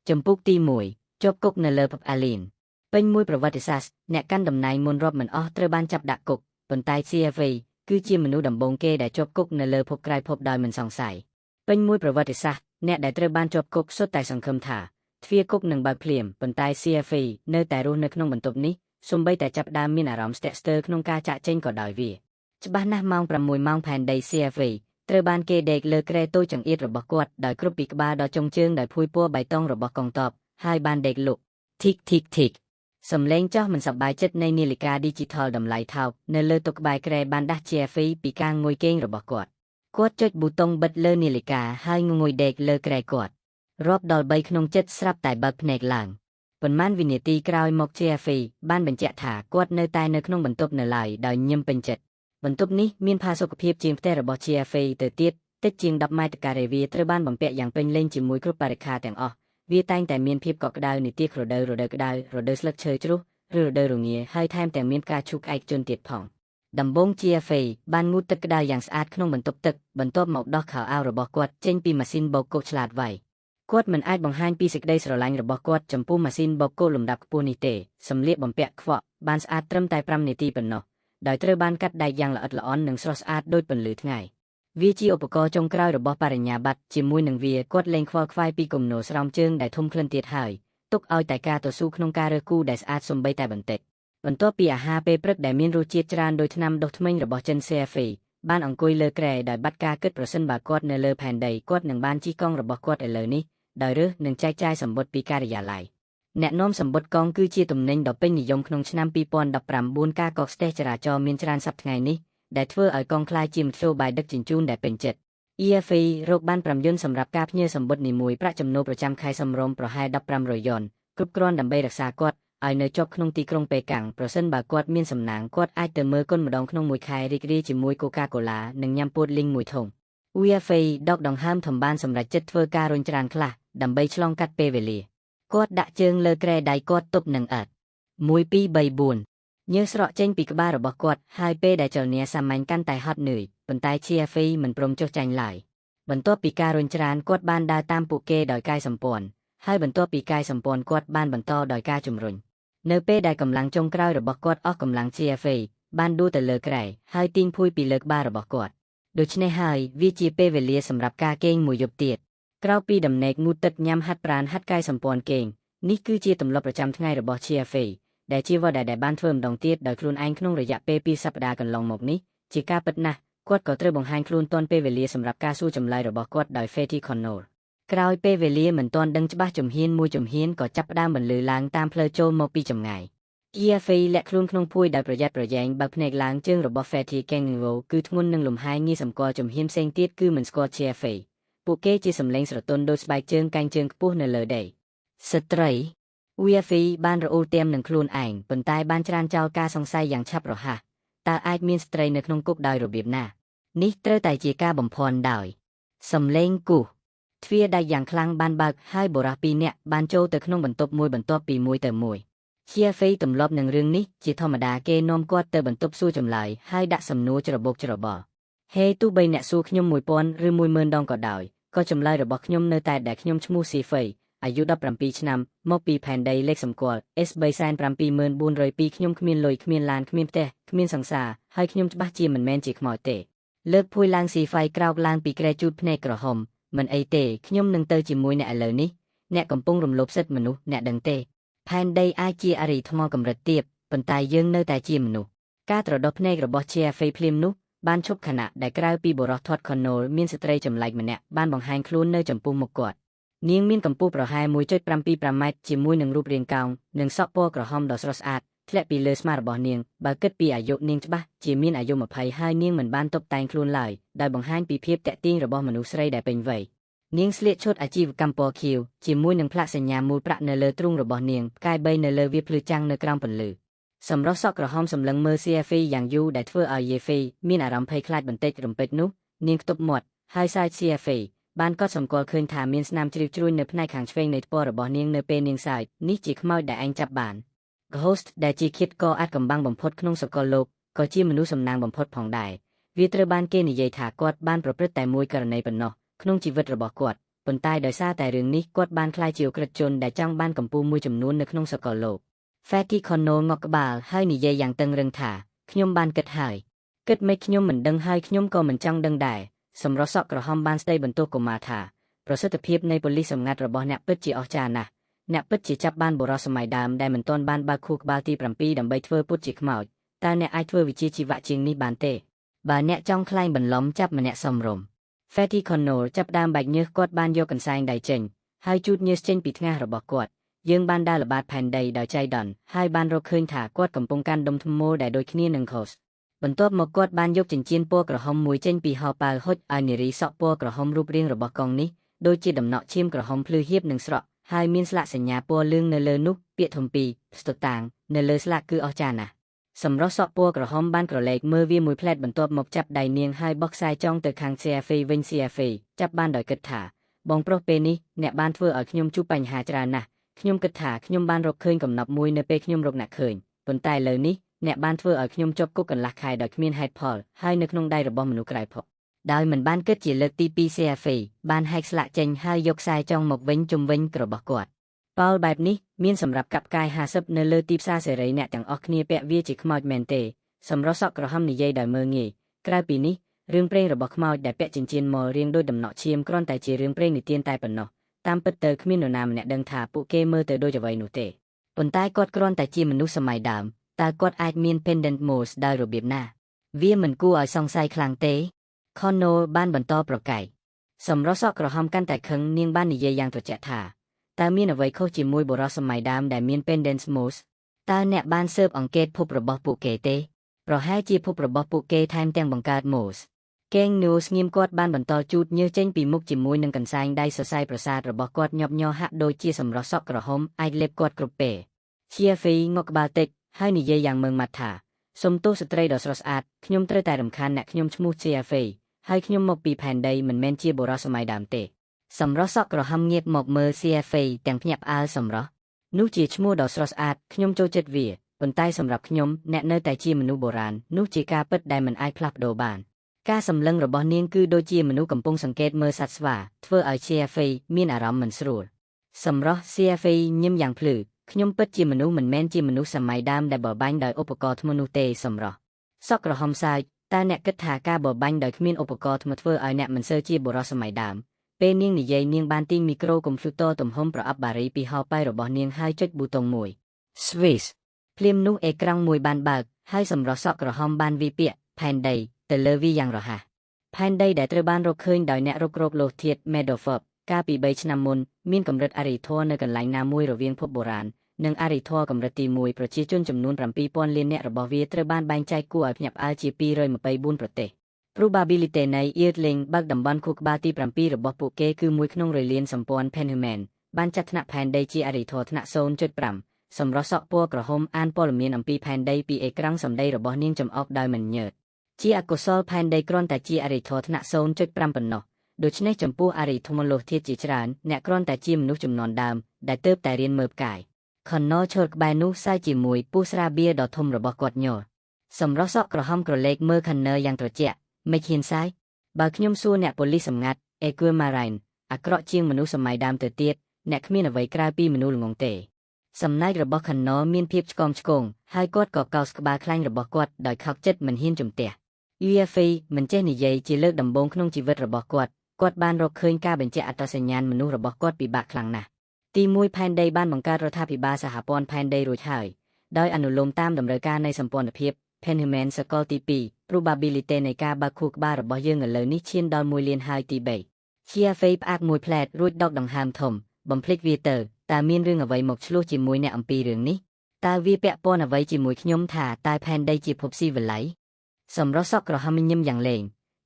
ចំពុកទី1ជាប់គុកនៅលើភពអាលីនពេញមួយប្រវត្តិសាស្ត្រអ្នកកាន់តំណែងមុនរាប់មិនអស់ត្រូវបានចាប់ដាក់គុកប៉ុន្តែ CFA គឺជាមនុស្សដំបូងគេដែលជាប់គុកនៅលើភពក្រៅភពដោយមិនសង្ស័យពេញមួយប្រវត្តិសាស្ត្រអ្នកដែលត្រូវបានជាប់គុកសុទ្ធតែសង្ឃឹមថាទ្វារគុកនឹងបើកភ្លាមប៉ុន្តែ CFA នៅតែរស់នៅក្នុងបន្ទប់នេះសូម្បីតែចាប់ផ្ដើមមានអារម្មណ៍ស្ទាក់ស្ទើរក្នុងការចាកចេញក៏ដោយវាច្បាស់ណាស់ម៉ោង6ម៉ោងផែនដី CFA ត្រូវបានគេដេកលើគ្រែតូចចង្អៀតរបស់គាត់ដោយគ្រប់ពីក្បាលដល់ចុងជើងដោយភួយពណ៌បៃតងរបស់កងទ័ពហើយបានដេកលុកធីកធីកធីកសំឡេងចោះមិនសប្បាយចិត្តនៃនាឡិកា Digital តម្លៃថោកនៅលើតុក្បែរគ្រែបានដាស់ CFA ពីការងុយគេងរបស់គាត់ចុចប៊ូតុងបិទលើនាឡិកាហើយងុយដេកលើគ្រែគាត់រាប់ដល់3ក្នុងចិត្តស្រាប់តែបើកភ្នែកឡើងប៉ុន្មានវិនាទីក្រោយមក CFA បានបញ្ជាក់ថាគាត់នៅតែនៅក្នុងបន្ទប់នៅឡើយដោយញឹមពេញចិត្តបន្ទប់នេះមានផាសុកភាពជាងផ្ទះរបស់ CFA ទៅទៀតតិចជាង10ម៉ែត្រការ៉េវាត្រូវបានបំពាក់យ៉ាងពេញលេញជាមួយគ្រប់បរិក្ខារទាំងអស់វាតែងតែមានភាពកក់ក្ដៅនាទីរដូវក្ដៅរដូវស្លឹកឈើជ្រុះឬរដូវរងាហើយថែមទាំងមានការឈូកឯកជនទៀតផងដំបូង CFA បានងូតទឹកក្ដៅយ៉ាងស្អាតក្នុងបន្ទប់ទឹកបន្ទាប់មកដោះខោអាវរបស់គាត់ចេញពីម៉ាស៊ីនបោកគក់ឆ្លាតវៃគាត់មិនអាចបង្ហាញពីសេចក្តីស្រឡាញ់របស់គាត់ចំពោះម៉ាស៊ីនបោកគក់លំដាប់ខ្ពស់នេះទេសម្លៀកបំពាក់ខ្វក់បានស្អាតត្រឹមតែ5នាទីប៉ុណ្ណោះដោយត្រូវបានកាត់ដែកយ៉ាងល្អិតល្អន់និងស្រស់ស្អាតដូចពន្លឺថ្ងៃវាជាឧបករណ៍ចុងក្រោយរបស់បរិញ្ញាបត្រជាមួយនឹងវាគាត់លែងខ្វល់ខ្វាយពីគំនូរស្រោមជើងដែលធំក្លិនទៀតហើយទុកឲ្យតែការតស៊ូក្នុងការរើសគូដែលស្អាតសំបីតែបន្តិចបន្ទាប់ពីអាហារពេលព្រឹកដែលមានរសជាតិច្រើនដោយថ្នាំដុសធ្មេញរបស់ចិន CFA បានអង្គុយលើគ្រែដោយបាត់ការគិតប្រសិនបើគាត់នៅលើផែនដីគាត់នឹងបានជិះកង់របស់គាត់ឥឡូវនេះដោយរើសនិងចែកចាយសម្បត្តិពីការិយាល័យអ្នកនាំសម្បត្តិកង់គឺជាទំនិញដ៏ពេញនិយមក្នុងឆ្នាំ2019ការកកស្ទះចរាចរណ៍មានច្រើនសប្តាហ៍ថ្ងៃនេះដែលធ្វើឲ្យកង់ក្លាយជាមធ្យោបាយដឹកជញ្ជូនដែលពេញចិត្ត EFA រកបាន5យន្តសម្រាប់ការផ្ញើសម្បត្តិនីមួយប្រាក់ចំណូលប្រចាំខែសមរម្យប្រហែល1500យន្តគ្រប់គ្រាន់ដើម្បីរក្សាគាត់ឲ្យនៅជាប់ក្នុងទីក្រុងប៉េកាំងប្រសិនបើគាត់មានសំណាងគាត់អាចទៅមើលគុនម្ដងក្នុងមួយខែរីករាយជាមួយ Coca-Cola និងញ៉ាំពោតលីងមួយធុង EFA ដកដង្ហើមធំបានសម្រេចចិត្តធ្វើការរុញច្រានខ្លះដើម្បីឆ្លងកាត់ពេលវេលាគាត់ដាក់ជើងលើគ្រែដៃគាត់ទប់នឹងឥដ្ឋ1 2 3 4ញើសស្រកចេញពីក្បាលរបស់គាត់ហើយពេលដែលចលនាសាមញ្ញកាន់តែហត់នឿយប៉ុន្តែ CFA មិនព្រមចុះចាញ់ឡើយបន្ទាប់ពីការរុញច្រានគាត់បានដើរតាមពួកគេដោយកាយសម្ព័ន្ធហើយបន្ទាប់ពីកាយសម្ព័ន្ធគាត់បានបន្តដោយការជំរុញនៅពេលដែលកម្លាំងចុងក្រោយរបស់គាត់អស់កម្លាំង CFA បានដួលទៅលើគ្រែហើយទាញភួយពីលើក្បាលរបស់គាត់ដូច្នេះហើយវាជាពេលវេលាសម្រាប់ការគេងមួយយប់ទៀតក្រៅពីដំណេកងូតទឹកញ៉ាំហាត់ប្រាណហាត់កាយសម្ព័ន្ធគេងនេះគឺជាទម្លាប់ប្រចាំថ្ងៃរបស់ CFA ដែលជាវត្តដែលបានធ្វើម្ដងទៀតដោយខ្លួនឯងក្នុងរយៈពេល2សប្តាហ៍កន្លងមកនេះជាការពិតណាស់គាត់ក៏ត្រូវបង្ហាញខ្លួនទាន់ពេលវេលាសម្រាប់ការសួរចម្លើយរបស់គាត់ដោយ Fatty Connor ក្រោយពេលវេលាមិនទាន់ដឹងច្បាស់ជំហានមួយជំហានក៏ចាប់ផ្ដើមបន្លឺឡើងតាមផ្លូវចូលមកពីចម្ងាយ EFA លាក់ខ្លួនក្នុងភួយដោយប្រយ័ត្នប្រយែងបើកភ្នែកឡើងជើងរបស់ Fatty Connor គឺធ្ងន់នឹងលំហែងាយសម្គាល់ជំហានផ្សេងទៀតគឺមិនស្គាល់ CFA ពួកគេជាសម្លេងស្រទន់ដូចស្បែកជើងកែងជើងខ្ពស់នៅលើដីស្ត្រី EFA បានរអ៊ូលទាមនឹងខ្លួនឯងប៉ុន្តែបានច្រានចោលការសង្ស័យយ៉ាងឆាប់រហ័សតើអាចមានស្ត្រីនៅក្នុងគុកដោយរបៀបណានេះត្រូវតែជាការបំភាន់ដោយសំឡេងគូសទ្វារដែកយ៉ាងខ្លាំងបានបើកហើយបុរស2នាក់បានចូលទៅក្នុងបន្ទប់មួយបន្ទាប់ពីមួយទៅមួយ CFA ទម្លាប់នឹងរឿងនេះជាធម្មតាគេនាំគាត់ទៅបន្ទប់សួរចម្លើយហើយដាក់សំណួរច្របូកច្របល់ហេទោះបីអ្នកសួរខ្ញុំ1000ឬ10000ដងក៏ដោយក៏ចម្លើយរបស់ខ្ញុំនៅតែដែលខ្ញុំឈ្មោះ CFA អាយុ17ឆ្នាំមកពីផែនដីលេខសម្គាល់ S374,402 ខ្ញុំគ្មានលុយគ្មានឡានគ្មានផ្ទះគ្មានសង្សារហើយខ្ញុំច្បាស់ជាមិនមែនជាខ្មោចទេលើកភួយឡើង CFA ក្រោកឡើងពីគ្រែជូតភ្នែកក្រហមមិនអីទេខ្ញុំនឹងទៅជាមួយអ្នកឥឡូវនេះអ្នកកំពុងរំលោភសិទ្ធិមនុស្សអ្នកដឹងទេផែនដីអាចជាអរិយថ្មកម្រិតទាបប៉ុន្តែយើងនៅតែជាមនុស្សការត្រដុសភ្នែករបស់ CFA ភ្លាមនោះបានឈប់ខណៈដែលក្រៅពីបុរសធាត់ Connor មានស្ត្រីចម្លែកម្នាក់បានបង្ហាញខ្លួននៅចំពោះមុខគាត់នាងមានកម្ពស់ប្រហែល 1.75 ម៉ែត្រជាមួយនឹងរូបរាងកោងនិងសក់ពណ៌ក្រហមដ៏ស្រស់ស្អាតធ្លាក់ពីលើស្មារបស់នាងបើគិតពីអាយុនាងច្បាស់ជាមានអាយុ20ហើយនាងមិនបានតុបតែងខ្លួនឡើយដោយបង្ហាញពីភាពតាក់ទាញរបស់មនុស្សស្រីដែលពេញវ័យនាងស្លៀកឈុតអាជីវកម្មពណ៌ខៀវជាមួយនឹងផ្លាកសញ្ញាមូលប្រាក់នៅលើទ្រូងរបស់នាងផ្កាយ3នៅលើវាភ្លឺចាំងនៅក្រោមពន្លឺសម្រស់សក់ក្រហមសម្លឹងមើល CFA យ៉ាងយូរដែលធ្វើឲ្យ EFA មានអារម្មណ៍ភ័យខ្លាចបន្តិចរំពេចនោះនាងខ្ទប់មាត់ហើយសើច CFA បានកត់សម្គាល់ឃើញថាមានស្នាមជ្រីវជ្រួញនៅផ្នែកខាងឆ្វេងនៃថ្ពាល់របស់នាងនៅពេលនាងសើចនេះជាខ្មោចដែលឯងចាប់បាន Ghost ដែលជាឃាតករអាថ៌កំបាំងបំផុតក្នុងសកលលោកក៏ជាមនុស្សសំណាងបំផុតផងដែរវាត្រូវបានគេនិយាយថាគាត់បានប្រព្រឹត្តតែមួយករណីប៉ុណ្ណោះក្នុងជីវិតរបស់គាត់ ប៉ុន្តែដោយសារតែរឿងនេះគាត់បានក្លាយជាក្រិតជនដែលចង់បានកម្ពុជាមួយចំនួននៅក្នុងសកលលោក Fatty Connell ងក់ក្បាលហើយនិយាយយ៉ាងតឹងរឹងថាខ្ញុំបានគិតហើយគិតមិនខ្ញុំមិនដឹងហើយខ្ញុំក៏មិនចង់ដឹងដែរសម្រស់សក់ក្រហមបានស្ដីបន្ទោសកុមារថាប្រសិទ្ធភាពនៃប៉ូលីសសម្ងាត់របស់អ្នកពិតជាអស្ចារ្យណាស់អ្នកពិតជាចាប់បានបុរសសម័យដើមដែលមិនទាន់បានបើកខួរក្បាលទី7ដើម្បីធ្វើពុតជាខ្មោចតើអ្នកអាចធ្វើវិជ្ជាជីវៈជាងនេះបានទេបើអ្នកចង់ក្លែងបន្លំចាប់ម្នាក់សំរុំ Fatty Connell ចាប់ដើមបែកញើសគាត់បានយកកន្សែងដៃចេញហើយជូតញើសចេញពីថ្ងាសរបស់គាត់យើងបានដើរល្បាតផែនដីដោយចៃដន្យហើយបានរកឃើញថាគាត់កំពុងកាន់ដុំថ្មដែលដូចគ្នានឹង Ghost បន្ទាប់មកគាត់បានយកចិញ្ចៀនពណ៌ក្រហមមួយចេញពីហោប៉ៅហុចឲ្យនារីសក់ពណ៌ក្រហមរូបរាងរបស់កងនេះដូចជាដំណក់ឈាមក្រហមភ្លឺហៀបនិងស្រក់ហើយមានស្លាកសញ្ញាពណ៌លឿងនៅលើនោះពាក្យធំពីរស្តុតាងនៅលើស្លាកគឺអស្ចារ្យណាស់សម្រស់សក់ពណ៌ក្រហមបានក្រឡេកមើលវាមួយផ្លែតបន្ទាប់មកចាប់ដៃនាងហើយបោះខ្សែចងទៅខាង CFA វិញ CFA ចាប់បានដោយគិតថាបងប្រុសពេលនេះអ្នកបានធ្វើឲ្យខ្ញុំជួបបញ្ហាច្រើនណាស់ខ្ញុំគិតថាខ្ញុំបានរកឃើញកំណប់មួយនៅពេលខ្ញុំរកអ្នកឃើញប៉ុន្តែឥឡូវនេះអ្នកបានធ្វើឲ្យខ្ញុំជាប់គុកកន្លះខែដោយគ្មានហេតុផលហើយនៅក្នុងដៃរបស់មនុស្សក្រៅភពដោយមិនបានគិតជាលើកទី2 CFA បានហែកស្លាកចេញហើយយកខ្សែចងមកវិញជុំវិញរបស់គាត់ប៉ោលបែបនេះមានសម្រាប់កាប់កាយ50នៅលើទីផ្សារសេរីអ្នកទាំងអស់គ្នាពាក់វាជាខ្មោចមែនទេសម្រស់សក់ក្រហមនិយាយដោយមើលងាយក្រៅពីនេះរឿងព្រេងរបស់ខ្មោចដែលពាក់ចិញ្ចៀនមករៀងដូចដំណក់ឈាមគ្រាន់តែជារឿងព្រេងនិទានតែប៉ុណ្ណោះតាមពិតទៅគ្មាននរណាម្នាក់ដឹងថាពួកគេមើលទៅដូចអ្វីនោះទេប៉ុន្តែគាត់គ្រាន់តែជាមនុស្សសម័យដើមតើគាត់អាចមាន pendant moles ដោយរបៀបណាវាមិនគួរឲ្យសង្ស័យខ្លាំងទេ Connell បានបន្តប្រកែកសម្រស់សក់ក្រហមកាន់តែខឹងនាងបាននិយាយយ៉ាងត្រជាក់ថាតើមានអ្វីខុសជាមួយបុរសសម័យដើមដែលមាន pendant moles តើអ្នកបានស៊ើបអង្កេតភពរបស់ពួកគេទេប្រហែលជាភពរបស់ពួកគេថែមទាំងបង្កើត moles កេងនូស្ងៀមគាត់បានបន្តជូតញើសចេញពីមុខជាមួយនឹងកន្សែងដៃសរសៃប្រសាទរបស់គាត់ញាប់ញ័រហាក់ដូចជាសម្រស់សក់ក្រហមអាចលេបគាត់គ្រប់ពេល CFA ងក់ក្បាលតិចហើយនិយាយយ៉ាងម៉ឺងម៉ាត់ថាសុំទោសស្ត្រីដ៏ស្រស់ស្អាតខ្ញុំត្រូវតែរំខានអ្នកខ្ញុំឈ្មោះ CFA ហើយខ្ញុំមកពីផែនដីមិនមែនជាបុរសសម័យដើមទេសម្រស់សក់ក្រហមងាកមកមើល CFA ទាំងភ្ញាក់ផ្អើលសម្រស់នោះជាឈ្មោះដ៏ស្រស់ស្អាតខ្ញុំចូលចិត្តវាប៉ុន្តែសម្រាប់ខ្ញុំអ្នកនៅតែជាមនុស្សបុរាណនោះជាការពិតដែលមិនអាចផ្លាស់ប្ដូរបានការសម្លឹងរបស់នាងគឺដូចជាមនុស្សកំពុងសង្កេតមើលសត្វស្វាធ្វើឲ្យ CFA មានអារម្មណ៍មិនស្រួលសម្រស់ CFA ញឹមយ៉ាងភ្លឺខ្ញុំពិតជាមនុស្សមិនមែនជាមនុស្សសម័យដើមដែលបរបាញ់ដោយឧបករណ៍ធ្ងន់នោះទេសម្រស់សក់ក្រហមសើចតើអ្នកគិតថាការបរបាញ់ដោយគ្មានឧបករណ៍ធ្ងន់ធ្វើឲ្យអ្នកមិនសូវជាបុរសសម័យដើមពេលនាងនិយាយនាងបានទាញមីក្រូកុំព្យូទ័រទំហំប្រអប់បារីពីហោប៉ៅរបស់នាងហើយចុចប៊ូតុងមួយ Swiss ភ្លាមនោះអេក្រង់មួយបានបើកហើយសម្រស់សក់ក្រហមបានវិពាកផែនដីទៅលើវាយ៉ាងរហ័សផែនដីដែលត្រូវបានរកឃើញដោយអ្នករុករកលោហធាតុ Medoford កាលពី3ឆ្នាំមុនមានកម្រិតអរិយធម៌នៅកន្លែងណាមួយរវាងភពបុរាណនិងអរិយធម៌កម្រិតទី1ប្រជាជនចំនួន 7,000 លាននាក់របស់វាត្រូវបានបែងចែកគួរឲ្យភ្ញាក់ផ្អើលជា224ប្រទេស Probability នៃ Earthling បើកតំបន់ខួរក្បាលទី7របស់ពួកគេគឺ1ក្នុង1លានសម្ព័ន្ធ Penhuman បានចាត់ថ្នាក់ផែនដីជាអរិយធម៌ថ្នាក់ 0.5 សម្រស់សក់ពណ៌ក្រហមអានព័ត៌មានអំពីផែនដីពីអេក្រង់សម្ដីរបស់នាងចំអកដោយមិនញើសជាអកុសលផែនដីគ្រាន់តែជាអរិយធម៌ថ្នាក់ 0.5 ប៉ុណ្ណោះដូច្នេះចំពោះអរិយធម៌លោហធាតុជាច្រើនអ្នកគ្រាន់តែជាមនុស្សជំនាន់ដើមដែលទើបតែរៀនមើលផ្កាយ Connell ឈរក្បែរនោះសើចជាមួយពូស្រាបៀដ៏ធំរបស់គាត់ញ័រសម្រស់សក់ក្រហមក្រឡេកមើល Connell យ៉ាងត្រជាក់មិនហ៊ានសាយបើខ្ញុំសួរអ្នកប៉ូលីសសម្ងាត់ Aquamarine អាក្រក់ជាងមនុស្សសម័យដើមទៅទៀតអ្នកគ្មានអ្វីក្រៅពីមនុស្សល្ងងទេសំណើចរបស់ Connell មានភាពឆ្កមឆ្គងហើយគាត់ក៏កោសក្បាលខ្លាញ់របស់គាត់ដោយខកចិត្តមិនហ៊ានជំទាស់ UFA មិនចេះនិយាយជាលើកដំបូងក្នុងជីវិតរបស់គាត់បានរកឃើញការបញ្ជាក់អត្តសញ្ញាណមនុស្សរបស់គាត់ពិបាកខ្លាំងណាស់ទី1ផែនដីបានបង្កើតរដ្ឋាភិបាលសហព័ន្ធផែនដីរួចហើយដោយអនុលោមតាមតម្រូវការនៃសម្ព័ន្ធភាព Penhuman សកលទី2 Probability នៃការបើកខួរក្បាលរបស់យើងឥឡូវនេះឈានដល់1លានហើយទី3 CFA ផ្អាកមួយផ្លែតរួចដកដង្ហើមធំបំភ្លេចវាទៅតើមានរឿងអ្វីមកឆ្លោះជាមួយអ្នកអំពីរឿងនេះតើវាពាក់ព័ន្ធអ្វីជាមួយខ្ញុំថាតើផែនដីជាភពស៊ីវិល័យសម្រស់សក់ក្រហមញឹមយ៉ាងលេង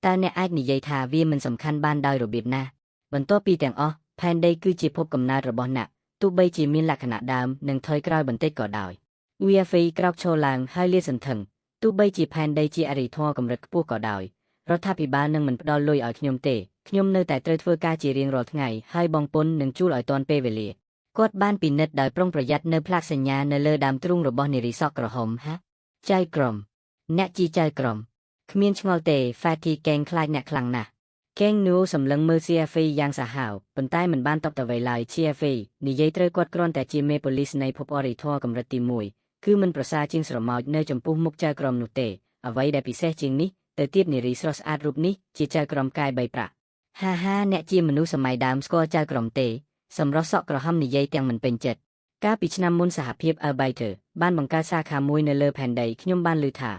តើអ្នកអាចនិយាយថាវាមិនសំខាន់បានដោយរបៀបណាបន្ទាប់ពីទាំងអស់ផែនដីគឺជាភពកំណើតរបស់អ្នកទោះបីជាមានលក្ខណៈដើមនិងថយក្រោយបន្តិចក៏ដោយ UFA ក្រោកឈរឡើងហើយលាតសន្ធឹងទោះបីជាផែនដីជាអរិយធម៌កម្រិតខ្ពស់ក៏ដោយរដ្ឋាភិបាលនឹងមិនផ្ដល់លុយឲ្យខ្ញុំទេខ្ញុំនៅតែត្រូវធ្វើការជារៀងរាល់ថ្ងៃហើយបងពុននឹងជួលឲ្យទាន់ពេលវេលាគាត់បានពិនិត្យដោយប្រុងប្រយ័ត្ននៅផ្លាកសញ្ញានៅលើដើមទ្រូងរបស់នារីសក់ក្រហមហាចៅក្រុមអ្នកជីចៅក្រុមគ្មានឆ្ងល់ទេ Fatty កេងខ្លាចអ្នកខ្លាំងណាស់ นูสำลังมือ CFA យ៉ាងសាហាវប៉ុន្តែមិនបានតបទៅអ្វីឡើយ CFA និយាយត្រូវគាត់គ្រាន់តែជាមេប៉ូលីសនៃភពអរិយធម៌កម្រិតទី1គឺមិនប្រសើរជាងស្រមោចនៅចំពោះមុខចៅក្រមនោះទេអ្វីដែលពិសេសជាងនេះទៅទៀតនារីស្រស់ស្អាតរូបនេះជាចៅក្រមកាយបីប្រាក់ហាហាអ្នកជាមនុស្សសម័យដើមស្គាល់ចៅក្រមទេសម្រស់សក់ក្រហមនិយាយទាំងមិនពេញចិត្តកាលពីឆ្នាំមុនសហភាព Arbiter បានបង្កើតសាខាមួយនៅលើផែនដីខ្ញុំបានឮថា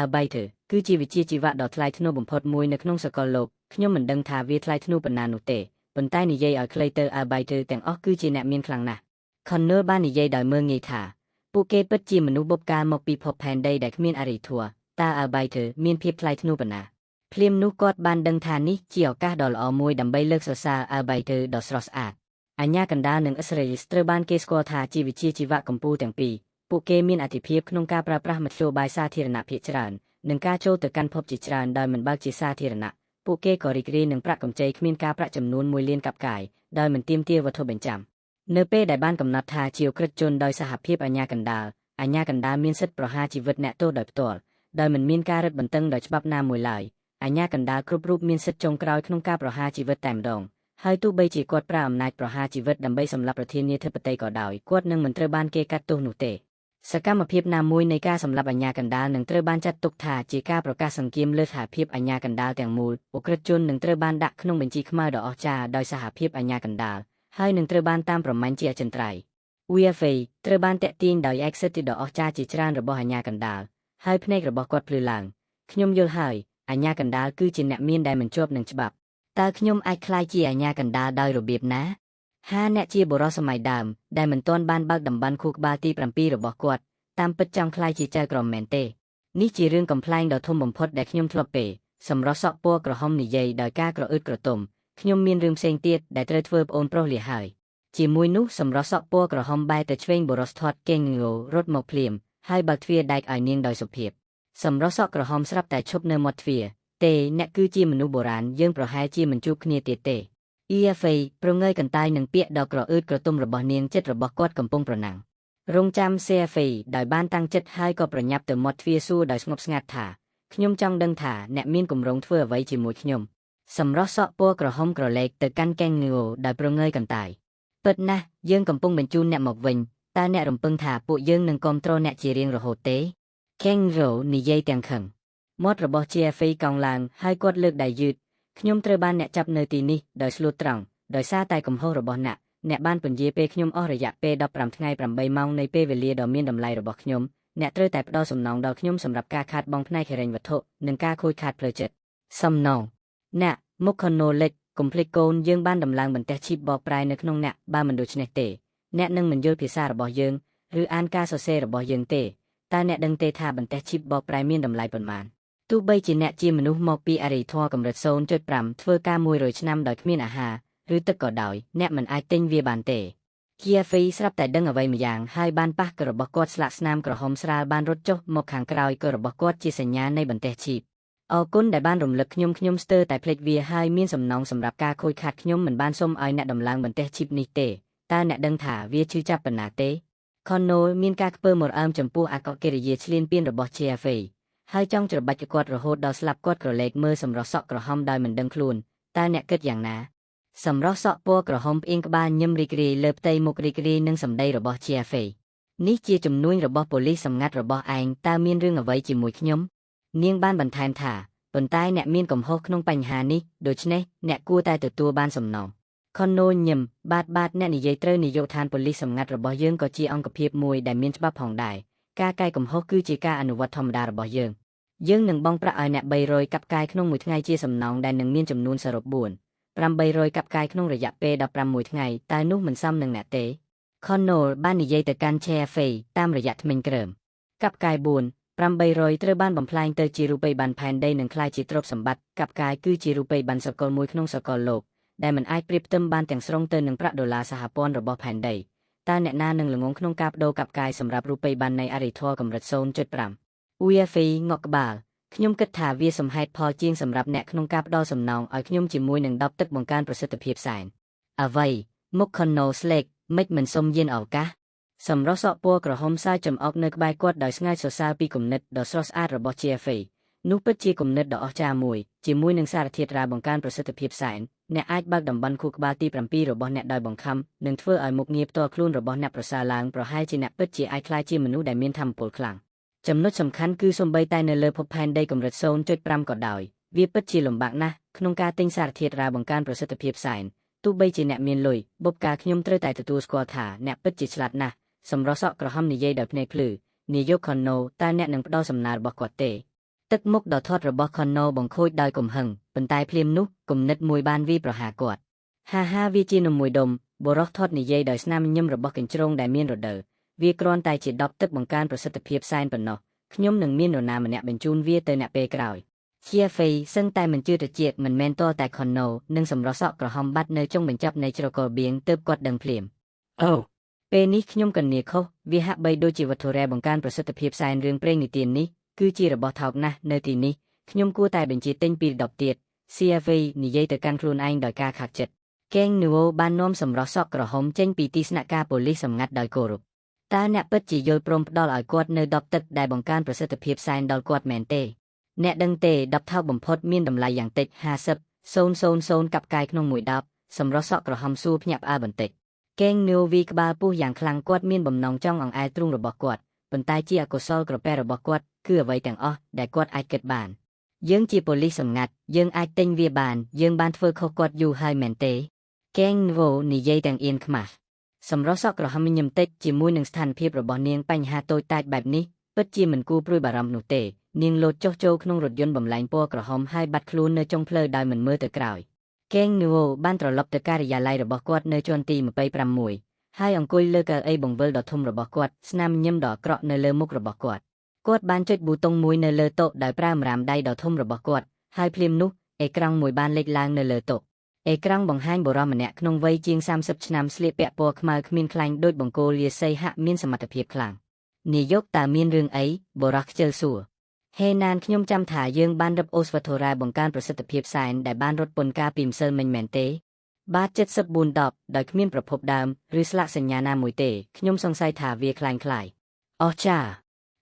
Arbiter គឺជាវិជ្ជាជីវៈដ៏ថ្លៃថ្នូរបំផុតមួយនៅក្នុងសកលលោកខ្ញុំមិនដឹងថាវាថ្លៃថ្នូរប៉ុណ្ណានោះទេប៉ុន្តែនិយាយឲ្យខ្លីទៅ Arbiter ទាំងអស់គឺជាអ្នកមានខ្លាំងណាស់ Connor បាននិយាយដោយមើលងាយថាពួកគេពិតជាមនុស្សបបកាលមកពីភពផែនដីដែលគ្មានអរិយធម៌តើ Arbiter មានភាពថ្លៃថ្នូរប៉ុណ្ណាភ្លាមនោះគាត់បានដឹងថានេះជាឱកាសដ៏ល្អមួយដើម្បីលើកសរសើរ Arbiter ដ៏ស្រស់ស្អាតអាញាកណ្ដាលនិង Israel ត្រូវបានគេស្គាល់ថាជាវិជ្ជាជីវៈកម្ពុជាទាំងពីរពួកគេមានអធិភាពក្នុងការប្រើប្រាស់មធ្យោបាយសាធារណៈភាគច្រើននិងការចូលទៅកាន់ភពជាច្រើនដោយមិនបើកជាសាធារណៈពួកគេក៏រីករាយនឹងប្រាក់កម្ចីគ្មានការប្រាក់ចំនួន1លានកាប់កាយដោយមិនទាមទារវត្ថុបញ្ចាំនៅពេលដែលបានកំណត់ថាជាអក្រិតជនដោយសហភាពអាញាកណ្ដាលមានសិទ្ធិប្រហារជីវិតអ្នកទោសដោយផ្ទាល់ដោយមិនមានការរឹតបន្តឹងដោយច្បាប់ណាមួយឡើយអាញាកណ្ដាលគ្រប់រូបមានសិទ្ធិចុងក្រោយក្នុងការប្រហារជីវិតតែម្ដងហើយទោះបីជាគាត់ប្រើអំណាចប្រហារជីវិតដើម្បីសម្លាប់ប្រធានាធិបតីក៏ដោយគាត់នឹងមិនត្រូវបានគេកាត់ទោសនោះទេសកម្មភាពណាមួយនៃការសម្លាប់អាញាកណ្ដាលនឹងត្រូវបានចាត់ទុកថាជាការប្រកាសសង្គ្រាមលើសហភាពអាញាកណ្ដាលទាំងមូលអក្រិតជននឹងត្រូវបានដាក់ក្នុងបញ្ជីខ្មៅដ៏អស្ចារ្យដោយសហភាពអាញាកណ្ដាលហើយនឹងត្រូវបានតាមប្រមាញ់ជាអចិន្ត្រៃយ៍ UFA ត្រូវបានតាក់ទាញដោយឯកសិទ្ធិដ៏អស្ចារ្យជាច្រើនរបស់អាញាកណ្ដាលហើយភ្នែករបស់គាត់ភ្លឺឡើងខ្ញុំយល់ហើយអាញាកណ្ដាលគឺជាអ្នកមានដែលមិនជាប់នឹងច្បាប់តើខ្ញុំអាចក្លាយជាអាញាកណ្ដាលដោយរបៀបណាអ្នកជាបុរសសម័យដើមដែលមិនទាន់បានបើកតំបន់ខួរក្បាលទី7របស់គាត់តាមពិតចង់ក្លាយជាចៅក្រមមែនទេនេះជារឿងកំប្លែងដ៏ធំបំផុតដែលខ្ញុំធ្លាប់ពេលសម្រស់សក់ពណ៌ក្រហមនិយាយដោយការក្រអឺតក្រទុំខ្ញុំមានរឿងផ្សេងទៀតដែលត្រូវធ្វើប្អូនប្រុសលាហើយជាមួយនោះសម្រស់សក់ពណ៌ក្រហមបែរទៅឆ្វេងបុរសធាត់កេងងោរត់មកភ្លាមហើយបើកទ្វារដែកឲ្យនាងដោយសុភាពសម្រស់សក់ក្រហមស្រាប់តែឈប់នៅមាត់ទ្វារទេអ្នកគឺជាមនុស្សបុរាណយើងប្រហែលជាមិនជួបគ្នាទៀតទេ EFA ប្រងើយកន្តើយនឹងពាក្យដ៏ក្រអឺតក្រទុំរបស់នាងចិត្តរបស់គាត់កំពុងប្រណាំងរងចាំ CFA ដោយបានតាំងចិត្តហើយក៏ប្រញាប់ទៅមាត់ទ្វារសួរដោយស្ងប់ស្ងាត់ថាខ្ញុំចង់ដឹងថាអ្នកមានគម្រោងធ្វើអ្វីជាមួយខ្ញុំសម្រស់សក់ពណ៌ក្រហមក្រឡេកទៅកាន់កេងងោដោយប្រងើយកន្តើយពិតណាស់យើងកំពុងបញ្ជូនអ្នកមកវិញតើអ្នករំពឹងថាពួកយើងនឹងគ្រប់គ្រងអ្នកជារៀងរហូតទេ Kengro និយាយទាំងខឹងមាត់របស់ CFA កោងឡើងហើយគាត់លើកដៃយឺតខ្ញុំត្រូវបានអ្នកចាប់នៅទីនេះដោយស្លួតត្រង់ដោយសារតែកំហុសរបស់អ្នកបានពន្យាពេលខ្ញុំអស់រយៈពេល15ថ្ងៃ8ម៉ោងនៃពេលវេលាដ៏មានតម្លៃរបស់ខ្ញុំអ្នកត្រូវតែផ្ដល់សំណងដល់ខ្ញុំសម្រាប់ការខាតបង់ផ្នែកហិរញ្ញវត្ថុនិងការខូចខាតផ្លូវចិត្តសំណងអ្នកមុខខណូលិចកុំភ្លេចកូនយើងបានដំឡើងបន្ទះឈីបបកប្រែនៅក្នុងអ្នកបើមិនដូច្នេះទេអ្នកនឹងមិនយល់ភាសារបស់យើងឬអានការសរសេររបស់យើងទេតើអ្នកដឹងទេថាបន្ទះឈីបបកប្រែមានតម្លៃប៉ុន្មានទោះបីជាអ្នកជាមនុស្សមកពីអរិយធម៌កម្រិត 0.5 ធ្វើការ100ឆ្នាំដោយគ្មានអាហារឬទឹកក៏ដោយអ្នកមិនអាចទិញវាបានទេ Kiafi ស្រាប់តែដឹងអ្វីម្យ៉ាងហើយបានប៉ះករបស់គាត់ស្លាកស្នាមក្រហមស្រាលបានរត់ចុះមកខាងក្រោយករបស់គាត់ជាសញ្ញានៃបន្ទះឈីបអរគុណដែលបានរំលឹកខ្ញុំស្ទើរតែភ្លេចវាហើយមានសំណងសម្រាប់ការខូចខាតខ្ញុំមិនបានសុំឲ្យអ្នកដំឡើងបន្ទះឈីបនេះទេតើអ្នកដឹងថាវាឈឺចាប់ប៉ុណ្ណាទេ Connor មានការខ្ពើមរអើមចំពោះអកកិរិយាឈ្លានពានរបស់ Kiafi ហើយចង់ច្របាច់គាត់រហូតដល់ស្លាប់គាត់ក្រឡេកមើលសម្រស់សក់ក្រហមដោយមិនដឹងខ្លួនតើអ្នកគិតយ៉ាងណាសម្រស់សក់ពណ៌ក្រហមផ្អៀងក្បាលញឹមរីករាយលើផ្ទៃមុខរីករាយនឹងសម្ដីរបស់ Chiafe នេះជាជំនួយរបស់ប៉ូលីសសម្ងាត់របស់ឯងតើមានរឿងអ្វីជាមួយខ្ញុំនាងបានបន្ថែមថាប៉ុន្តែអ្នកមានកំហុសក្នុងបញ្ហានេះដូច្នេះអ្នកគួរតែទទួលបានសំណង Connor ញឹមបាទអ្នកនិយាយត្រូវនាយកដ្ឋានប៉ូលីសសម្ងាត់របស់យើងក៏ជាអង្គភាពមួយដែលមានច្បាប់ផងដែរការកែកំហុសគឺជាការអនុវត្តធម្មតារបស់យើងនឹងបង់ប្រាក់ឲ្យអ្នក300កាប់កាយក្នុងមួយថ្ងៃជាសំណងដែលនឹងមានចំនួនសរុប800កាប់កាយក្នុងរយៈពេល15ថ្ងៃតើនោះមិនសមនឹងអ្នកទេ Connor បាននិយាយទៅកាន់ Chiafe តាមរយៈធ្មេញក្រឹមកាប់កាយ800ត្រូវបានបំផ្លាញទៅជារូបិយប័ណ្ណផែនដីនិងក្លាយជាទ្រព្យសម្បត្តិកាប់កាយគឺជារូបិយប័ណ្ណសកលមួយក្នុងសកលលោកដែលមិនអាចប្រៀបផ្ទឹមបានទាំងស្រុងទៅនឹងប្រាក់ដុល្លារសហព័ន្ធរបស់ផែនដីតើអ្នកណានឹងល្ងងក្នុងការបដូរកាប់កាយសម្រាប់រូបិយប័ណ្ណនៃអរិយធម៌កម្រិត 0.5 UFA ងក់ក្បាលខ្ញុំគិតថាវាសមហេតុផលជាងសម្រាប់អ្នកក្នុងការផ្ដល់សំណងឲ្យខ្ញុំជាមួយនឹង10ទឹកបង្កើនប្រសិទ្ធភាពសែនអ្វីមុខ Connor Slake មិនសុំយានឱកាសសម្រស់សក់ពណ៌ក្រហមសាយចំអកនៅក្បែរគាត់ដោយស្ងាយសរសើរពីគំនិតដ៏ស្រស់ស្អាតរបស់ Chiafe នោះពិតជាគំនិតដ៏អស្ចារ្យមួយជាមួយនឹងសារធាតុរ៉ាបង្កើនប្រសិទ្ធភាពសែនអ្នកអាចបើកតំបន់ខួរក្បាលទី7របស់អ្នកដោយបង្ខំនិងធ្វើឲ្យមុខងារផ្ទាល់ខ្លួនរបស់អ្នកប្រសើរឡើងប្រហែលជាអ្នកពិតជាអាចក្លាយជាមនុស្សដែលមានថាមពលខ្លាំងចំណុចសំខាន់គឺសូម្បីតែនៅលើភពផែនដីកម្រិត 0.5 ក៏ដោយវាពិតជាលំបាកណាស់ក្នុងការទិញសារធាតុរ៉ាបង្កើនប្រសិទ្ធភាពសែនទោះបីជាអ្នកមានលុយបុព្វកាខ្ញុំត្រូវតែទទួលស្គាល់ថាអ្នកពិតជាឆ្លាតណាស់សម្រស់សក់ក្រហមនិយាយដោយភ្នែកភ្លឺនាយកខុនណូតើអ្នកនឹងផ្ដល់សំណើរបស់គាត់ទេទឹកមុខដ៏ធាត់របស់ខុនណូបង្ខូចដោយកំហឹងប៉ុន្តែភ្លាមនោះគំនិតមួយបានវាប្រហារគាត់ហាវាជានំមួយដុំបរោះធាត់និយាយដោយស្នាមញញឹមរបស់កញ្ជ្រោងដែលមានរដូវវាគ្រាន់តែជាដបទឹកបង្កើនប្រសិទ្ធភាពសែនប៉ុណ្ណោះខ្ញុំនឹងមាននរណាម្នាក់បញ្ជូនវាទៅអ្នកពេលក្រោយជាហ្វេសឹងតែមិនជឿត្រជាក់មិនមែនតតែខុនណូនិងសម្រស់សក់ក្រហមបាត់នៅចុងបញ្ចប់នៃជ្រកលបៀងទើបគាត់ដឹងភ្លាមអូពេលនេះខ្ញុំកញ្ញាខុសវាហាក់បីដូចជាវត្ថុរ៉ែបង្កើនប្រសិទ្ធភាពសែនរឿងព្រេងនិទាននេះគឺជារបស់ថោកណាស់នៅទីនេះខ្ញុំគួរតែបញ្ជាទិញពី10ទៀត CFA និយាយទៅកាន់ខ្លួនឯងដោយការខាត់ចិត្តកេងនូវបាននាំសម្រស់សក់ក្រហមចេញពីទីស្នាក់ការប៉ូលីសសម្ងាត់ដោយគោរពតើអ្នកពិតជាយល់ព្រមផ្ដល់ឲ្យគាត់នៅ10ទឹកដែលបង្កើនប្រសិទ្ធភាពសែនដល់គាត់មែនទេអ្នកដឹងទេ10ថោកបំផុតមានតម្លៃយ៉ាងតិច50,000កាប់កាយក្នុងមួយ10សម្រស់សក់ក្រហមសួរភ្ញាក់ផ្អើលបន្តិចកេងនូវីក្បាលពុះយ៉ាងខ្លាំងគាត់មានបំណងចង់អង្អែលទ្រូងរបស់គាត់ប៉ុន្តែជាអកុសលក្រពះរបស់គាត់គឺអ្វីទាំងអស់ដែលគាត់អាចគិតបានយើងជាប៉ូលីសសម្ងាត់យើងអាចទិញវាបានយើងបានធ្វើខុសគាត់យូរហើយមែនទេកេងវ៉ូនិយាយទាំងអៀនខ្មាស់សម្រស់សក់ក្រហមញឹមតិចជាមួយនឹងស្ថានភាពរបស់នាងបញ្ហាតូចតាចបែបនេះពិតជាមិនគួរព្រួយបារម្ភនោះទេនាងលោតចុះចូលក្នុងរថយន្តបំលែងពណ៌ក្រហមហើយបាត់ខ្លួននៅចុងផ្លូវដោយមិនមើលទៅក្រោយកេងនូវបានត្រឡប់ទៅការិយាល័យរបស់គាត់នៅជាន់ទី26ហើយអង្គុយលើកៅអីបង្វិលដ៏ធំរបស់គាត់ស្នាមញឹមដ៏អាក្រក់នៅលើមុខរបស់គាត់បានចុចប៊ូតុងមួយនៅលើតុដោយប្រើម្រាមដៃដ៏ធំរបស់គាត់ហើយភ្លាមនោះអេក្រង់មួយបានលេចឡើងនៅលើតុអេក្រង់បង្ហាញបុរសម្នាក់ក្នុងវ័យជាង30ឆ្នាំស្លៀកពាក់ពណ៌ខ្មៅគ្មានខ្លាញ់ដូចបង្គោលលាសីហាក់មានសមត្ថភាពខ្លាំងនាយកតើមានរឿងអីបុរសខ្ជិលសួរហេណានខ្ញុំចាំថាយើងបានរឹបអូសវត្ថុរ៉ាបង្កើនប្រសិទ្ធភាពសែនដែលបានរត់ពន្ធការពីម្សិលមិញមែនទេបាទ74 10ដោយគ្មានប្រភពដើមឬស្លាកសញ្ញាណាមួយទេខ្ញុំសង្ស័យថាវាคล้ายអស់ចា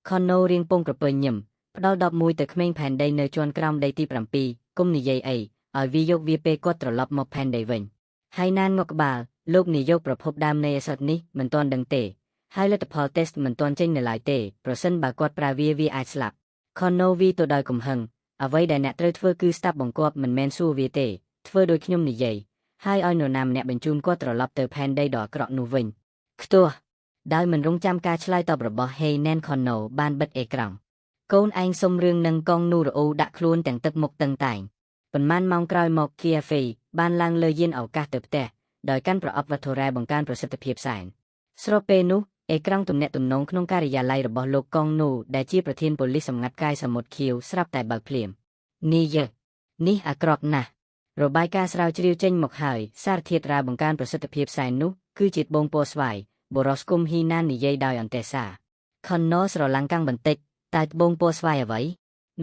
ខុនណូរៀងពងក្រពើញឹមផ្ដល់11ទៅក្មេងផែនដីនៅជាន់ក្រោមដីទី7គុំនិយាយអីឲ្យវាយកវាពេលគាត់ត្រឡប់មកផែនដីវិញហើយណានងក់ក្បាលលោកនាយកប្រភពដើមនៃអសត់នេះមិនទាន់ដឹងទេហើយលទ្ធផលតេស្តមិនទាន់ចេញនៅឡើយទេប្រសិនបើគាត់ប្រើវាអាចស្លាប់ខុនណូវីទៅដោយកំហឹងអ្វីដែលអ្នកត្រូវធ្វើគឺស្ដាប់បង្គាប់មិនមែនសួរវាទេធ្វើដោយខ្ញុំនិយាយហើយឲ្យនរណាម្នាក់បញ្ជូនគាត់ត្រឡប់ទៅផែនដីដ៏អាក្រក់នោះវិញខ្ទាស់ដោយមិនរងចាំការឆ្លើយតបរបស់ Hey Nan Kono បានបិទអេក្រង់កូនឯងសុំរឿងនឹងកងនូរ៉ូដាក់ខ្លួនទាំងទឹកមុខតឹងតែងប៉ុន្មានម៉ោងក្រោយមក Kiafe បានឡើងលើយានអវកាសទៅផ្ទះដោយកាន់ប្រអប់វត្ថុរ៉ែបង្កើនប្រសិទ្ធភាពសែនស្របពេលនោះអេក្រង់ទំនាក់ទំនងក្នុងការិយាល័យរបស់លោកកងនូដែលជាប្រធានប៉ូលីសសម្ងាត់កាយសមុទ្រខៀវស្រាប់តែបើកភ្លាមនេះអាក្រក់ណាស់របាយការណ៍ស្រាវជ្រាវចេញមកហើយសារធាតុរ៉ាបង្កើនប្រសិទ្ធភាពសែននោះគឺជាត្បូងពណ៌ស្វាយបរោះស្គុំហ៊ីណាននិយាយដោយអន្ទះសារខុនណូស្រឡាំងកាំងបន្តិចតែត្បូងពណ៌ស្វាយអ្វី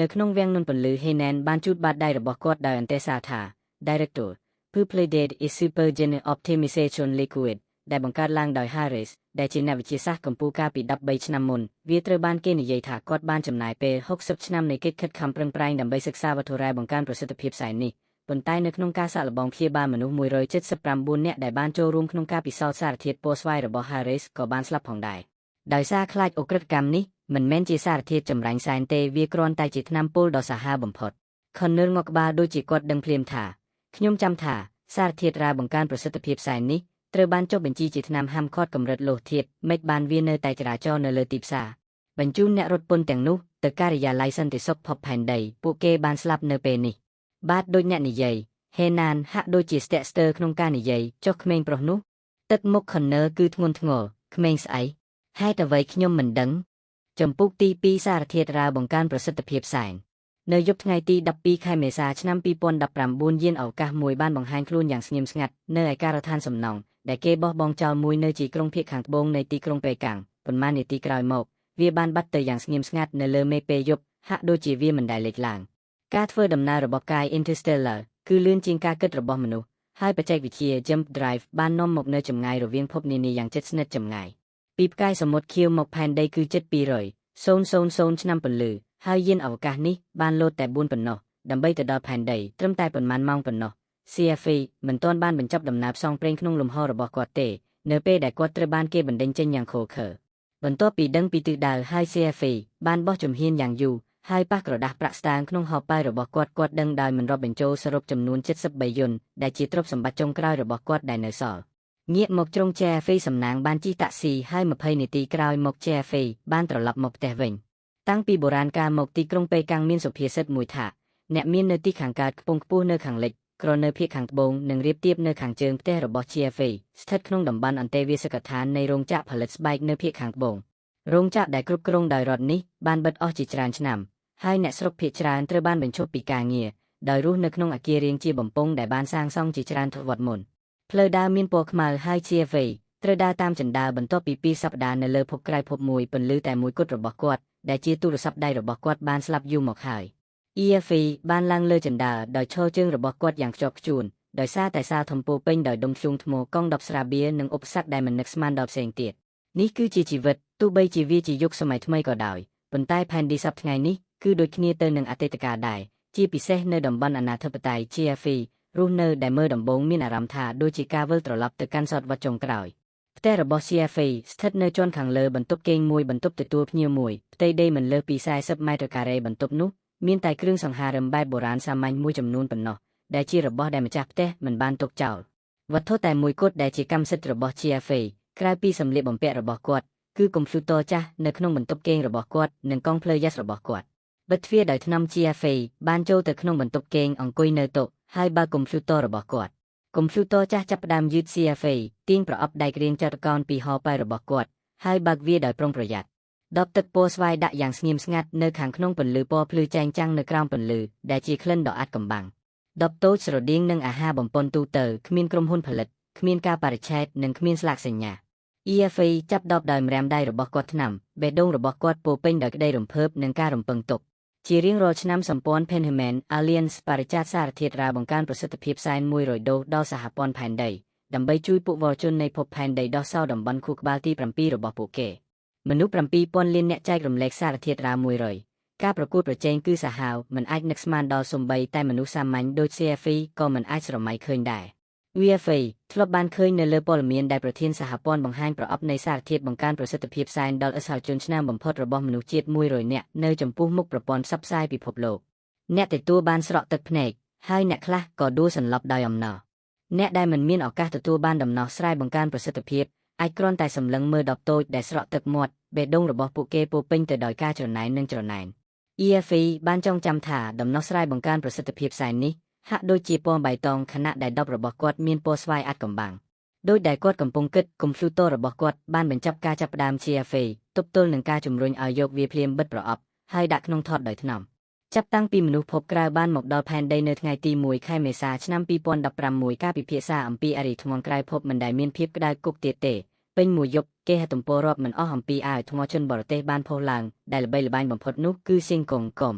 នៅក្នុងវាំងនន់ពន្លឺ Henan បានជូតបាតដៃរបស់គាត់ដោយអន្ទះសារថា Director Pupilade is Super Gene Optimization Liquid ដែលបង្កើតឡើងដោយ Harris ដែលជាអ្នកវិទ្យាសាស្ត្រកម្ពុជាកាលពី13ឆ្នាំមុនវាត្រូវបានគេនិយាយថាគាត់បានចំណាយពេល60ឆ្នាំនៃកិច្ចខិតខំប្រឹងប្រែងដើម្បីសិក្សាវត្ថុរ៉ែបង្កើនប្រសិទ្ធភាពសែននេះប៉ុន្តែនៅក្នុងការសាកល្បងព្យាបាលមនុស្ស179នាក់ដែលបានចូលរួមក្នុងការពិសោធន៍សារធាតុពណ៌ស្វាយរបស់ Harris ក៏បានស្លាប់ផងដែរដោយសារខ្លាចអ ுக ្រិតកម្មនេះមិនមែនជាសារធាតុចម្រាញ់សែនទេវាគ្រាន់តែជាថ្នាំពុលដ៏សាហាវបំផុតខុននឿងក់ក្បាលដូចជាគាត់ដឹងភ្លាមថាខ្ញុំចាំថាសារធាតុរ៉ាបង្កើនប្រសិទ្ធភាពសែននេះត្រូវបានចុះបញ្ជីជាថ្នាំហាមឃាត់កម្រិតលោហធាតុមិនបានវានៅតែចរាចរនៅលើទីផ្សារបញ្ជូនអ្នករត់ពន្ធទាំងនោះទៅការិយាល័យសន្តិសុខភពផែនដីពួកគេបានស្លាប់នៅពេលនេះបាទដូចអ្នកនិយាយហេណានហាក់ដូចជាស្ទាក់ស្ទើរក្នុងការនិយាយចុះក្មេងប្រុសនោះទឹកមុខខុនណឺគឺធ្ងន់ធ្ងរក្មេងស្អីហេតុអ្វីខ្ញុំមិនដឹងចំពុកទី2សារធាតុរ៉ាបង្កើនប្រសិទ្ធភាពសែននៅយប់ថ្ងៃទី12ខែមេសាឆ្នាំ2019យានអវកាសមួយបានបង្ហាញខ្លួនយ៉ាងស្ងៀមស្ងាត់នៅឯការដ្ឋានសំណង់ដែលគេបោះបង់ចោលមួយនៅជាក្រុងភាគខាងត្បូងនៃទីក្រុងប៉េកាំងប៉ុន្មាននាទីក្រោយមកវាបានបាត់ទៅយ៉ាងស្ងៀមស្ងាត់នៅលើមេពេលយប់ហាក់ដូចជាវាមិនដែលលេចឡើងការធ្វើដំណើររបស់កាយ Interstellar គឺលឿនជាងការគិតរបស់មនុស្សហើយបច្ចេកវិទ្យា Jump Drive បាននាំមកនូវចម្ងាយរវាងភពនានាយ៉ាងជិតស្និទ្ធចម្ងាយពីផ្កាយសមុទ្រខៀវមកផែនដីគឺជិត200,000ឆ្នាំពន្លឺ ហើយយានអវកាសនេះបានលោតតែ4ប៉ុណ្ណោះដើម្បីទៅដល់ផែនដីត្រឹមតែប៉ុន្មានម៉ោងប៉ុណ្ណោះ CFA មិនទាន់បានបញ្ចប់ដំណើរផ្សងព្រេងក្នុងលំហរបស់គាត់ទេនៅពេលដែលគាត់ត្រូវបានគេបណ្ដេញចេញយ៉ាងឃោរឃៅបន្ទាប់ពីដឹងពីទិសដៅហើយ CFA បានបោះជំហានយ៉ាងយូរហើយប៉ះក្រដាស់ប្រាក់ស្តាងក្នុងហោប៉ៅរបស់គាត់ដឹងដោយមិនរាប់បញ្ចូលសរុបចំនួន73យន្តដែលជាទ្រព្យសម្បត្តិចុងក្រោយរបស់គាត់ដែលនៅសល់ងាកមកជ្រុង CFA សំណាងបានជិះតាក់ស៊ីហើយ20នាទីក្រោយមក CFA បានត្រឡប់មកផ្ទះវិញតាំងពីបុរាណកាលមកទីក្រុងប៉េកាំងមានសុភាសិតមួយថាអ្នកមាននៅទីខាងកើតខ្ពង់ខ្ពស់នៅខាងលិចក្រនៅភាគខាងត្បូងនិងរៀបទៀបនៅខាងជើងផ្ទះរបស់ CFA ស្ថិតក្នុងតំបន់អន្តេវាសិកដ្ឋាននៃរោងចក្រផលិតស្បែកនៅភាគខាងត្បូងរោងចក្រដែលគ្រប់គ្រងដោយរដ្ឋនេះបានបិទអស់ជាច្រើនឆ្នាំហើយអ្នកស្រុកភាគច្រើនត្រូវបានបញ្ឈប់ពីការងារដោយរស់នៅក្នុងអគាររាងជាបំពង់ដែលបានសាងសង់ជាច្រើនទសវត្សរ៍មុនផ្លូវដើរមានពណ៌ខ្មៅហើយ CFA ត្រូវដើរតាមជណ្ដើរបន្ទាប់ពី2សប្តាហ៍នៅលើភពក្រៅភពមួយពន្លឺតែមួយគត់របស់គាត់ដែលជាទូរស័ព្ទដៃរបស់គាត់បានស្លាប់យូរមកហើយ EFA បានឡើងលើជណ្ដើរដោយឈរជើងរបស់គាត់យ៉ាងខ្ជាប់ខ្ជួនដោយសារតែសាលធំពោពេញដោយដុំធ្យូងថ្មកង់10ស្រាបៀរនិងឧបសគ្គដែលមិននឹកស្មានដល់ផ្សេងទៀតនេះគឺជាជីវិតទោះបីជាវាជាយុគសម័យថ្មីក៏ដោយប៉ុន្តែផែនទីសប្តាហ៍ថ្ងៃនេះគឺដូចគ្នាទៅនឹងអតីតកាលដែរជាពិសេសនៅតំបន់អនាធិបតេយ្យ GFA រស់នៅដែលមើលដំបូងមានអារម្មណ៍ថាដូចជាការវិលត្រឡប់ទៅកាន់សតវត្សចុងក្រោយផ្ទះរបស់ CFA ស្ថិតនៅជាន់ខាងលើបន្ទប់គេងមួយបន្ទប់ទទួលភ្ញៀវមួយផ្ទៃដីមិនលើសពី40ម៉ែត្រការ៉េបន្ទប់នោះមានតែគ្រឿងសង្ហារឹមបែបបុរាណសាមញ្ញមួយចំនួនប៉ុណ្ណោះដែលជារបស់ដែលម្ចាស់ផ្ទះមិនបានទុកចោលវត្ថុតែមួយគត់ដែលជាកម្មសិទ្ធិរបស់ GFA ក្រៅពីសម្លៀកបំពាក់របស់គាត់គឺកុំព្យូទ័រចាស់នៅក្នុងបន្ទប់គេងរបស់គាត់និងកង់ភ្លើយ៉ាសរបស់គាត់បិទទ្វារដោយថ្នាំ GFA បានចូលទៅក្នុងបន្ទប់គេងអង្គុយនៅតុហើយបើកកុំព្យូទ័ររបស់គាត់កុំព្យូទ័រចាស់ចាប់ផ្ដើមយឺត CFA ទាញប្រអប់ដែករៀងចតុកោណពីហោប៉ៅរបស់គាត់ហើយបើកវាដោយប្រុងប្រយ័ត្នដបទឹកពណ៌ស្វាយដាក់យ៉ាងស្ងៀមស្ងាត់នៅខាងក្នុងពន្លឺពណ៌ភ្លឺចែងចាំងនៅក្រោមពន្លឺដែលជាក្លិនដ៏អាត់កំបាំងដបតូចស្រដៀងនឹងអាហារបំពន់ទូទៅគ្មានក្រុមហ៊ុនផលិតគ្មានការបរិច្ឆេទនិងគ្មានស្លាកសញ្ញា EFA ចាប់ដបដោយម្រាមដៃរបស់គាត់ថ្នាំបេះដូងរបស់គាត់ពោពេញដោយក្តីរំភើបនិងការរំពឹងទុកជារៀងរាល់ឆ្នាំសម្ព័ន្ធ Penhamen Alliance បរិច្ចាគសារធាតុរ៉ាបង្កើនប្រសិទ្ធភាពសែន100ដូសដល់សហព័ន្ធផែនដីដើម្បីជួយពួកវរជននៃភពផែនដីដោះសោតំបន់ខួរក្បាលទី7របស់ពួកគេមនុស្ស 7,000 លានអ្នកចែករំលែកសារធាតុរ៉ា100ការប្រកួតប្រជែងគឺសាហាវមិនអាចនឹកស្មានដល់សូម្បីតែមនុស្សសាមញ្ញដូច CFA ក៏មិនអាចស្រមៃឃើញដែរ UFA ធ្លាប់បានឃើញនៅលើព័ត៌មានដែលប្រធានសហព័ន្ធបង្ហាញប្រអប់នៃសារធាតុបង្កើនប្រសិទ្ធភាពសែនដល់ឥស្សរជនឆ្នាំបំផុតរបស់មនុស្សជាតិ100នាក់នៅចំពោះមុខប្រព័ន្ធផ្សព្វផ្សាយពិភពលោកអ្នកទទួលបានស្រក់ទឹកភ្នែកហើយអ្នកខ្លះក៏ដួលសន្លប់ដោយអំណរអ្នកដែលមិនមានឱកាសទទួលបានដំណោះស្រាយបង្កើនប្រសិទ្ធភាពអាចគ្រាន់តែសម្លឹងមើលដបតូចដែលស្រក់ទឹកមាត់បេះដូងរបស់ពួកគេពោពេញទៅដោយការច្រណែននិងច្រណែន EFA បានចងចាំថាដំណោះស្រាយបង្កើនប្រសិទ្ធភាពសែននេះហាក់ដូចជាពណ៌បៃតងខណៈដែលដបរបស់គាត់មានពណ៌ស្វាយអាត់កំបាំងដោយដែលគាត់កំពុងគិតកុំព្យូទ័ររបស់គាត់បានបញ្ចប់ការចាប់ផ្ដើម CFA ទប់ទល់នឹងការជំរុញឲ្យយកវាភ្លាមបិទប្រអប់ហើយដាក់ក្នុងថតដោយថ្នមចាប់តាំងពីមនុស្សភពក្រៅបានមកដល់ផែនដីនៅថ្ងៃទី1ខែមេសាឆ្នាំ2016ការពិភាក្សាអំពីអរិយធម៌ក្រៅភពមិនដែលមានភាពក្តៅគុកទៀតទេពេញមួយយប់គេហទំព័ររាប់មិនអស់អំពីអរិយធម៌ជនបរទេសបានផុសឡើងដែលល្បីល្បាញបំផុតនោះគឺ Sing.com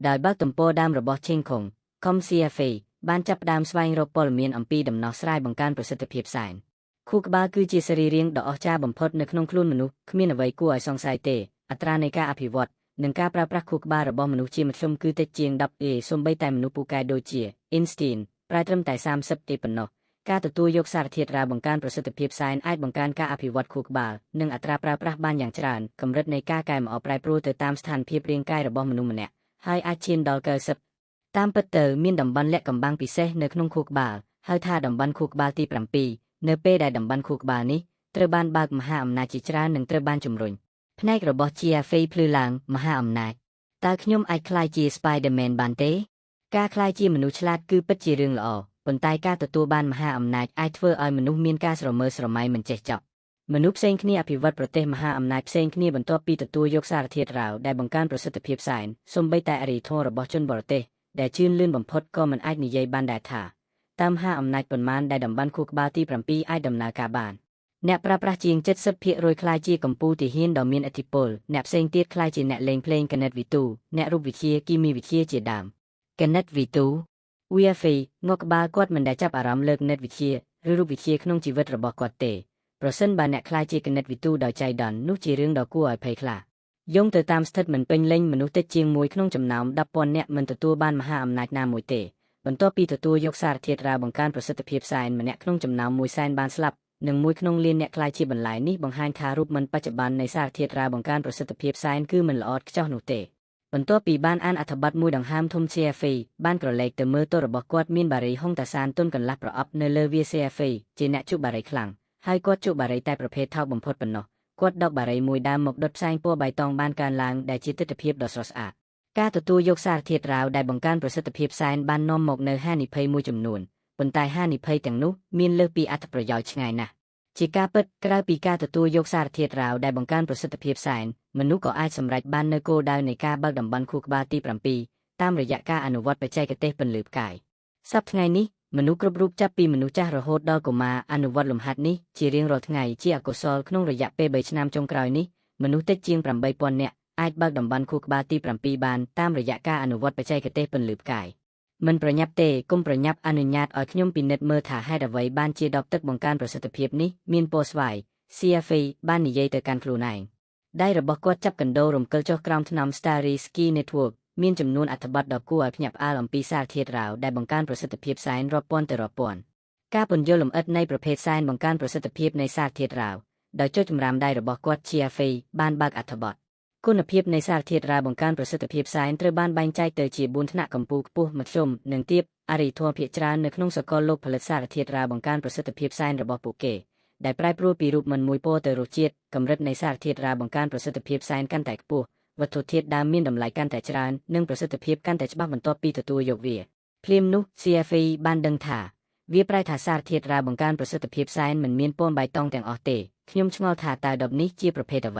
ដោយបើកទំព័រដើមរបស់ Sing.com CFA បានចាប់ផ្ដើមស្វែងរកព័ត៌មានអំពីដំណោះស្រាយបង្កើនប្រសិទ្ធភាពសែនខួរក្បាលគឺជាសរីរាង្គដ៏អស្ចារ្យបំផុតនៅក្នុងខ្លួនមនុស្សគ្មានអ្វីគួរឲ្យសង្ស័យទេអត្រានៃការអភិវឌ្ឍនិងការប្រើប្រាស់ខួរក្បាលរបស់មនុស្សជាមធ្យមគឺតិចជាង 10A សូម្បីតែមនុស្សពូកែដូចជា Einstein ប្រើត្រឹមតែ30ទេប៉ុណ្ណោះការទទួលយកសារធាតុរ៉ាបង្កើនប្រសិទ្ធភាពសែនអាចបង្កើនការអភិវឌ្ឍខួរក្បាលនិងអត្រាប្រើប្រាស់បានយ៉ាងច្រើនកម្រិតនៃការកែម្អប្រែប្រួលទៅតាមស្ថានភាពរាងកាយរបស់មនុស្សម្នាក់ហើយអាចឈានដល់90តាមពិតទៅមានតំបន់លាក់កំបាំងពិសេសនៅក្នុងខួរក្បាលហៅថាតំបន់ខួរក្បាលទី7នៅពេលដែលតំបន់ខួរក្បាលនេះត្រូវបានបើកមហាអំណាចជាច្រើននិងត្រូវបានជំរុញផ្នែករបស់ GFA ភ្លឺឡើងមហាអំណាចតើខ្ញុំអាចក្លាយជា Spider-Man បានទេការក្លាយជាមនុស្សឆ្លាតគឺពិតជារឿងល្អប៉ុន្តែការទទួលបានមហាអំណាចអាចធ្វើឲ្យមនុស្សមានការស្រមើស្រមៃមិនចេះចប់មនុស្សផ្សេងគ្នាអភិវឌ្ឍប្រទេសមហាអំណាចផ្សេងគ្នាបន្ទាប់ពីទទួលយកសារធាតុរ៉ាវដែលបង្កើនប្រសិទ្ធភាពសែនសូម្បីតែអរិយធម៌របស់ជនបរទេសដែលជឿនលឿនបំផុតក៏មិនអាចនិយាយបានដែរថាតាមមហាអំណាចប៉ុន្មានដែលតំបន់ខួរក្បាលទី7អាចដំណើរការបានអ្នកប្រើប្រាស់ជាង 70% ក្លាយជាកម្ពុជាទាហានដ៏មានឥទ្ធិពលអ្នកផ្សេងទៀតក្លាយជាអ្នកលេងភ្លេងគណិតវិទូអ្នករូបវិទ្យាគីមីវិទ្យាជាដើមគណិតវិទូ UFA ងក់ក្បាលគាត់មិនដែលចាប់អារម្មណ៍លើគណិតវិទ្យាឬរូបវិទ្យាក្នុងជីវិតរបស់គាត់ទេប្រសិនបើអ្នកក្លាយជាគណិតវិទូដោយចៃដន្យនោះជារឿងដ៏គួរឲ្យភ័យខ្លាច យងទៅតាមស្ថិតមិនពេញលេញមនុស្សតិចជាងមួយក្នុងចំណោម10,000នាក់មិនទទួលបានមហាអំណាចណាមួយទេបន្ទាប់ពីទទួលយកសារធាតុរ៉ាបង្កើនប្រសិទ្ធភាពសែនម្នាក់ក្នុងចំណោម100,000បានស្លាប់និងមួយក្នុងលានអ្នកក្លាយជាបន្លែនេះបង្ហាញថារូបមិនបច្ចុប្បន្ននៃសារធាតុរ៉ាបង្កើនប្រសិទ្ធភាពសែនគឺមិនល្អឥតខ្ចោះនោះទេបន្ទាប់ពីបានអានអត្ថបទមួយដង្ហើមធំ CFA បានក្រឡេកទៅមើលទោសរបស់គាត់មានបារីហុងតាសានទុនកន្លះប្រអប់នៅលើវា CFA ជាអ្នកជក់បារីខ្លាំងហើយគាត់ជក់បារីតែប្រភេទថោកបំផុតប៉ុណ្ណោះគាត់ដកបារីមួយដើមមកដុតផ្សែងពណ៌បៃតងបានកើនឡើងដែលជាទិដ្ឋភាពដ៏ស្រស់ស្អាតការទទួលយកសារធាតុរ៉ាវដែលបង្កើនប្រសិទ្ធភាពសែនបាននាំមកនូវហានិភ័យមួយចំនួនប៉ុន្តែហានិភ័យទាំងនោះមានលើសពីអត្ថប្រយោជន៍ឆ្ងាយណាស់ជាការពិតក្រៅពីការទទួលយកសារធាតុរ៉ាវដែលបង្កើនប្រសិទ្ធភាពសែនមនុស្សក៏អាចសម្រេចបាននូវគោលដៅនៃការបើកតំបន់ខួរក្បាលទី7តាមរយៈការអនុវត្តបច្ចេកទេសពន្លឺផ្កាយសប្តាហ៍ថ្ងៃនេះមនុស្សគ្រប់រូបចាប់ពីមនុស្សចាស់រហូតដល់កុមារអនុវត្តលំហាត់នេះជារៀងរាល់ថ្ងៃជាអកុសលក្នុងរយៈពេល3ឆ្នាំចុងក្រោយនេះមនុស្សតិចជាង8,000នាក់អាចបើកតំបន់ខួរក្បាលទី7បានតាមរយៈការអនុវត្តបច្ចេកទេសពន្លឺផ្កាយមិនប្រញាប់ទេកុំប្រញាប់អនុញ្ញាតឲ្យខ្ញុំពិនិត្យមើលថាហេតុអ្វីបានជាដបទឹកបង្កើនប្រសិទ្ធភាពនេះមានពណ៌ស្វាយ CFA បាននិយាយទៅកាន់ខ្លួនឯងដៃរបស់គាត់ចាប់កណ្ដូលរំកិលចុះក្រោមថ្នាំ Starry Ski Network មានចំនួនអត្ថបទដ៏គួរឲ្យភ្ញាក់ផ្អើលអំពីសារធាតុរ៉ាវដែលបង្កើនប្រសិទ្ធភាពសែនរាប់ពាន់ទៅរាប់ពាន់ការពន្យល់លម្អិតនៃប្រភេទសែនបង្កើនប្រសិទ្ធភាពនៃសារធាតុរ៉ាវដោយចុចចម្រាមដៃរបស់គាត់ CFA បានបើកអត្ថបទគុណភាពនៃសារធាតុរ៉ាវបង្កើនប្រសិទ្ធភាពសែនត្រូវបានបែងចែកទៅជា4ថ្នាក់កម្ពស់ខ្ពស់មធ្យមនិងទាបអរិយធម៌ភាគច្រើននៅក្នុងសកលលោកផលិតសារធាតុរ៉ាវបង្កើនប្រសិទ្ធភាពសែនរបស់ពួកគេដែលប្រែប្រួលពីរូបមិនមួយពណ៌ទៅរសជាតិកម្រិតនៃសារធាតុរ៉ាវបង្កើនប្រសិទ្ធភាពសែនកាន់តែខ្ពស់វត្ថុធាតុដើមមានតម្លៃកាន់តែច្រើននិងប្រសិទ្ធភាពកាន់តែច្បាស់បន្ទាប់ពីទទួលយកវាភ្លាមនោះ CFA បានដឹងថាវាប្រែថាសារធាតុរ៉ាវបង្កើនប្រសិទ្ធភាពសែនមិនមានពណ៌បៃតងទាំងអស់ទេខ្ញុំឆ្ងល់ថាតើដបនេះជាប្រភេទអ្វី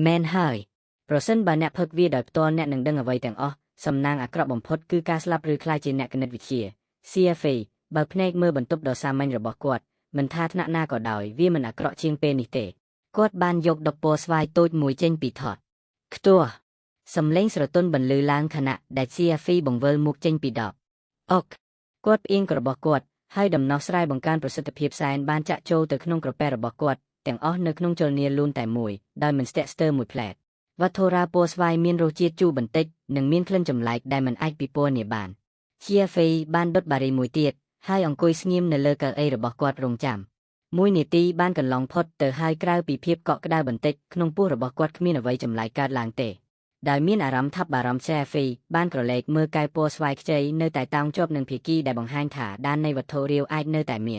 មែនហើយប្រសិនបើអ្នកផឹកវាដោយផ្ទាល់អ្នកនឹងដឹងអ្វីទាំងអស់សំណាងអាក្រក់បំផុតគឺការស្លាប់ឬក្លាយជាអ្នកគណិតវិទ្យា CFA បើភ្នែកមើលបន្ទប់ដ៏សាមញ្ញរបស់គាត់មិនថាថ្នាក់ណាក៏ដោយវាមិនអាក្រក់ជាងពេលនេះទេគាត់បានយកដបពណ៌ស្វាយតូចមួយចេញពីថតខ្ទស់សំឡេងស្រទន់បន្លឺឡើងខណៈដែល CFA បង្វិលមុខចេញពីដបអុកគាត់ផ្អៀងក្ររបស់គាត់ហើយដំណោះស្រាយបង្កើនប្រសិទ្ធភាពសែនបានចាក់ចូលទៅក្នុងក្រពះរបស់គាត់ទាំងអស់នៅក្នុងចលនាលូនតែមួយដោយមិនស្ទាក់ស្ទើរមួយផ្លែតវត្ថុរ៉ាពណ៌ស្វាយមានរសជាតិជូរបន្តិចនិងមានក្លិនចម្លែកដែលមិនអាចពិពណ៌នាបាន CFA បានដុតបារីមួយទៀតហើយអង្គុយស្ងៀមនៅលើកៅអីរបស់គាត់រងចាំ1នាទីបានកន្លងផុតទៅហើយក្រៅពីភាពកក់ក្ដៅបន្តិចក្នុងពោះរបស់គាត់គ្មានអ្វីចម្លែកកើតឡើងទេដោយមានអារម្មណ៍ថាប់បារម្ភ CFA បានក្រឡេកមើលកែវពណ៌ស្វាយខ្ចីនៅតែតោងជាប់នឹងភាគីដែលបង្ហាញថាដាននៃវត្ថុរាវអាចនៅតែមា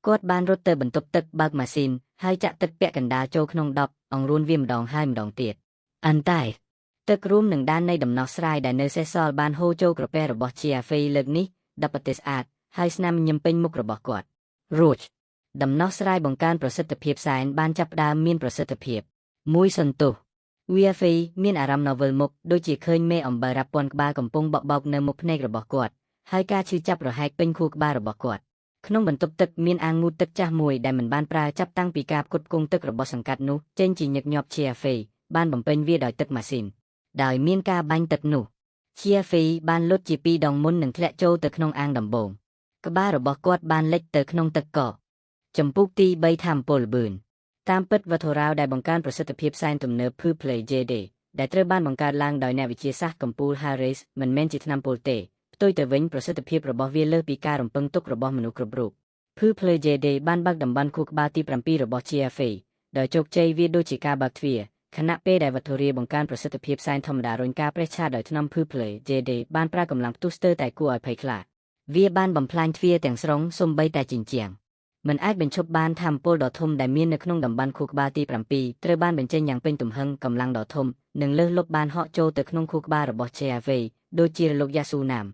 នគាត់បានរត់ទៅបន្ទប់ទឹកបើកម៉ាស៊ីនហើយចាក់ទឹកពាក់កណ្ដាលចូលក្នុងដបអង្រួនវាម្ដងហើយម្ដងទៀតអន្តែទឹករួមនឹងដាននៃដំណោះស្រាយដែលនៅសេសសល់បានហូរចូលក្រពះរបស់ CFA លើកនេះដបប្រទេសស្អាតហើយស្នាមញញឹមពេញមុខរបស់គាត់រួចដំណោះស្រាយបង្កើនប្រសិទ្ធភាពសែនបានចាប់ផ្ដើមមានប្រសិទ្ធភាពមួយសន្ទុះ CFA មានអារម្មណ៍នៅវិលមុខដូចជាឃើញមេអំបិលរាប់ពាន់ក្បាលកំពុងបក់បោកនៅមុខភ្នែករបស់គាត់ហើយការឈឺចាប់រហែកពេញខួរក្បាលរបស់គាត់ក្នុងបន្ទប់ទឹកមានអាងងូតទឹកចាស់មួយដែលមិនបានប្រើចាប់តាំងពីការផ្គត់ផ្គង់ទឹករបស់សង្កាត់នោះចេញជាញឹកញាប់ CFA បានបំពេញវាដោយទឹកម៉ាស៊ីនដោយមានការបាញ់ទឹកនោះ CFA បានលុតជា2ដងមុននឹងធ្លាក់ចូលទៅក្នុងអាងដំបូងក្បាលរបស់គាត់បានលិចទៅក្នុងទឹកកកចម្ពោះទី3ថាមពលបឿនតាមពិតវត្ថុរ៉ាវដែលបង្កើនប្រសិទ្ធភាពសែនទំនើប Purplay JD ដែលត្រូវបានបង្កើតឡើងដោយអ្នកវិទ្យាសាស្ត្រកំពូល Harris មិនមែនជាថ្នាំពុលទេផ្ទុយទៅវិញប្រសិទ្ធភាពរបស់វាលើសពីការរំពឹងទុករបស់មនុស្សគ្រប់រូប Purplay JD បានបើកតំបន់ខួរក្បាលទី7របស់ CFA ដោយជោគជ័យវាដូចជាការបើកទ្វារខណៈពេលដែលវត្ថុរាវបង្កើនប្រសិទ្ធភាពសែនធម្មតារុញការប្រេះឆាដោយថ្នាំ Purplay JD បានប្រើកម្លាំងផ្ទុះស្ទើរតែគួរឲ្យភ័យខ្លាចវាបានបំផ្លាញទ្វារទាំងស្រុងសូម្បីតែជញ្ជាំងមិនអាចបញ្ឈប់បានថាមពលដ៏ធំដែលមាននៅក្នុងតំបន់ខួរក្បាលទី7ត្រូវបានបញ្ចេញយ៉ាងពេញទំហឹងកម្លាំងដ៏ធំនិងលើសលប់បានហក់ចូលទៅក្នុងខួរក្បាលរបស់ CFA ដូចជារលកយ៉ាស៊ូណាម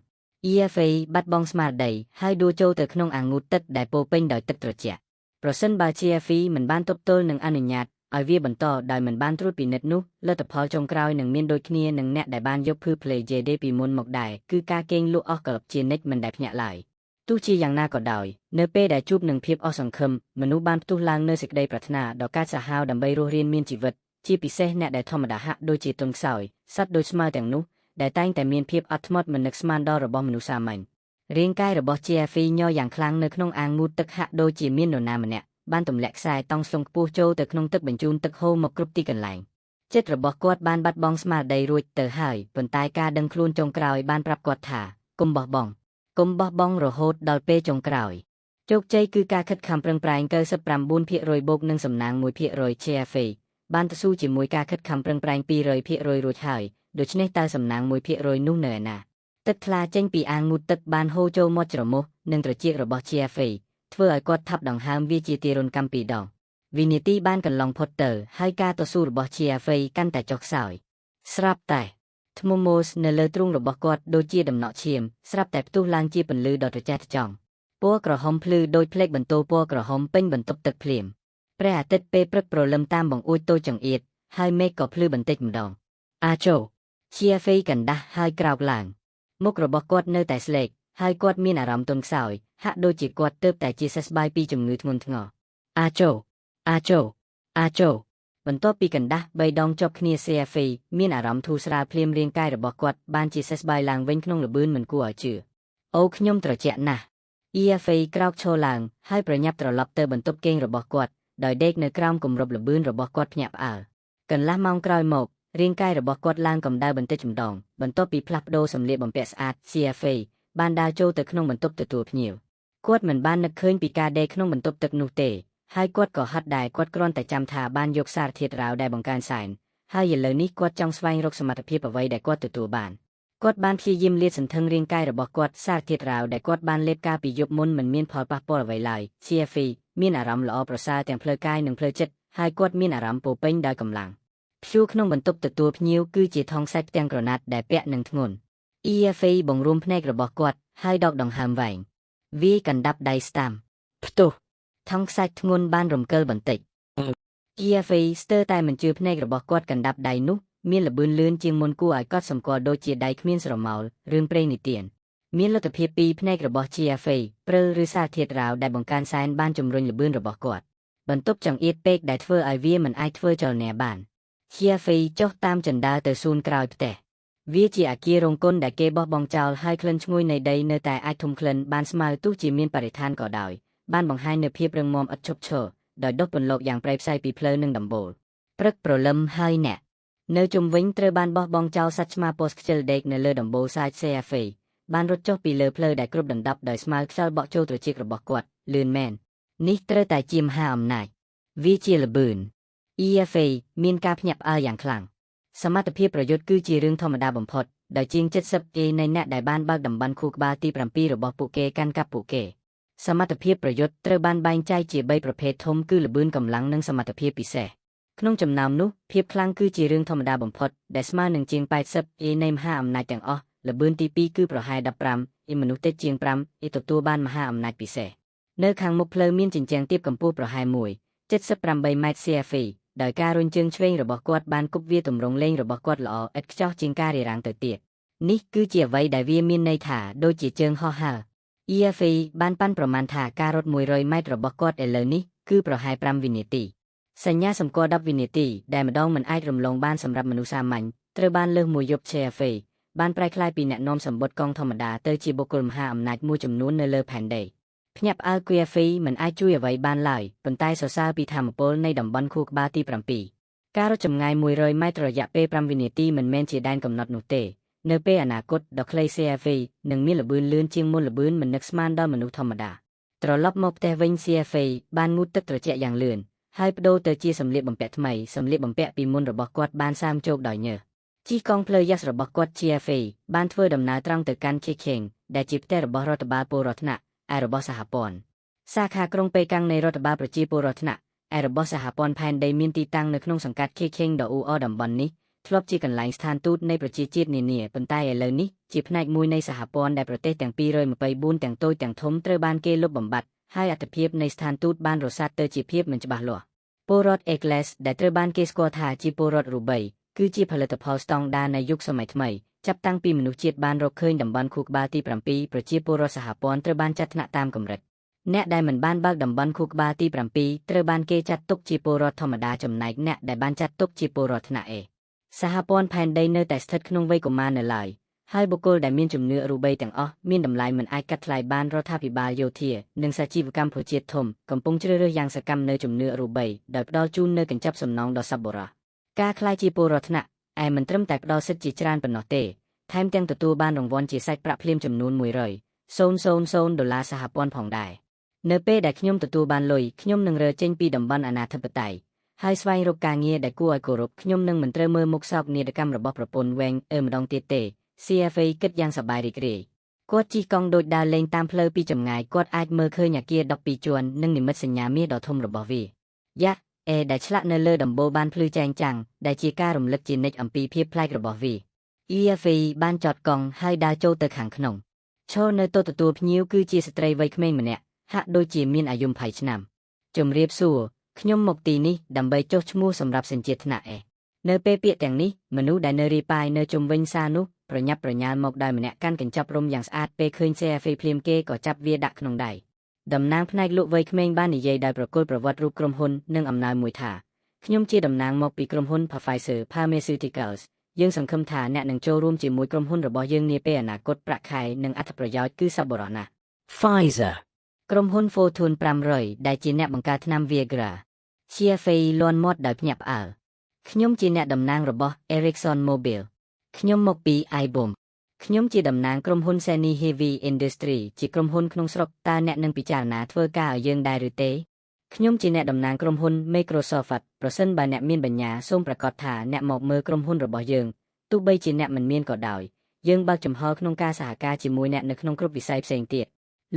EFA បាត់បង់ស្មារតីហើយដួលចូលទៅក្នុងអាងងូតទឹកដែលពោពេញដោយទឹកត្រជាក់ប្រសិនបើ CFA មិនបានទប់ទល់នឹងអនុញ្ញាតឲ្យវាបន្តដោយមិនបានត្រួតពិនិត្យនោះលទ្ធផលចុងក្រោយនឹងមានដូចគ្នានឹងអ្នកដែលបានយក Purplay JD ពីមុនមកដែរគឺការកេងលក់អស់កលឹបជានិច្ចមិនដែលភ្ញាក់ឡើយទោះជាយ៉ាងណាក៏ដោយនៅពេលដែលជួបនឹងភាពអស់សង្ឃឹមមនុស្សបានផ្ទុះឡើងនូវសេចក្តីប្រាថ្នាដ៏កាចសាហាវដើម្បីរស់រានមានជីវិតជាពិសេសអ្នកដែលធម្មតាហាក់ដូចជាទន់ខ្សោយសត្វដូចស្មៅទាំងនោះដែលតែងតែមានភាពអត់ធ្មត់មិននឹកស្មានដល់របស់មនុស្សសាមញ្ញរាងកាយរបស់ CFA ញ័រយ៉ាងខ្លាំងនៅក្នុងអាងងូតទឹកហាក់ដូចជាមាននរណាម្នាក់បានទម្លាក់ខ្សែតង់ស្លុងខ្ពស់ចូលទៅក្នុងទឹកបញ្ជូនទឹកហូរមកគ្រប់ទីកន្លែង ចិត្តរបស់គាត់បានបាត់បង់ស្មារតីរួចទៅហើយប៉ុន្តែការដឹងខ្លួនចុងក្រោយបានប្រាប់គាត់ថាកុំបោះបង់រហូតដល់ពេលចុងក្រោយជោគជ័យគឺការខិតខំប្រឹងប្រែង 99% បូកនឹងសំណាង 1% CFA បានទៅស៊ូជាមួយការខិតខំប្រឹងប្រែង 200% រួចហើយដូច្នេះតើសំណាង 1% នោះនៅឯណាទឹកថ្លាចេញពីអាងងូតទឹកបានហូរចូលមាត់ច្រមុះនិងត្រចៀករបស់ CFA ធ្វើឲ្យគាត់ថាប់ដង្ហើមវាជាទារុណកម្មពីរដងវិនាទីបានកន្លងផុតទៅហើយការតស៊ូរបស់ CFA កាន់តែចុះខ្សោយស្រាប់តែធ្មុំម៉ូសនៅលើទ្រូងរបស់គាត់ដូចជាដំណក់ឈាមស្រាប់តែផ្ទុះឡើងជាពន្លឺដ៏ត្រចះត្រចង់ពណ៌ក្រហមភ្លឺដូចផ្លេកបន្ទោពណ៌ក្រហមពេញបន្ទប់ទឹកភ្លាមព្រះអាទិត្យពេលព្រឹកព្រលឹមតាមបង្អួចតូចចង្អៀតហើយមេឃក៏ភ្លឺបន្តិចម្ដងជូ CFA កណ្ដាស់ហើយក្រោកឡើងមុខរបស់គាត់នៅតែស្លេកហើយគាត់មានអារម្មណ៍ទន់ខ្សោយហាក់ដូចជាគាត់ទើបតែជាសះស្បើយពីជំងឺធ្ងន់ធ្ងរជូបន្ទាប់ពីកណ្ដាស់3ដងជាប់គ្នា CFA មានអារម្មណ៍ធូរស្រាលភ្លាមរាងកាយរបស់គាត់បានជាសះស្បើយឡើងវិញក្នុងល្បឿនមិនគួរឲ្យជឿអូខ្ញុំត្រជាក់ណាស់ EFA ក្រោកឈរឡើងហើយប្រញាប់ត្រឡប់ទៅបន្ទប់គេងរបស់គាត់ដោយដេកនៅក្រោមគម្របល្បឿនរបស់គាត់ភ្ញាក់ផ្អើលកន្លះម៉ោងក្រោយមករាងកាយរបស់គាត់ឡើងកម្ដៅបន្តិចម្ដងបន្ទាប់ពីផ្លាស់ប្ដូរសម្លៀកបំពាក់ស្អាត CFA បានដើរចូលទៅក្នុងបន្ទប់ទទួលភ្ញៀវគាត់មិនបាននឹកឃើញពីការដេកក្នុងបន្ទប់ទឹកនោះទេហើយគាត់ក៏ហត់ដែរគាត់គ្រាន់តែចាំថាបានយកសារធាតុរ៉ាវដែលបង្កើនសែនហើយឥឡូវនេះគាត់ចង់ស្វែងរកសមត្ថភាពអ្វីដែលគាត់ទទួលបានគាត់បានព្យាយាមលាតសន្ធឹងរាងកាយរបស់គាត់សារធាតុរ៉ាវដែលគាត់បានលេបកាលពីយប់មុនមិនមានផលប៉ះពាល់អ្វីឡើយ CFA មានអារម្មណ៍ល្អប្រសើរទាំងផ្លូវកាយនិងផ្លូវចិត្តហើយគាត់មានអារម្មណ៍ពោពេញដោយកម្លាំងព្យួរក្នុងបន្ទប់ទទួលភ្ញៀវគឺជាថង់សាច់ផ្ទាំងក្រណាត់ដែលពាក់នឹងធ្ងន់ EFA បង្រួមភ្នែករបស់គាត់ហើយដកដង្ហើមវែងវាយកណ្ដាប់ដៃស្តាំផ្ទុះថង់ខ្សាច់ធ្ងន់បានរំកិលបន្តិច EFA ស្ទើរតែមិនជឿភ្នែករបស់គាត់កណ្ដាប់ដៃនោះមានល្បឿនលឿនជាងមុនគួរឲ្យកត់សម្គាល់ដូចជាដៃគ្មានស្រមោលរឿងព្រេងនិទានមានលទ្ធភាពពីភ្នែករបស់ GFA ព្រើឬសារធាតុរ៉ាវដែលបង្កើនសែនបានជំរុញល្បឿនរបស់គាត់បន្ទប់ចង្អៀតពេកដែលធ្វើឲ្យវាមិនអាចធ្វើចលនាបាន GFA ចុះតាមជណ្ដើរទៅសួនក្រោយផ្ទះវាជាអគាររោងកុនដែលគេបោះបង់ចោលហើយក្លិនឈ្ងុយនៃដីនៅតែអាចធំក្លិនបានស្មើទោះជាមានបរិស្ថានក៏ដោយបានបង្ហាញនូវភាពរឹងមាំឥតឈប់ឈរដោយដុសពន្លកយ៉ាងប្រៃផ្សៃពីផ្លូវនិងដំបូលព្រឹកព្រលឹមហើយអ្នកនៅជុំវិញត្រូវបានបោះបង់ចោលសត្វឆ្មាពោះខ្ជិលដេកនៅលើដំបូលសាច់ CFA បានរត់ចុះពីលើផ្លូវដែលគ្របដណ្ដប់ដោយស្មៅខ្យល់បក់ចូលត្រចៀករបស់គាត់លឿនមែននេះត្រូវតែជាមហាអំណាចវាជាល្បឿន EFA មានការភ្ញាក់ផ្អើលយ៉ាងខ្លាំងសមត្ថភាពប្រយុទ្ធគឺជារឿងធម្មតាបំផុតដោយជាង 70% នៃអ្នកដែលបានបើកតំបន់ខួរក្បាលទី7របស់ពួកគេកាន់កាប់ពួកគេសមត្ថភាពប្រយុទ្ធត្រូវបានបែងចែកជា3ប្រភេទធំគឺល្បឿនកម្លាំងនិងសមត្ថភាពពិសេសក្នុងចំណោមនោះភាពខ្លាំងគឺជារឿងធម្មតាបំផុតដែលស្មើនឹងជាង 80% នៃមហាអំណាចទាំងអស់ល្បឿនទី2គឺប្រហែល 15% មនុស្សតិចជាង 5% ទទួលបានមហាអំណាចពិសេសនៅខាងមុខផ្លូវមានជញ្ជាំងទាបកម្ពស់ប្រហែល 1.78 ម៉ែត្រ CFA ដោយការរុញជើងឆ្វេងរបស់គាត់បានគប់វាទម្រង់លេងរបស់គាត់ល្អឥតខ្ចោះជាងការរារាំងទៅទៀតនេះគឺជាអ្វីដែលវាមានន័យថាដូចជាជើងហោះហើរ EFA បានប៉ាន់ប្រមាណថាការរត់100ម៉ែត្ររបស់គាត់ឥឡូវនេះគឺប្រហែល5វិនាទីសញ្ញាសម្គាល់10វិនាទីដែលម្ដងមិនអាចរំលងបានសម្រាប់មនុស្សសាមញ្ញត្រូវបានលើសមួយយប់ CFA បានប្រែក្លាយពីអ្នកនាំសម្បត្តិកង់ធម្មតាទៅជាបុគ្គលមហាអំណាចមួយចំនួននៅលើផែនដីភ្ញាក់ផ្អើល CFA មិនអាចជួយអ្វីបានឡើយប៉ុន្តែសរសើរពីធម៌ពលនៃតំបន់ខួរក្បាលទី7ការរត់ចម្ងាយ100ម៉ែត្ររយៈពេល5វិនាទីមិនមែនជាដែនកំណត់នោះទេនៅពេលអនាគតដ៏ខ្លី CFA នឹងមានល្បឿនលឿនជាងមុនល្បឿនមិននឹកស្មានដល់មនុស្សធម្មតាត្រឡប់មកផ្ទះវិញ CFA បានងូតទឹកត្រជាក់យ៉ាងលឿនហើយបដូរទៅជាសម្លៀកបំពាក់ថ្មីសម្លៀកបំពាក់ពីមុនរបស់គាត់បានសាមជោគដោយញើសជិះកង់ផ្លូវយ៉ាស់របស់គាត់ GFA បានធ្វើដំណើរត្រង់ទៅកាន់ Chicheng ដែលជាផ្ទះរបស់រដ្ឋបាលពលរដ្ឋថ្នាក់ឯរបស់សហព័ន្ធសាខាក្រុងប៉េកាំងនៃរដ្ឋបាលប្រជាពលរដ្ឋថ្នាក់ឯរបស់សហព័ន្ធផែនដីមានទីតាំងនៅក្នុងសង្កាត់ Chicheng ដ៏អ៊ូអរតំបន់នេះធ្លាប់ជាកន្លែងស្ថានទូតនៃប្រជាជាតិនានាប៉ុន្តែឥឡូវនេះជាផ្នែកមួយនៃសហព័ន្ធដែលប្រទេសទាំង224ទាំងតូចទាំងធំត្រូវបានគេលុបបំបាត់ហើយអត្ថភាពនៃស្ថានទូតបានរសាត់ទៅជាភាពមិនច្បាស់លាស់ពលរដ្ឋ Egles ដែលត្រូវបានគេស្គាល់ថាជាពលរដ្ឋរូបីគឺជាផលិតផលស្តង់ដារនៃយុគសម័យថ្មីចាប់តាំងពីមនុស្សជាតិបានរកឃើញតំបន់ខួរក្បាលទី7ប្រជាពលរដ្ឋសហព័ន្ធត្រូវបានចាត់ថ្នាក់តាមកម្រិតអ្នកដែលមិនបានបើកតំបន់ខួរក្បាលទី7ត្រូវបានគេចាត់ទុកជាពលរដ្ឋធម្មតាចំណែកអ្នកដែលបានចាត់ទុកជាពលរដ្ឋថ្នាក់ A សហព័ន្ធផែនដីនៅតែស្ថិតក្នុងវ័យកុមារនៅឡើយហើយបុគ្គលដែលមានជំនឿរូបីទាំងអស់មានតម្លៃមិនអាចកាត់ថ្លៃបានរដ្ឋាភិបាលយោធានិងសាជីវកម្មភូជាតិធំកំពុងជ្រើសរើសយ៉ាងសកម្មនៅជំនឿរូបីដោយផ្ដល់ជូននៅកញ្ចប់សំណងដ៏សប្បុរស ការคล้ายជាពលរដ្ឋថ្នាក់ឯមិនត្រឹមតែផ្ដល់សិទ្ធិជាច្រើនប៉ុណ្ណោះទេថែមទាំងទទួលបានរង្វាន់ជាសាច់ប្រាក់ភ្លាមចំនួន$100,000សហព័ន្ធផងដែរនៅពេលដែលខ្ញុំទទួលបានលុយខ្ញុំនឹងរើចេញពីតំបន់អនាធិបតេយ្យហើយស្វែងរកការងារដែលគួរឲ្យគោរពខ្ញុំនឹងមិនត្រូវមើលមុខសោកនាដកម្មរបស់ប្រពន្ធវែងម្ដងទៀតទេ CFA គិតយ៉ាងសប្បាយរីករាយគាត់ជិះកង់ដូចដើរលេងតាមផ្លូវពីចម្ងាយគាត់អាចមើលឃើញអគារ12ជាន់និងនិមិត្តសញ្ញាមាសដ៏ធំរបស់វាយ៉ាដែលឆ្លាក់នៅលើដំបូលបានភ្លឺចែងចាំងដែលជាការរំលឹកជានិច្ចអំពីភាពប្លែករបស់វា EFA បានចតកង់ហើយដើរចូលទៅខាងក្នុងឈរនៅតុទទួលភ្ញៀវគឺជាស្ត្រីវ័យក្មេងម្នាក់ហាក់ដូចជាមានអាយុ20ឆ្នាំជំរាបសួរខ្ញុំមកទីនេះដើម្បីចុះឈ្មោះសម្រាប់សញ្ជាតិថ្នាក់នៅពេលពាក្យទាំងនេះមនុស្សដែលនៅរាយប៉ាយនៅជុំវិញសារនោះប្រញាប់ប្រញាល់មកដោយម្នាក់កាន់កញ្ចប់រុំយ៉ាងស្អាតពេលឃើញ CFA ភ្លាមគេក៏ចាប់វាដាក់ក្នុងដៃតំណាងផ្នែកលក់វ័យក្មេងបាននិយាយដោយប្រគល់ប្រវត្តិរូបក្រុមហ៊ុននិងអំណោយមួយថាខ្ញុំជាតំណាងមកពីក្រុមហ៊ុន Pfizer Pharmaceuticals យើងសង្ឃឹមថាអ្នកនឹងចូលរួមជាមួយក្រុមហ៊ុនរបស់យើងនាពេលអនាគតប្រាក់ខែនិងអត្ថប្រយោជន៍គឺសប្បុរសណាស់ Pfizer ក្រុមហ៊ុន Fortune 500ដែលជាអ្នកបង្កើតថ្នាំ Viagra CFA លន់មាត់ដោយភ្ញាក់ផ្អើលខ្ញុំជាអ្នកតំណាងរបស់ Ericsson Mobil ខ្ញុំមកពី iBomb ខ្ញុំជាតំណាងក្រុមហ៊ុន Seni Heavy Industry ជាក្រុមហ៊ុនក្នុងស្រុកតើអ្នកនឹងពិចារណាធ្វើការឲ្យយើងដែរឬទេខ្ញុំជាអ្នកតំណាងក្រុមហ៊ុន Microsoft ប្រសិនបើអ្នកមានបញ្ញាសូមប្រាកដថាអ្នកមកមើលក្រុមហ៊ុនរបស់យើងទោះបីជាអ្នកមិនមានក៏ដោយយើងបើកចំហក្នុងការសហការជាមួយអ្នកនៅក្នុងគ្រប់វិស័យផ្សេងទៀត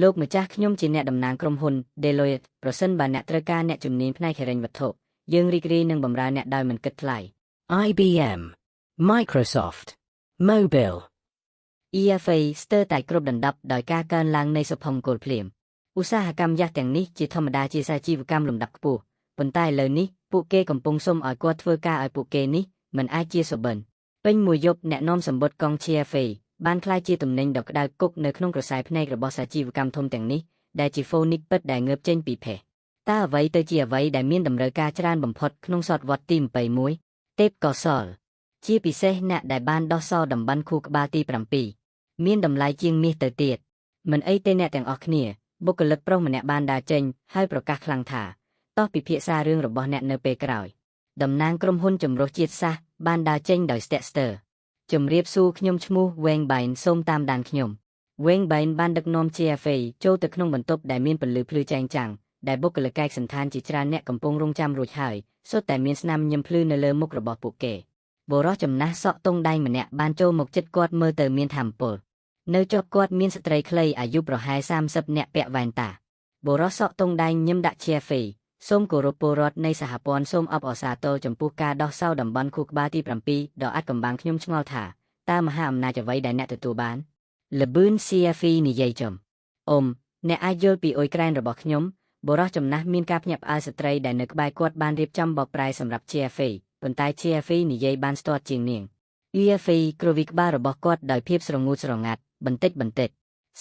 លោកម្ចាស់ខ្ញុំជាអ្នកតំណាងក្រុមហ៊ុន Deloitte ប្រសិនបើអ្នកត្រូវការអ្នកជំនាញផ្នែកហិរញ្ញវត្ថុយើងរីករាយនឹងបម្រើអ្នកដោយមិនគិតថ្លៃ IBM Microsoft Mobil EFA ស្ទើរតែគ្រប់ដណ្ដប់ដោយការកើនឡើងនៃសុភមង្គលភ្លាមឧស្សាហកម្មយ៉ាស់ទាំងនេះជាធម្មតាជាសាជីវកម្មលំដាប់ខ្ពស់ប៉ុន្តែឥឡូវនេះពួកគេកំពុងសុំឲ្យគាត់ធ្វើការឲ្យពួកគេនេះមិនអាចជាសុបិនពេញមួយយប់អ្នកនាំសម្បត្តិកង់ CFA បានក្លាយជាទំនិញដ៏ក្តៅគុកនៅក្នុងក្រសែភ្នែករបស់សាជីវកម្មធំទាំងនេះដែលជា Phonic ពិតដែលងើបចេញពីផេះតើអ្វីទៅជាអ្វីដែលមានតម្រូវការច្រើនបំផុតក្នុងសតវត្សទី21ទេពកោសលជាពិសេសអ្នកដែលបានដោះសរតំបន់ខួរក្បាលទី7មានតម្លៃជាងមាសទៅទៀតមិនអីទេអ្នកទាំងអស់គ្នាបុគ្គលិកប្រុសម្នាក់បានដើរចេញហើយប្រកាសខ្លាំងថាតោះពិភាក្សារឿងរបស់អ្នកនៅពេលក្រោយតំណាងក្រុមហ៊ុនចម្រុះជាតិសាសន៍បានដើរចេញដោយស្ទាក់ស្ទើរជំរាបសួរខ្ញុំឈ្មោះ Wang Bain សូមតាមដានខ្ញុំ Wang Bain បានដឹកនាំ CFA ចូលទៅក្នុងបន្ទប់ដែលមានពន្លឺភ្លឺចែងចាំងដែលបុគ្គលិកឯកសណ្ឋានជាច្រើនអ្នកកំពុងរង់ចាំរួចហើយសុទ្ធតែមានស្នាមញញឹមភ្លឺនៅលើមុខរបស់ពួកគេបុរសចំណាស់សក់តុងដែងម្នាក់បានចូលមកជិតគាត់មើលទៅមានថាមពលនៅជាប់គាត់មានស្ត្រីខ្លីអាយុប្រហែល30នាក់ពាក់វ៉ែនតាបុរសសក់តុងដែងញឹមដាក់ CFA សូមគោរពពលរដ្ឋនៃសហព័ន្ធសូមអបអរសាទរចំពោះការដោះសោតំបន់ខួរក្បាលទី7ដ៏អាត់កំបាំងខ្ញុំឆ្ងល់ថាតើមហាអំណាចអ្វីដែលអ្នកទទួលបានលបឿន CFA និយាយចំអ្នកអាចយល់ពីអ៊ុយក្រែនរបស់ខ្ញុំបុរសចំណាស់មានការភ្ញាក់ផ្អើលស្ត្រីដែលនៅក្បែរគាត់បានរៀបចំបកប្រែសម្រាប់ CFA ប៉ុន្តែ CFA និយាយបានស្ទាត់ជាងនាង EFA គ្រវីក្បាលរបស់គាត់ដោយភាពស្រងូតស្រងាត់បន្តិច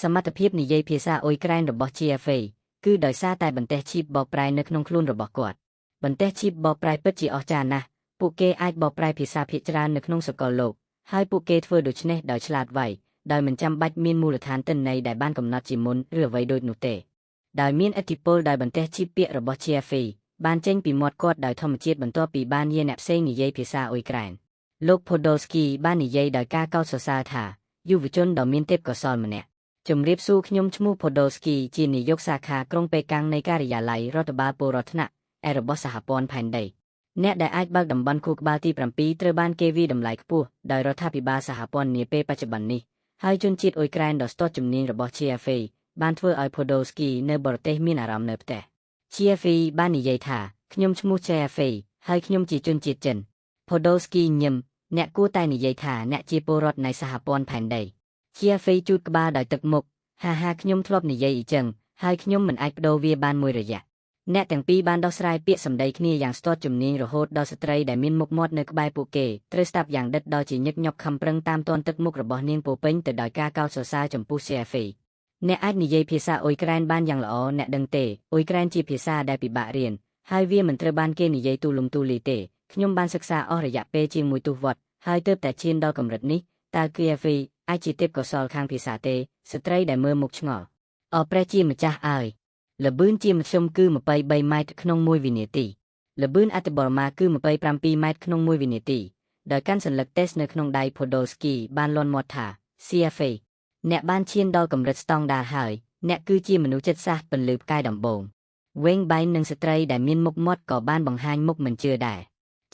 សមត្ថភាពនិយាយភាសាអ៊ុយក្រែនរបស់ CFA គឺដោយសារតែបន្ទះឈីបបកប្រែនៅក្នុងខ្លួនរបស់គាត់បន្ទះឈីបបកប្រែពិតជាអស្ចារ្យណាស់ពួកគេអាចបកប្រែភាសាភាគច្រើននៅក្នុងសកលលោកហើយពួកគេធ្វើដូច្នេះដោយឆ្លាតវៃដោយមិនចាំបាច់មានមូលដ្ឋានទិន្នន័យដែលបានកំណត់ជាមុនឬអ្វីដូចនោះទេដោយមានឥទ្ធិពលដោយបន្ទះឈីបពាក្យរបស់ CFA បានចេញពីមាត់គាត់ដោយធម្មជាតិបន្ទាប់ពីបានយាអ្នកផ្សេងនិយាយភាសាអ៊ុយក្រែនលោក Podolsky បាននិយាយដោយការកោតសរសើរថាយុវជនដ៏មានទេពកោសល្យម្នាក់ជំរាបសួរខ្ញុំឈ្មោះ Podolsky ជានាយកសាខាក្រុងប៉េកាំងនៃការិយាល័យរដ្ឋបាលពលរដ្ឋថ្នាក់របស់សហព័ន្ធផែនដីអ្នកដែលអាចបើកតំបន់ខួរក្បាលទី7ត្រូវបានគេវាយតម្លៃខ្ពស់ដោយរដ្ឋាភិបាលសហព័ន្ធនាពេលបច្ចុប្បន្ននេះហើយជនជាតិអ៊ុយក្រែនដ៏ស្ទាត់ជំនាញរបស់ CFA បានធ្វើឲ្យ Podolsky នៅបរទេសមានអារម្មណ៍នៅផ្ទះ CFA បាននិយាយថាខ្ញុំឈ្មោះ CFA ហើយខ្ញុំជាជនជាតិចិន Podolsky ញឹមអ្នកគួរតែនិយាយថាអ្នកជាពលរដ្ឋនៃសហព័ន្ធផែនដី CFA ជូតក្បាលដោយទឹកមុខហាខ្ញុំធ្លាប់និយាយអ៊ីចឹងហើយខ្ញុំមិនអាចបដូរវាបានមួយរយៈអ្នកទាំងពីរបានដោះស្រាយពាក្យសម្ដីគ្នាយ៉ាងស្ទាត់ជំនាញរហូតដល់ស្ត្រីដែលមានមុខមាត់នៅក្បែរពួកគេត្រូវស្ដាប់យ៉ាងដិតដល់ជាញឹកញាប់ខំប្រឹងតាមទាន់ទឹកមុខរបស់នាងពោពេញទៅដោយការកោតសរសើរចំពោះ CFA អ្នកអាចនិយាយភាសាអ៊ុយក្រែនបានយ៉ាងល្អអ្នកដឹងទេអ៊ុយក្រែនជាភាសាដែលពិបាករៀនហើយវាមិនត្រូវបានគេនិយាយទូលំទូលាយទេខ្ញុំបានសិក្សាអស់រយៈពេលជាង1ទសវត្សរ៍ហើយទើបតែឈានដល់កម្រិតនេះតើ CFA អាចជាទេពកោសល្យខាងភាសាទេស្ត្រីដែលមើលមុខឆ្ងល់ព្រះជាម្ចាស់អើយល្បឿនជាមធ្យមគឺ23ម៉ែត្រក្នុង1វិនាទី ល្បឿនអតិបរមាគឺ27ម៉ែត្រក្នុង1វិនាទីដោយកាន់សัญลักษณ์ test នៅក្នុងដៃ Podolski បានលាន់មាត់ថា CFA អ្នកបានឈានដល់កម្រិតស្តង់ដារហើយអ្នកគឺជាមនុស្សចិត្តសាស្ត្រពន្លឺផ្កាយដំបូងវែងបៃនិងស្ត្រីដែលមានមុខមាត់ក៏បានបង្ហាញមុខមិនជឿដែរ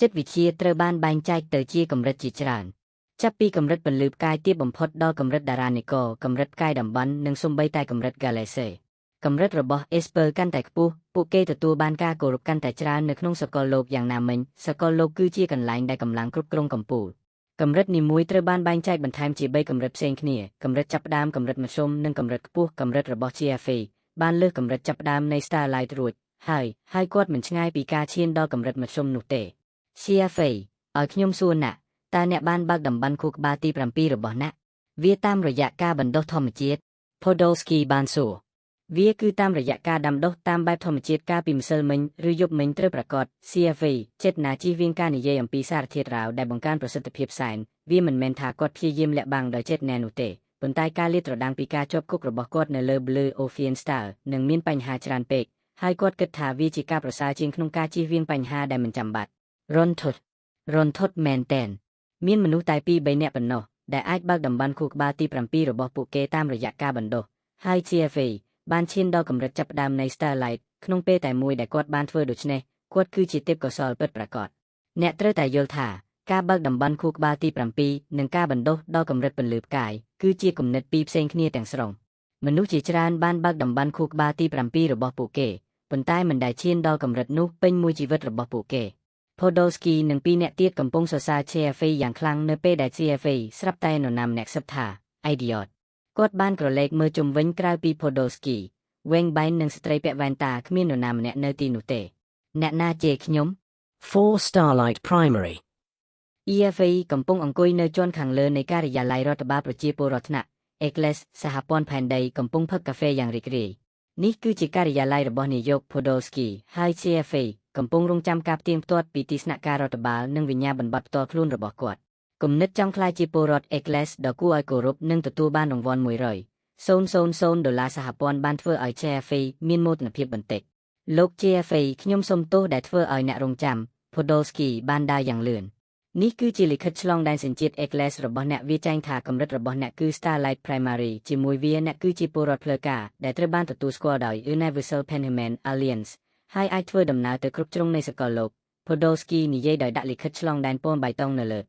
ចិត្តវិទ្យាត្រូវបានបែងចែកទៅជាកម្រិតជាច្រើនចាប់ពីកម្រិតពន្លឺផ្កាយទាបបំផុតដល់កម្រិតតារានិកកម្រិតផ្កាយតំបន់និងសូម្បីតែកម្រិត Galaxy កម្រិតរបស់ Esper កាន់តែខ្ពស់ពួកគេទទួលបានការគោរពកាន់តែច្រើននៅក្នុងសកលលោកយ៉ាងណាមិញសកលលោកគឺជាកន្លែងដែលកម្លាំងគ្រប់គ្រងកំពូលកម្រិតនីមួយត្រូវបានបែងចែកបន្ថែមជា3កម្រិតផ្សេងគ្នាកម្រិតចាប់ផ្ដើមកម្រិតមធ្យមនិងកម្រិតខ្ពស់កម្រិតរបស់ GFA បានលើសកម្រិតចាប់ផ្ដើមនៃ Starlight រួចហើយគាត់មិនឆ្ងាយពីការឈានដល់កម្រិតមធ្យមនោះទេ CFA ឲ្យខ្ញុំសួរណាក់តើអ្នកបានបើកតំបន់ខួរក្បាលទី7របស់អ្នកវាតាមរយៈការបណ្ដុះធម្មជាតិ Podolski បានសួរវាគឺតាមរយៈការដាំដុះតាមបែបធម្មជាតិកាលពីម្សិលមិញឬយប់មិញត្រូវប្រាកដ CFA ចេតនាជៀសវាងការនិយាយអំពីសារធាតុរ៉ាវដែលបង្កើនប្រសិទ្ធភាពសែនវាមិនមែនថាគាត់ព្យាយាមលាក់បាំងដោយចេតនានោះទេប៉ុន្តែការលាតត្រដាងពីការជាប់គុករបស់គាត់នៅលើ Blue Ocean Star នឹងមានបញ្ហាច្រើនពេកហើយគាត់គិតថាវាជាការប្រសើរជាងក្នុងការជៀសវាងបញ្ហាដែលមិនចាំបាច់រន្ធត់មែនទែនមានមនុស្សតែ2-3នាក់ប៉ុណ្ណោះដែលអាចបើកតំបន់ខួរក្បាលទី7របស់ពួកគេតាមរយៈការបណ្ដុះហើយ CFA បានឈានដល់កម្រិតចាប់ផ្ដើមនៃ Starlight ក្នុងពេលតែមួយដែលគាត់បានធ្វើដូច្នេះគាត់គឺជាទេពកោសល្យពិតប្រាកដអ្នកត្រូវតែយល់ថាការបើកតំបន់ខួរក្បាលទី7និងការបណ្ដុះដល់កម្រិតពន្លឺផ្កាយគឺជាគំនិតពីរផ្សេងគ្នាទាំងស្រុងមនុស្សជាច្រើនបានបើកតំបន់ខួរក្បាលទី7របស់ពួកគេប៉ុន្តែមិនដែលឈានដល់កម្រិតនោះពេញមួយជីវិតរបស់ពួកគេ Podolski និង2អ្នកទៀតកំពុងសរសើរ CFA យ៉ាងខ្លាំងនៅពេលដែល CFA ស្រាប់តែនរណាម្នាក់សឹកថា Idiot គាត់បានក្រឡេកមើលជុំវិញក្រៅពី Podolski វែងបៃនិងស្ត្រីពាក់វ៉ែនតាគ្មាននរណាម្នាក់នៅទីនោះទេអ្នកណាជេរខ្ញុំ 4 Starlight Primary EFA កំពុងអង្គុយនៅជាន់ខាងលើនៃការិយាល័យរដ្ឋបាលប្រជាពលរដ្ឋថ្នាក់ Egles សហព័ន្ធផែនដីកំពុងផឹកកាហ្វេយ៉ាងរីករាយនេះគឺជាការិយាល័យរបស់នាយក Podolski ហើយ CFA កំពុងរងចាំការផ្ទៀងផ្ទាត់ពីទីស្នាក់ការរដ្ឋបាលនិងវិញ្ញាបនបត្រផ្ទាល់ខ្លួនរបស់គាត់គំនិតចង់ក្លាយជាពលរដ្ឋ Egles ដ៏គួរឲ្យគោរពនិងទទួលបានរង្វាន់$100,000សហព័ន្ធបានធ្វើឲ្យ CFA មានមោទនភាពបន្តិចលោក CFA ខ្ញុំសូមទោសដែលធ្វើឲ្យអ្នករងចាំ Podolski បានដើរយ៉ាងលឿននេះគឺជាលិខិតឆ្លងដែនសញ្ជាតិ Egles របស់អ្នកវាចែងថាកម្រិតរបស់អ្នកគឺ Starlight Primary ជាមួយវាអ្នកគឺជាពលរដ្ឋផ្លូវការដែលត្រូវបានទទួលស្គាល់ដោយ Universal Panamanian Alliance ហើយអាចធ្វើដំណើរទៅគ្រប់ជ្រុងនៃសកលលោក Podolski និយាយដោយដាក់លិខិតឆ្លងដែនពណ៌បៃតងនៅលើ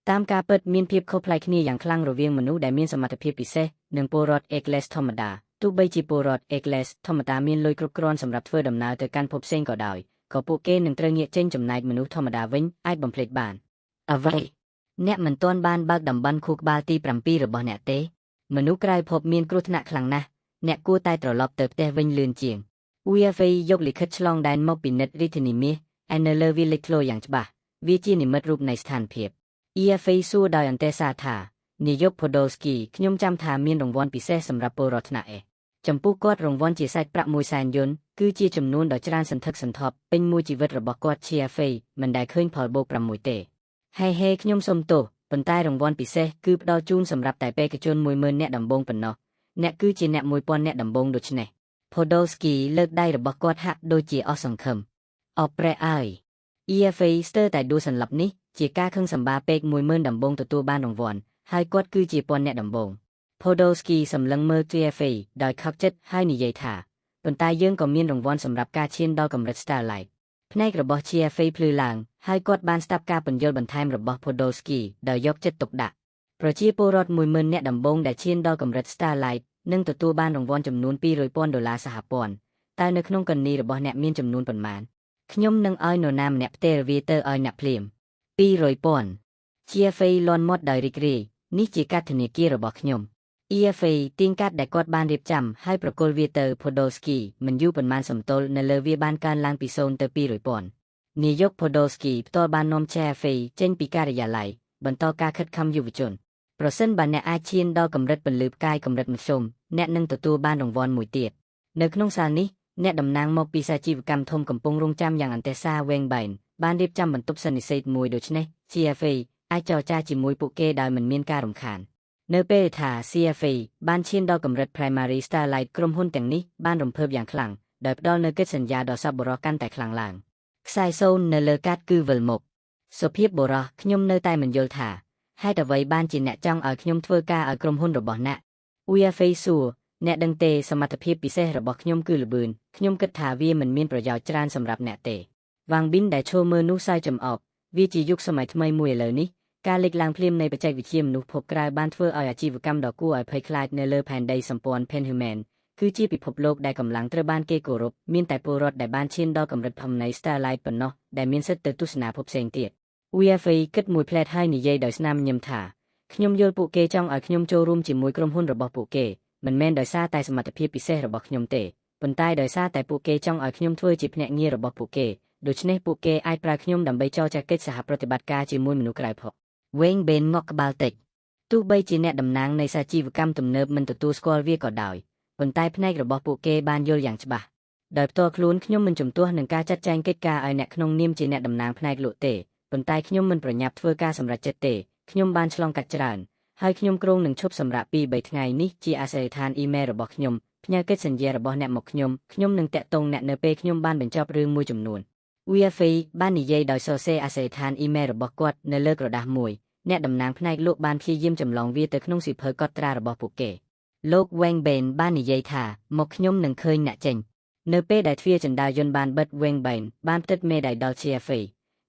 តាមការពិតមានភាពខុសប្លែកគ្នាយ៉ាងខ្លាំងរវាងមនុស្សដែលមានសមត្ថភាពពិសេសនិងពលរដ្ឋ Egles ធម្មតាទោះបីជាពលរដ្ឋ Egles ធម្មតាមានលុយគ្រប់គ្រាន់សម្រាប់ធ្វើដំណើរទៅកាន់ភពផ្សេងក៏ដោយក៏ពួកគេនឹងត្រូវងាកចេញចំណែកមនុស្សធម្មតាវិញអាចបំភ្លេចបានអ្វីអ្នកមិនទាន់បានបើកតំបន់ខួរក្បាលទី7របស់អ្នកទេមនុស្សក្រៅភពមានគ្រោះថ្នាក់ខ្លាំងណាស់អ្នកគួរតែត្រឡប់ទៅផ្ទះវិញលឿនជាង UEFA យកលិខិតឆ្លងដែនមកពិនិត្យរាជធានីមាសឯនៅលើវាលេចធ្លោយ៉ាងច្បាស់វាជានិមិត្តរូបនៃស្ថានភាព EFA សួរដោយអន្តេសាថានាយក Podolski ខ្ញុំចាំថាមានរង្វាន់ពិសេសសម្រាប់ពលរដ្ឋថ្នាក់ចំពោះគាត់រង្វាន់ជាសាច់ប្រាក់100,000គឺជាចំនួនដ៏ច្រើនសន្ធឹកសន្ធាប់ពេញមួយជីវិតរបស់គាត់ CFA មិនដែលឃើញផលបូក6ទេហេខ្ញុំសូមទោសប៉ុន្តែរង្វាន់ពិសេសគឺផ្ដល់ជូនសម្រាប់តែបេក្ខជន10,000នាក់ដំបូងប៉ុណ្ណោះអ្នកគឺជាអ្នក1000នាក់ដំបូងដូច្នេះ Podolski លើកដៃរបស់គាត់ហាក់ដូចជាអស់សង្ឃឹមអប្រែអើយ EFA ស្ទើរតែដួលសន្លប់នេះជាការខឹងសម្បាពេក10,000ដំបូងទទួលបានរង្វាន់ហើយគាត់គឺជា1000អ្នកដំបូង Podolski សម្លឹងមើល CFA ដោយខកចិត្តហើយនិយាយថាប៉ុន្តែយើងក៏មានរង្វាន់សម្រាប់ការឈានដល់កម្រិត Starlight ភ្នែករបស់ CFA ភ្លឺឡើងហើយគាត់បានស្ដាប់ការពន្យល់បន្ថែមរបស់ Podolski ដោយយកចិត្តទុកដាក់ប្រជាពលរដ្ឋ10,000អ្នកដំបូងដែលឈានដល់កម្រិត Starlight នឹងទទួលបានរង្វាន់ចំនួន$200,000សហព័ន្ធតើនៅក្នុងកណនីរបស់អ្នកមានចំនួនប៉ុន្មានខ្ញុំនឹងឲ្យនរណាម្នាក់ផ្ទេរវាទៅឲ្យអ្នកភ្លាម$200,000 CFA លាន់មាត់ដោយរីករាយនេះជាកាតធនាគាររបស់ខ្ញុំ EFA ទាញកាតដែលគាត់បានរៀបចំហើយប្រគល់វាទៅ Podolski មិនយូរប៉ុន្មានសំទល់នៅលើវាបានកើនឡើងពី0ទៅ200,000នាយក Podolski ផ្ទាល់បាននាំ CFA ចេញពីការិយាល័យបន្តការខិតខំយុវជនប្រសិនបើអ្នកអាចឈានដល់កម្រិតពន្លឺផ្កាយកម្រិតមធ្យមអ្នកនឹងទទួលបានរង្វាន់មួយទៀតនៅក្នុងសាលនេះអ្នកតំណាងមកពីសាជីវកម្មធំកំពុងរងចាំយ៉ាងអន្ទះសារវែងបែនបានរៀបចំបន្ទប់សន្និសីទមួយដូច្នេះ CFA អាចចរចាជាមួយពួកគេដោយមិនមានការរំខាននៅពេលថា CFA បានឈានដល់កម្រិត Primary Starlight ក្រុមហ៊ុនទាំងនេះបានរំភើបយ៉ាងខ្លាំងដោយផ្ដល់នូវកិច្ចសន្យាដ៏សប្បុរសកាន់តែខ្លាំងឡើង ខ្សែសូននៅលើកាតគឺវិលមុខសុភាពបុរសខ្ញុំនៅតែមិនយល់ថាហេតុអ្វីបានជាអ្នកចង់ឲ្យខ្ញុំធ្វើការឲ្យក្រុមហ៊ុនរបស់អ្នក UFA សួរអ្នកដឹងទេសមត្ថភាពពិសេសរបស់ខ្ញុំគឺល្បឿនខ្ញុំគិតថាវាមិនមានប្រយោជន៍ច្រើនសម្រាប់អ្នកទេវ៉ាងប៊ីនដែលឈរមើលនោះសើចចំអកវាជាយុគសម័យថ្មីមួយឥឡូវនេះការលេចឡើងភ្លាមនៃបច្ចេកវិទ្យាមនុស្សភពក្រៅបានធ្វើឲ្យអាជីវកម្មដ៏គួរឲ្យភ័យខ្លាចនៅលើផែនដីសម្ព័ន្ធ Penhuman គឺជាពិភពលោកដែលកម្លាំងត្រូវបានគេគោរពមានតែពលរដ្ឋដែលបានឈានដល់កម្រិតផំនៃ Starlight ប៉ុណ្ណោះដែលមានសិទ្ធិទៅទស្សនាភពផ្សេងទៀត UFA គិតមួយផ្លែតហើយនិយាយដោយស្នាមញញឹមថាខ្ញុំយល់ពួកគេចង់ឲ្យខ្ញុំចូលរួមជាមួយក្រុមហ៊ុនរបស់ពួកគេមិនមែនដោយសារតែសមត្ថភាពពិសេសរបស់ខ្ញុំទេប៉ុន្តែដោយសារតែពួកគេចង់ឲ្យខ្ញុំធ្វើជាភ្នាក់ងាររបស់ពួកគេដូច្នេះពួកគេអាចប្រើខ្ញុំដើម្បីចរចាកិច្ចសហប្រតិបត្តិការជាមួយមនុស្សក្រៅភពវេងបេនងក់ក្បាលតិចទោះបីជាអ្នកតំណាងនៃសាជីវកម្មទំនើបមិនទទួលស្គាល់វាក៏ដោយប៉ុន្តែផ្នែករបស់ពួកគេបានយល់យ៉ាងច្បាស់ដោយផ្ទាល់ខ្លួនខ្ញុំមិនជំទាស់នឹងការចាត់ចែងកិច្ចការឲ្យអ្នកក្នុងនាមជាអ្នកតំណាងផ្នែកលក់ទេប៉ុន្តែខ្ញុំមិនប្រញាប់ធ្វើការសម្រេចចិត្តទេខ្ញុំបានឆ្លងកាត់ច្រើនហើយខ្ញុំគ្រោងនឹងឈប់សម្រាក2 3ថ្ងៃនេះជាអាសយដ្ឋានអ៊ីមែលរបស់ខ្ញុំផ្ញើកិច្ចសន្យារបស់អ្នកមកខ្ញុំនឹងតាក់ទងអ្នកនៅពេលខ្ញុំបានបញ្ចប់រឿងមួយចំនួន UFA បាននិយាយដោយសរសេរអាសយដ្ឋានអ៊ីមែលរបស់គាត់នៅលើក្រដាសមួយអ្នកតំណាងផ្នែកលក់បានព្យាយាមចម្លងវាទៅក្នុងសៀវភៅកត់ត្រារបស់ពួកគេលោក Wang Ben បាននិយាយថាមកខ្ញុំនឹងឃើញអ្នកចេញនៅពេលដែលទ្វារចណ្ដាលយន្តបានបិទ Wang Ben បានផ្តិតមេដៃដល់ CFA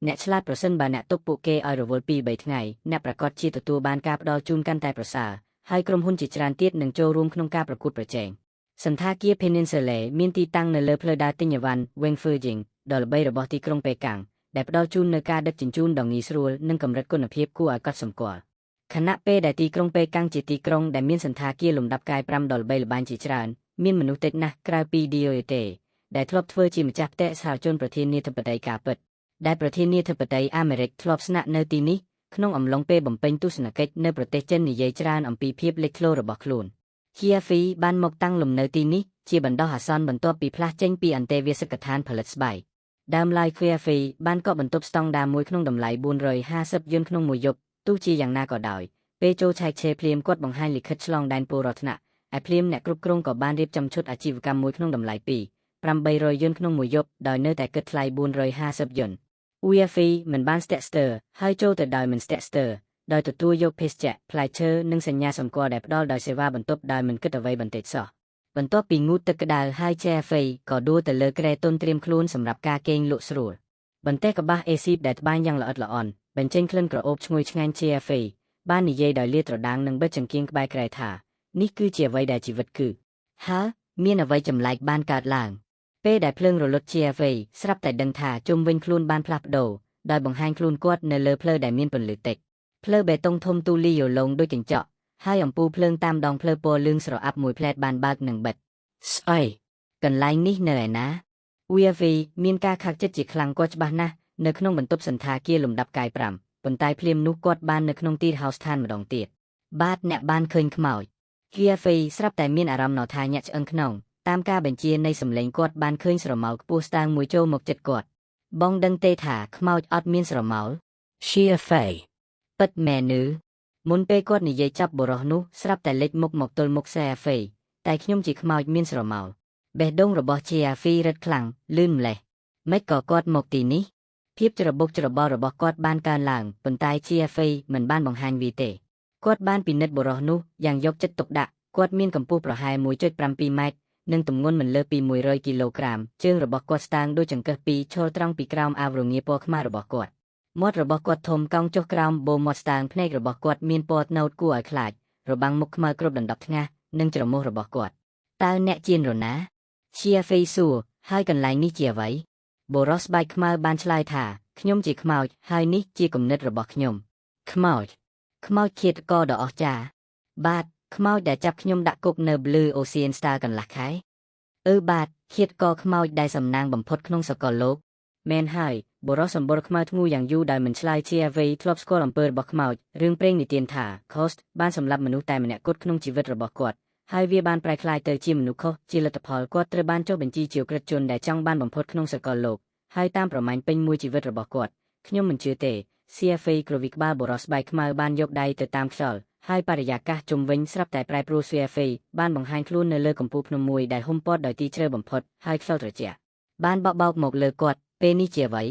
អ្នកឆ្លាតប្រសិនបើអ្នកទុកពួកគេឲ្យរវល់2 3ថ្ងៃអ្នកប្រកាសជាទទួលបានការផ្ដល់ជូនកាន់តែប្រសើរហើយក្រុមហ៊ុនជាច្រើនទៀតនឹងចូលរួមក្នុងការប្រកួតប្រជែងសន្តាគារ Peninsula មានទីតាំងនៅលើផ្លូវដើរទិញអីវ៉ាន់ Wangfujing ដ៏ល្បីរបស់ទីក្រុងប៉េកាំងដែលផ្ដល់ជូននូវការដឹកជញ្ជូនដ៏ងាយស្រួលនិងកម្រិតគុណភាពគួរឲ្យកត់សម្គាល់ខណៈពេលដែលទីក្រុងប៉េកាំងជាទីក្រុងដែលមានសន្តាគារលំដាប់កាយ5ដ៏ល្បីល្បាញជាច្រើនមានមនុស្សតិចណាស់ក្រៅពី DOT ដែលធ្លាប់ធ្វើជាម្ចាស់ផ្ទះសហជនប្រធានាធិបតីការពិតដែលប្រធានាធិបតីអាមេរិកធ្លាប់ស្នាក់នៅទីនេះក្នុងអំឡុងពេលបំពេញទស្សនកិច្ចនៅប្រទេសចិននិយាយច្រើនអំពីភាពលេចធ្លោរបស់ខ្លួន Kiafi បានមកតាំងលំនៅទីនេះជាបណ្ដោះអាសន្នបន្ទាប់ពីផ្លាស់ចេញពីអន្តេវាសិកដ្ឋានផលិតស្បែកដើមឡើយ Kiafi បានកក់បន្ទប់ស្តង់ដារមួយក្នុងតម្លៃ450យឺនក្នុងមួយយប់ទោះជាយ៉ាងណាក៏ដោយពេលចូលឆែកឆេរភ្លាមគាត់បង្ហាញលិខិតឆ្លងដែនពលរដ្ឋថ្នាក់ឯភ្លាមអ្នកគ្រប់គ្រងក៏បានរៀបចំឈុតអាជីវកម្មមួយក្នុងតម្លៃ800យឺនក្នុងមួយយប់ដោយនៅតែគិតថ្លៃ450យឺន UFA មិនបានស្ទាក់ស្ទើរហើយចូលទៅដោយមិនស្ទាក់ស្ទើរដោយទទួលយកភេសជ្ជៈផ្លែឈើនិងសញ្ញាសម្គាល់ដែលផ្ដល់ដោយសេវាបន្ទប់ដោយមិនគិតអ្វីបន្តិចសោះបន្ទាប់ពីងូតទឹកក្តៅហើយ CFA ក៏ដួលទៅលើគ្រែទុនត្រៀមខ្លួនសម្រាប់ការគេងលក់ស្រួលបន្ទះកប្បាសអេស៊ីបដែលត្បាញយ៉ាងល្អិតល្អន់បញ្ចេញក្លិនក្រអូបឈ្ងុយឆ្ងាញ់ CFA បាននិយាយដោយលាតត្រដាងនិងបិទចង្គៀងក្បែរគ្រែថានេះគឺជាអ្វីដែលជីវិតគឺហើយមានអ្វីចម្លែកបានកើតឡើងពេលដែលភ្លើងរលត់ CFA ស្រាប់តែដឹងថាជុំវិញខ្លួនបានផ្លាស់ប្ដូរដោយបង្ហាញខ្លួនគាត់នៅលើផ្លូវដែលមានពន្លឺតិចផ្លូវបេតុងធំទូលាយយឡងដូចកញ្ចក់ហើយអំពូលភ្លើងតាមដងផ្លូវពណ៌លឿងស្រអាប់មួយផ្លែតបានបើកនិងបិទស្អីកន្លែងនេះនៅឯណា UFA មានការខកចិត្តជាខ្លាំងគាត់ច្បាស់ណាស់នៅក្នុងបន្ទប់សន្តាគារលំដាប់កាយ5ប៉ុន្តែភ្លាមនោះគាត់បាននៅក្នុងទីហោស្ថានម្ដងទៀតបាទអ្នកបានឃើញខ្មោច UFA ស្រាប់តែមានអារម្មណ៍ថាញាក់ឆ្អឹងខ្នងតាមការបញ្ជានៃសម្លេងគាត់បានឃើញស្រមោលខ្ពស់ស្តើងមួយចូលមកជិតគាត់បងដឹងទេថាខ្មោចអត់មានស្រមោល CFA ពិតមែនឬមុនពេលគាត់និយាយចាប់បុរសនោះស្រាប់តែលេចមុខមកទល់មុខ CFA តែខ្ញុំជាខ្មោចមានស្រមោលបេះដូងរបស់ CFA រឹតខ្លាំងលឿនម្លេះមិនក៏គាត់មកទីនេះភាពច្របូកច្របល់របស់គាត់បានកើនឡើងប៉ុន្តែ CFA មិនបានបង្ហាញវាទេគាត់បានពិនិត្យបុរសនោះយ៉ាងយកចិត្តទុកដាក់គាត់មានកម្ពស់ប្រហែល 1.7 ម៉ែត្រនិងទម្ងន់មិនលើសពី100គីឡូក្រាមជើងរបស់គាត់ស្តើងដូចចង្កឹះពីរឈរត្រង់ពីក្រោមអាវរងាពណ៌ខ្មៅរបស់គាត់មាត់របស់គាត់ធំកោងចុះក្រោមបូមាត់ស្តើងភ្នែករបស់គាត់មានពណ៌ត្នោតគួរឲ្យខ្លាចរបាំងមុខខ្មៅគ្រប់ដណ្ដប់ថ្ងាសនិងច្រមុះរបស់គាត់តើអ្នកជានរណា CFA សួរហើយកន្លែងនេះជាអ្វីបុរសស្បែកខ្មៅបានឆ្លើយថាខ្ញុំជាខ្មោចហើយនេះជាគំនិតរបស់ខ្ញុំខ្មោចឃាតករដ៏អស្ចារ្យបាទខ្មោចដែលចាប់ខ្ញុំដាក់គុកនៅ Blue Ocean Star កន្លះខែបាទឃាតករខ្មោចដែលសំណាងបំផុតក្នុងសកលលោកមែនហើយបុរសសម្បុរខ្មៅធ្ងូយ៉ាងយូរដោយមិនឆ្លើយ CFA ធ្លាប់ស្គាល់អំពើរបស់ខ្មោចរឿងព្រេងនិទានថា Ghost បានសម្លាប់មនុស្សតែម្នាក់គត់ក្នុងជីវិតរបស់គាត់ហើយវាបានប្រែក្លាយទៅជាមនុស្សខុសជាលទ្ធផលគាត់ត្រូវបានចុះបញ្ជីជាក្រិតជនដែលចង់បានបំផុតក្នុងសកលលោកហើយតាមប្រមាញ់ពេញមួយជីវិតរបស់គាត់ខ្ញុំមិនជឿទេ CFA ក្រវីក្បាលបុរសស្បែកខ្មៅបានយកដៃទៅតាមខ្យល់ហើយបរិយាកាសជុំវិញស្រាប់តែប្រែប្រួល CFA បានបង្ហាញខ្លួននៅលើកំពូលភ្នំមួយដែលហ៊ុំព័ទ្ធដោយទីជ្រៅបំផុតហើយខ្យល់ត្រជាក់បានបក់បោកមកលើគាត់ ពេលនេះជាអ្វី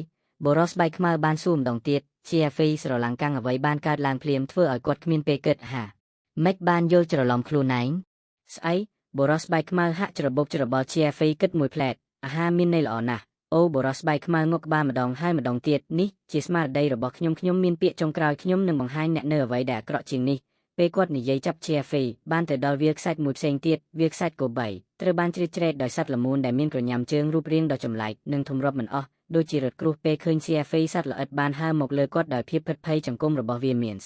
បរោះស្បែកខ្មៅបានសួរម្ដងទៀតជាហ្វីស្រឡាំងកាំងអ្វីបានកើតឡើងភ្លាមធ្វើឲ្យគាត់គ្មានពេលគិតហាម៉េចបានយល់ច្រឡំខ្លួនឯងស្អីបរោះស្បែកខ្មៅហាក់ច្របូកច្របល់ជាហ្វីគិតមួយផ្លែតអាហារមានន័យល្អណាស់អូបរោះស្បែកខ្មៅងក់ក្បាលម្ដងហើយម្ដងទៀតនេះជាស្មារតីរបស់ខ្ញុំមានពាក្យចុងក្រោយខ្ញុំនឹងបង្ហាញអ្នកនៅអ្វីដែលអាក្រក់ជាងនេះពេលគាត់និយាយចាប់ជាហ្វីបានទៅដល់វាលខ្សាច់មួយផ្សេងទៀតវាលខ្សាច់កូបីត្រូវបានជ្រៀតជ្រែកដោយសត្វល្មូនដែលមានក្រញាំជើងរូបរាងដ៏ចម្លែកនិងធំរាប់មិនអស់ដូចជារត់គ្រោះពេលឃើញជាហ្វីសត្វល្អិតបានហើរមកលើគាត់ដោយភាពភិតភ័យចង្គំរបស់វាមាន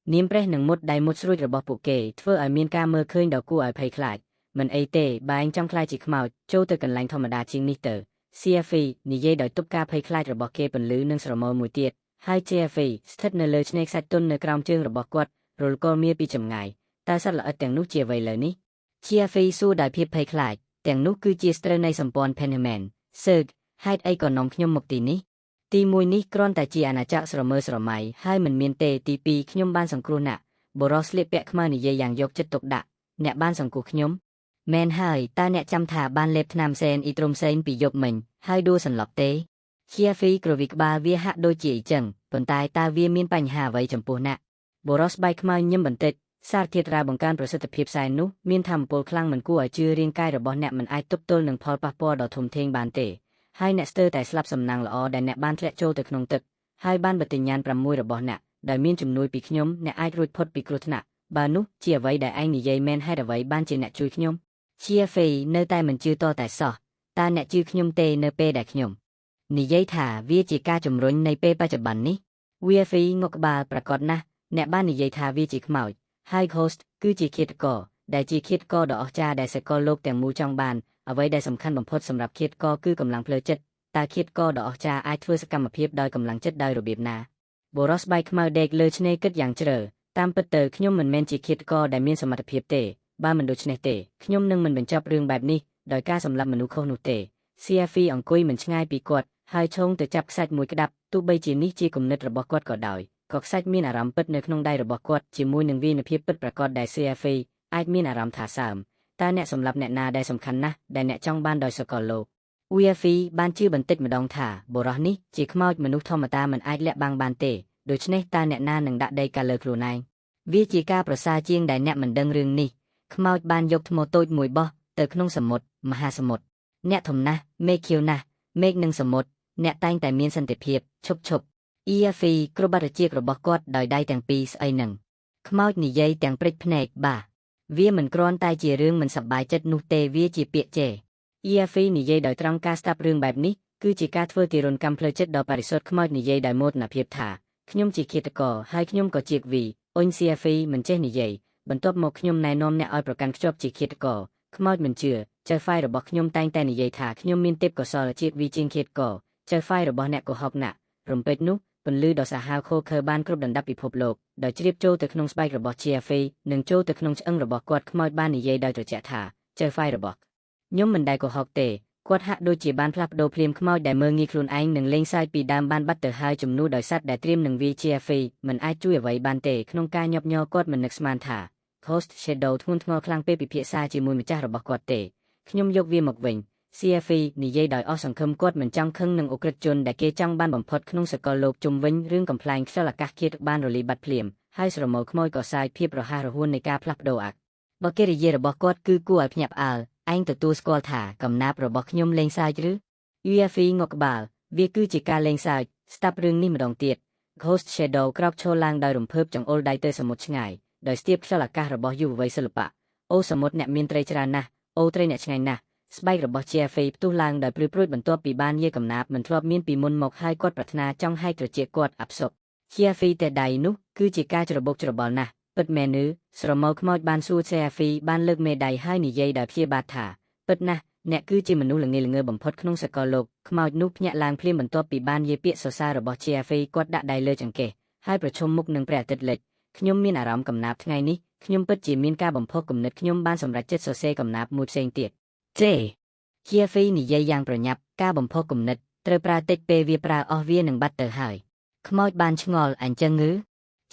នាមប្រេះនិងមុតដៃមុតស្រួចរបស់ពួកគេធ្វើឲ្យមានការមើលឃើញដ៏គួរឲ្យភ័យខ្លាចមិនអីទេបែងចង់ខ្លាចជាខ្មោចចូលទៅកន្លែងធម្មតាជាងនេះទៅCFE និយាយដោយទប់ការភ័យខ្លាចរបស់គេពន្លឺនិងស្រមោលមួយទៀតហើយ CFE ស្ថិតនៅលើឆ្នេរខ្សាច់ទន់នៅក្រោមជើងរបស់គាត់រលកលមាពីចម្ងាយតើសត្វល្អិតទាំងនោះជាអ្វីលើនេះ CFE សួរដោយភាពភ័យខ្លាចទាំងនោះគឺជាស្ត្រូវនៃសម្ព័ន្ធ Penman Serg ហេតុអីក៏នាំខ្ញុំមកទីនេះទី1នេះគ្រាន់តែជាអាណាចក្រស្រមើស្រមៃហើយមិនមានទេទី2ខ្ញុំបានសង្គ្រោះណាស់បរោះស្លៀកពាក់ខ្មៅនិយាយយ៉ាងយកចិត្តទុកដាក់អ្នកបានសង្គ្រោះខ្ញុំមែនហើយតើអ្នកចាំថាបានលេបថ្នាំសេនអ៊ីត្រូមសេនពីយប់មិញហើយដួលសន្លប់ទេជាហ្វីក្រវីក្បាលវាហាក់ដូចជាអ៊ីចឹងប៉ុន្តែតើវាមានបញ្ហាអ្វីចំពោះអ្នកបរោះស្បែកខ្មៅញឹមបន្តិចសារធាតុរ៉ាបង្កើនប្រសិទ្ធភាពសែននោះមានថាមពលខ្លាំងមិនគួរឲ្យជឿរាងកាយរបស់អ្នកមិនអាចទប់ទល់នឹងផលប៉ះពាល់ដ៏ធំធេងបានទេហើយអ្នកស្ទើរតែស្លាប់សំណាងល្អដែលអ្នកបានធ្លាក់ចូលទៅក្នុងទឹកហើយបានបទញ្ញាណ6របស់អ្នកដែលមានជំនួយពីខ្ញុំអ្នកអាចរួចផុតពីគ្រោះថ្នាក់បើនោះជាអ្វីដែលឯងនិយាយមែនហេតុអ្វីបានជាអ្នកជួយខ្ញុំជាហ្វីនៅតែមិនជឿតតែសោះតើអ្នកជឿខ្ញុំទេនៅពេលដែលខ្ញុំនិយាយថាវាជាការជំរុញនៃពេលបច្ចុប្បន្ននេះវាហ្វីងក់ក្បាលប្រកបណាស់អ្នកបាននិយាយថាវាជាខ្មោចហើយ Ghost គឺជាឃាតករដែលជាឃាតករដ៏អស្ចារ្យដែលសកលលោកទាំងមូលចង់បានអ្វីដែលសំខាន់បំផុតសម្រាប់ឃាតករគឺកម្លាំងផ្លូវចិត្តតើឃាតករដ៏អស្ចារ្យអាចធ្វើសកម្មភាពដោយកម្លាំងចិត្តដោយរបៀបណាបរោះស្បែកខ្មៅដេកលើឆ្នេរគិតយ៉ាងជ្រៅតាមពិតទៅខ្ញុំមិនមែនជាឃាតករដែលមានសមត្ថភាពទេបើមិនដូច្នេះទេខ្ញុំនឹងមិនបញ្ចប់រឿងបែបនេះដោយការសម្លាប់មនុស្សខុសនោះទេ CFE អង្គុយមិនឆ្ងាយពីគាត់ហើយឈោងទៅចាប់ខ្សាច់មួយក្តាប់ទោះបីជានេះជាគំនិតរបស់គាត់ក៏ដោយក៏ខ្សាច់មានអារម្មណ៍ពិតនៅក្នុងដៃរបស់គាត់ជាមួយនឹងវានភាពពិតប្រាកដដែល CFE អាចមានអារម្មណ៍ថាសើមតើអ្នកសម្លាប់អ្នកណាដែលសំខាន់ណាស់ដែលអ្នកចង់បានដោយសកលលោក UFE បានជឿបន្តិចម្ដងថាបរិះនេះជាខ្មោចមនុស្សធម្មតាមិនអាចលាក់បាំងបានទេដូច្នេះតើអ្នកណានឹងដាក់ដីកាលើខ្លួនឯងវាជាការប្រសើរជាងដែលអ្នកមិនដឹងរឿងនេះខ្មោចបានយកថ្មតូចមួយបោះទៅក្នុងសមុទ្រមហាសមុទ្រអ្នកធំណាស់មេឃខៀវណាស់មេឃនិងសមុទ្រអ្នកតែងតែមានសន្តិភាពឈប់ EFE គ្របបាត់រជាករបស់គាត់ដោយដៃទាំងពីរស្អីនឹងខ្មោចនិយាយទាំងព្រិចភ្នែកបាវាមិនគ្រាន់តែជារឿងមិនសប្បាយចិត្តនោះទេវាជាពាក្យចេ EFE និយាយដោយត្រង់ការស្ដាប់រឿងបែបនេះគឺជាការធ្វើទារុណកម្មផ្លូវចិត្តដ៏បរិសុទ្ធខ្មោចនិយាយដោយមោទនភាពថាខ្ញុំជាឃាតករហើយខ្ញុំក៏ជាវីអ៊ុញ CFE មិនចេះនិយាយបន្ទាប់មកខ្ញុំណែនាំអ្នកឲ្យប្រកាន់ខ្ជាប់ជាឃាតករខ្មោចមិនជឿចៅហ្វាយរបស់ខ្ញុំតែងតែនិយាយថាខ្ញុំមានទេពកោសល្យជាវីជាងឃាតករចៅហ្វាយរបស់អ្នកកុហកណាស់រំពេចនោះពន្លឺដ៏សាហាវខូខើបានគ្រប់ដណ្ដប់ពិភពលោកដោយជ្រាបចូលទៅក្នុងស្បែករបស់ CFE និងចូលទៅក្នុងឆ្អឹងរបស់គាត់ខ្មោចបាននិយាយដោយត្រជាក់ថាចៅហ្វាយរបស់ខ្ញុំមិនដែលកុហកទេគាត់ហាក់ដូចជាបានផ្លាស់ប្ដូរភ្លាមខ្មោចដែលមើងងាយខ្លួនឯងនឹងលេងសើចពីដើមបានបាត់ទៅហើយជំនួសដោយសត្វដែលត្រៀមនឹងវា CFE មិនអាចជួយអ្វីបានទេក្នុងការញាប់ញ័រគាត់មិននឹកស្មានថា Ghost Shadow ធ្ងន់ធ្ងរខ្លាំងពេលពិភាក្សាជាមួយម្ចាស់របស់គាត់ទេខ្ញុំយកវាមកវិញ CFE និយាយដោយអស់សង្ឃឹមគាត់មិនចង់ខឹងនឹងអ ுக ្រិតជនដែលគេចង់បានបំផុតក្នុងសកលលោកជុំវិញរឿងកំ pl ែងខ្យល់អាកាសធាតុបានរលីបាត់ភ្លាមហើយស្រមោលខ្មោចក៏សាយភាពរហ័សរហួននៃការផ្លាស់ប្ដូរអាបើកិរិយារបស់គាត់គឺគួរឲ្យភ្ញាក់ផ្អើលឯងទទួលស្គាល់ថាកំណាព្យរបស់ខ្ញុំលេងសើចឬ UFE ងក់ក្បាលវាគឺជាការលេងសើចស្ដាប់រឿងនេះម្ដងទៀត Ghost Shadow ក្រោកឈរឡើងដោយរំភើបចង្អុលដៃទៅសមុទ្រឆ្ងាយដោយស្ទាបខ្យល់អាកាសរបស់យុវវ័យសិល្បៈអូសមុទ្រអ្នកមានត្រីច្រើនណាស់អូត្រីអ្នកឆ្ងាញ់ណាស់ស្បែករបស់ CFE ផ្ទុះឡើងដោយព្រឺព្រួយបន្ទាប់ពីបានយាកំណាព្យមិនធ្លាប់មានពីមុនមកហើយគាត់ប្រាថ្នាចង់ហែកត្រចៀកគាត់អាប់សុក CFE តែដៃនោះគឺជាការច្របូកច្របល់ណាស់ពិតមែនឬស្រមោលខ្មោចបានសួរ CFE បានលើកមេដៃហើយនិយាយដោយព្យាបាទថាពិតណាស់អ្នកគឺជាមនុស្សល្ងល្ងើបំផុតក្នុងសកលលោកខ្មោចនោះភ្ញាក់ឡើងភ្លាមបន្ទាប់ពីបានយាពាក្យសរសើររបស់ CFE គាត់ដាក់ដៃលើចង្កេះហើយប្រឈមមុខនឹងព្រះអាទិត្យលិចខ្ញុំមានអារម្មណ៍កំណាព្យថ្ងៃនេះខ្ញុំពិតជាមានការបំផុសគំនិតខ្ញុំបានសម្រេចចិត្តសរសេរកំណាព្យមួយផ្សេងទៀតទេ CFE និយាយយ៉ាងប្រញាប់ការបំផុសគំនិតត្រូវប្រើតិចពេលវាប្រើអស់វានឹងបាត់ទៅហើយខ្មោចបានឆ្ងល់អញ្ចឹងឬ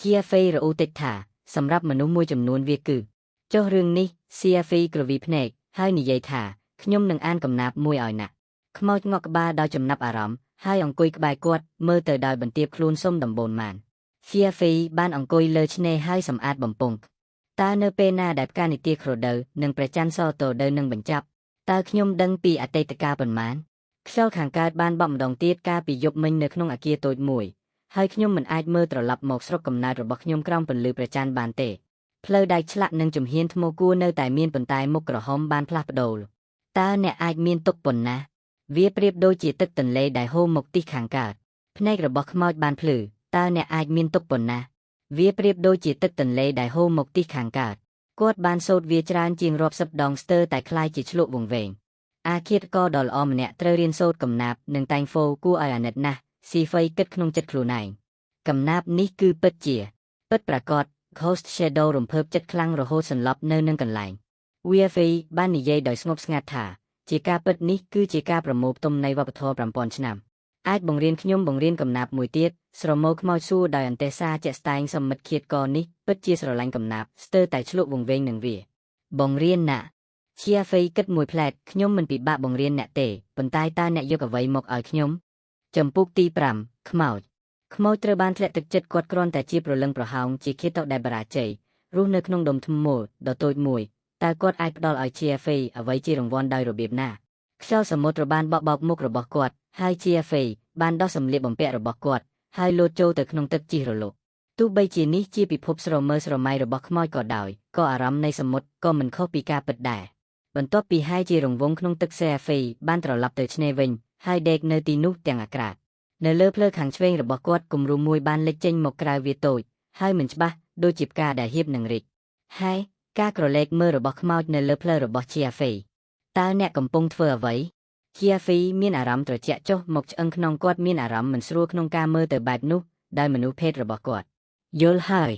CFE រអ៊ូតិចថាសម្រាប់មនុស្សមួយចំនួនវាគឺចុះរឿងនេះ CFE ក្រវីភ្នែកហើយនិយាយថាខ្ញុំនឹងអានកំណាព្យមួយឲ្យណាខ្មោចងក់ក្បាលដោយចំណាប់អារម្មណ៍ ហើយអង្គុយក្បែរគាត់មើលទៅដោយបន្ទាបខ្លួនសុំដំបូនម៉ាន Fiafi បានអង្គុយលើឆ្នេរហើយសម្អាតបំពង់តើនៅពេលណាដែលផ្កានិទាក្រដៅនិងព្រះច័ន្ទសតដៅនឹងបញ្ចប់តើខ្ញុំដឹងពីអតីតកាលប៉ុន្មានខ្យល់ខាងកើតបានបក់ម្ដងទៀតកាលពីយប់មិញនៅក្នុងអគារតូចមួយហើយខ្ញុំមិនអាចមើលត្រឡប់មកស្រុកកំណើតរបស់ខ្ញុំក្រោមពន្លឺព្រះច័ន្ទបានទេផ្លូវដែកឆ្លាក់និងជំហានថ្មគួរនៅតែមានប៉ុន្តែមុខក្រហមបានផ្លាស់ប្ដូរតើអ្នកអាចមានទុកប៉ុណ្ណាវាប្រៀបដូចជាទឹកទន្លេដែលហូរមកទិសខាងកើតភ្នែករបស់ខ្មោចបានភ្លឺតើអ្នកអាចមានទុកប៉ុណ្ណាវាប្រៀបដូចជាទឹកទន្លេដែលហូរមកទិសខាងកើតគាត់បានសូត្រវាច្រើនជាងរាប់សិបដងស្ទើរតែคล้ายជាឆ្លក់វង្វេងអាឃាតក៏ដ៏ល្អម្នាក់ត្រូវរៀនសូត្រកំណាព្យនិងតែងហ្វូគួរឲ្យអាណិតណាស់ស៊ីហ្វៃគិតក្នុងចិត្តខ្លួនឯងកំណាព្យនេះគឺពិតប្រាកដ Ghost Shadow រំភើបចិត្តខ្លាំងរហូតសន្លប់នៅនឹងកន្លែង Fiafi បាននិយាយដោយស្ងប់ស្ងាត់ថាជាការពិតនេះគឺជាការប្រមូលផ្តុំនៃវប្បធម៌ 5000 ឆ្នាំអាចបង្រៀនខ្ញុំបង្រៀនកំណាព្យមួយទៀតស្រមោលខ្មោចសួរដោយអន្ទះសារជាក់ស្ដែងសម្មិត្តឃាតករនេះពិតជាស្រឡាញ់កំណាព្យស្ទើរតែឆ្លក់វង្វេងនឹងវាបង្រៀនណា Fiafi គិតមួយផ្លែតខ្ញុំមិនពិបាកបង្រៀនអ្នកទេប៉ុន្តែតើអ្នកយកអ្វីមកឲ្យខ្ញុំចំពុកទី5ខ្មោចត្រូវបានធ្លាក់ទឹកចិត្តគាត់គ្រាន់តែជាប្រលឹងប្រហោងជាឃាតកដែលបរាជ័យរស់នៅក្នុងដុំថ្មមូលដ៏តូចមួយតើគាត់អាចផ្ដល់ឲ្យ Fiafi អ្វីជារង្វាន់ដោយរបៀបណាខ្យល់សមុទ្របានបក់បោកមុខរបស់គាត់ហើយ Fiafi បានដោះសម្លៀកបំពាក់របស់គាត់ហើយលោតចូលទៅក្នុងទឹកជិះរលកទោះបីជានេះជាពិភពស្រមើស្រមៃរបស់ខ្មោចក៏ដោយក៏អារម្មណ៍នៃសមុទ្រក៏មិនខុសពីការពិតដែរបន្ទាប់ពីហើយជារង្វង់ក្នុងទឹក Fiafi បានត្រឡប់ទៅឆ្នេរវិញហើយដេកនៅទីនោះទាំងអាក្រាតនៅលើភ្លើខាងឆ្វេងរបស់គាត់គំរូមួយបានលេចចេញមកក្រៅវាតូចហើយមិនច្បាស់ដូចជាផ្កាដែលហៀបនឹងរីកហើយការក្រឡេកមើលរបស់ខ្មោចនៅលើភ្លើរបស់ Fiafi តើអ្នកកំពុងធ្វើអ្វី Fiafi មានអារម្មណ៍ត្រជាក់ចុះមកឆ្អឹងខ្នងគាត់មានអារម្មណ៍មិនស្រួលក្នុងការមើលទៅបែបនោះដោយមនុស្សភេទរបស់គាត់យល់ហើយ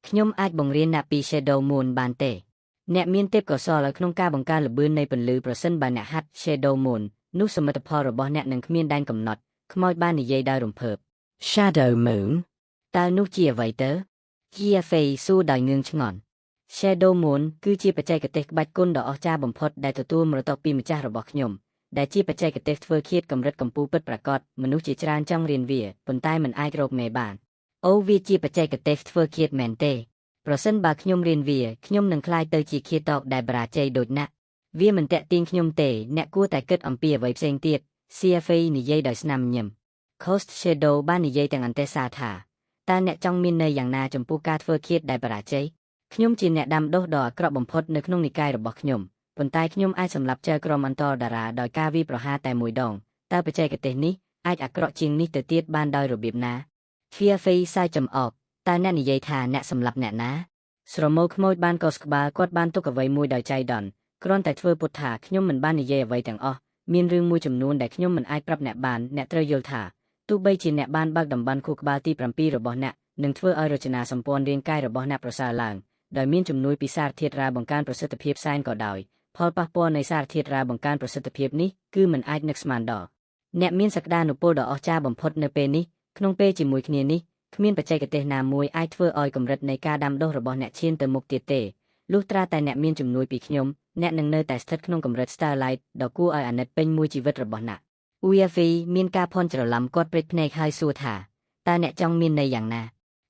ខ្ញុំអាចបង្រៀនអ្នកពី Shadow Moon បានទេអ្នកមានទេពកោសល្យក្នុងការបង្កើនល្បឿននៃពន្លឺប្រសិនបើអ្នកហាត់ Shadow Moon នោះសមិទ្ធផលរបស់អ្នកនឹងគ្មានដែនកំណត់ខ្មោចបាននិយាយដោយរំភើប Shadow Moon? តើនោះជាអ្វីទៅ Fiafi សួរដោយងឿងឆ្ងល់ Shadow Moon គឺជាបច្ចេកទេសក្បាច់គុនដ៏អស្ចារ្យបំផុតដែលទទួលមរតកពីម្ចាស់របស់ខ្ញុំដែលជាបច្ចេកទេសធ្វើឃាតកម្រិតកម្ពូលពិតប្រាកដមនុស្សជាច្រើនចង់រៀនវាប៉ុន្តែមិនអាចរកមេបានអូវាជាបច្ចេកទេសធ្វើឃាតមែនទេប្រសិនបើខ្ញុំរៀនវាខ្ញុំនឹងក្លាយទៅជាឃាតកដែលបរាជ័យដូចណាស់វាមិនតាក់ទាញខ្ញុំទេអ្នកគួរតែគិតអំពីអ្វីផ្សេងទៀត Fiafi និយាយដោយស្នាមញញឹម Ghost Shadow បាននិយាយទាំងអន្ទះសារថាតើអ្នកចង់មានន័យយ៉ាងណាចំពោះការធ្វើឃាតដែលបរាជ័យខ្ញុំជាអ្នកដាំដុះដ៏អាក្រក់បំផុតនៅក្នុងនិកាយរបស់ខ្ញុំប៉ុន្តែខ្ញុំអាចសម្លាប់ចៅក្រមអន្តរតារាដោយការវាយប្រហារតែមួយដងតើបច្ចេកទេសនេះអាចអាក្រក់ជាងនេះទៅទៀតបានដោយរបៀបណា Fiafi សាយចំអកតើអ្នកនិយាយថាអ្នកសម្លាប់អ្នកណាស្រមោលខ្មោចបានកោសក្បាលគាត់បានទុកអ្វីមួយដោយចៃដន្យគ្រាន់តែធ្វើពុតថាខ្ញុំមិនបាននិយាយអ្វីទាំងអស់មានរឿងមួយចំនួនដែលខ្ញុំមិនអាចប្រាប់អ្នកបានអ្នកត្រូវយល់ថាទោះបីជាអ្នកបានបើកតំបន់ខួរក្បាលទី7របស់អ្នកនឹងធ្វើឲ្យរចនាសម្ព័ន្ធរាងកាយរបស់អ្នកប្រសើរឡើងដោយមានជំនួយពីសារធាតុរ៉ាបង្កើនប្រសិទ្ធភាពសែនក៏ដោយផលប៉ះពាល់នៃសារធាតុរ៉ាបង្កើនប្រសិទ្ធភាពនេះគឺមិនអាចនឹកស្មានដល់អ្នកមានសក្តានុពលដ៏អស្ចារ្យបំផុតនៅពេលនេះក្នុងពេលជាមួយគ្នានេះគ្មានបច្ចេកទេសណាមួយអាចធ្វើឲ្យកម្រិតនៃការដាំដុះរបស់អ្នកឈានទៅមុខទៀតទេលុះត្រាតែអ្នកមានជំនួយពីខ្ញុំអ្នកនឹងនៅតែស្ថិតក្នុងកម្រិត Starlight ដ៏គួរឲ្យអាណិតពេញមួយជីវិតរបស់អ្នក Fiafi មានការភ័ន្តច្រឡំគាត់ព្រិចភ្នែកហើយសួរថាតើអ្នកចង់មានន័យយ៉ាងណា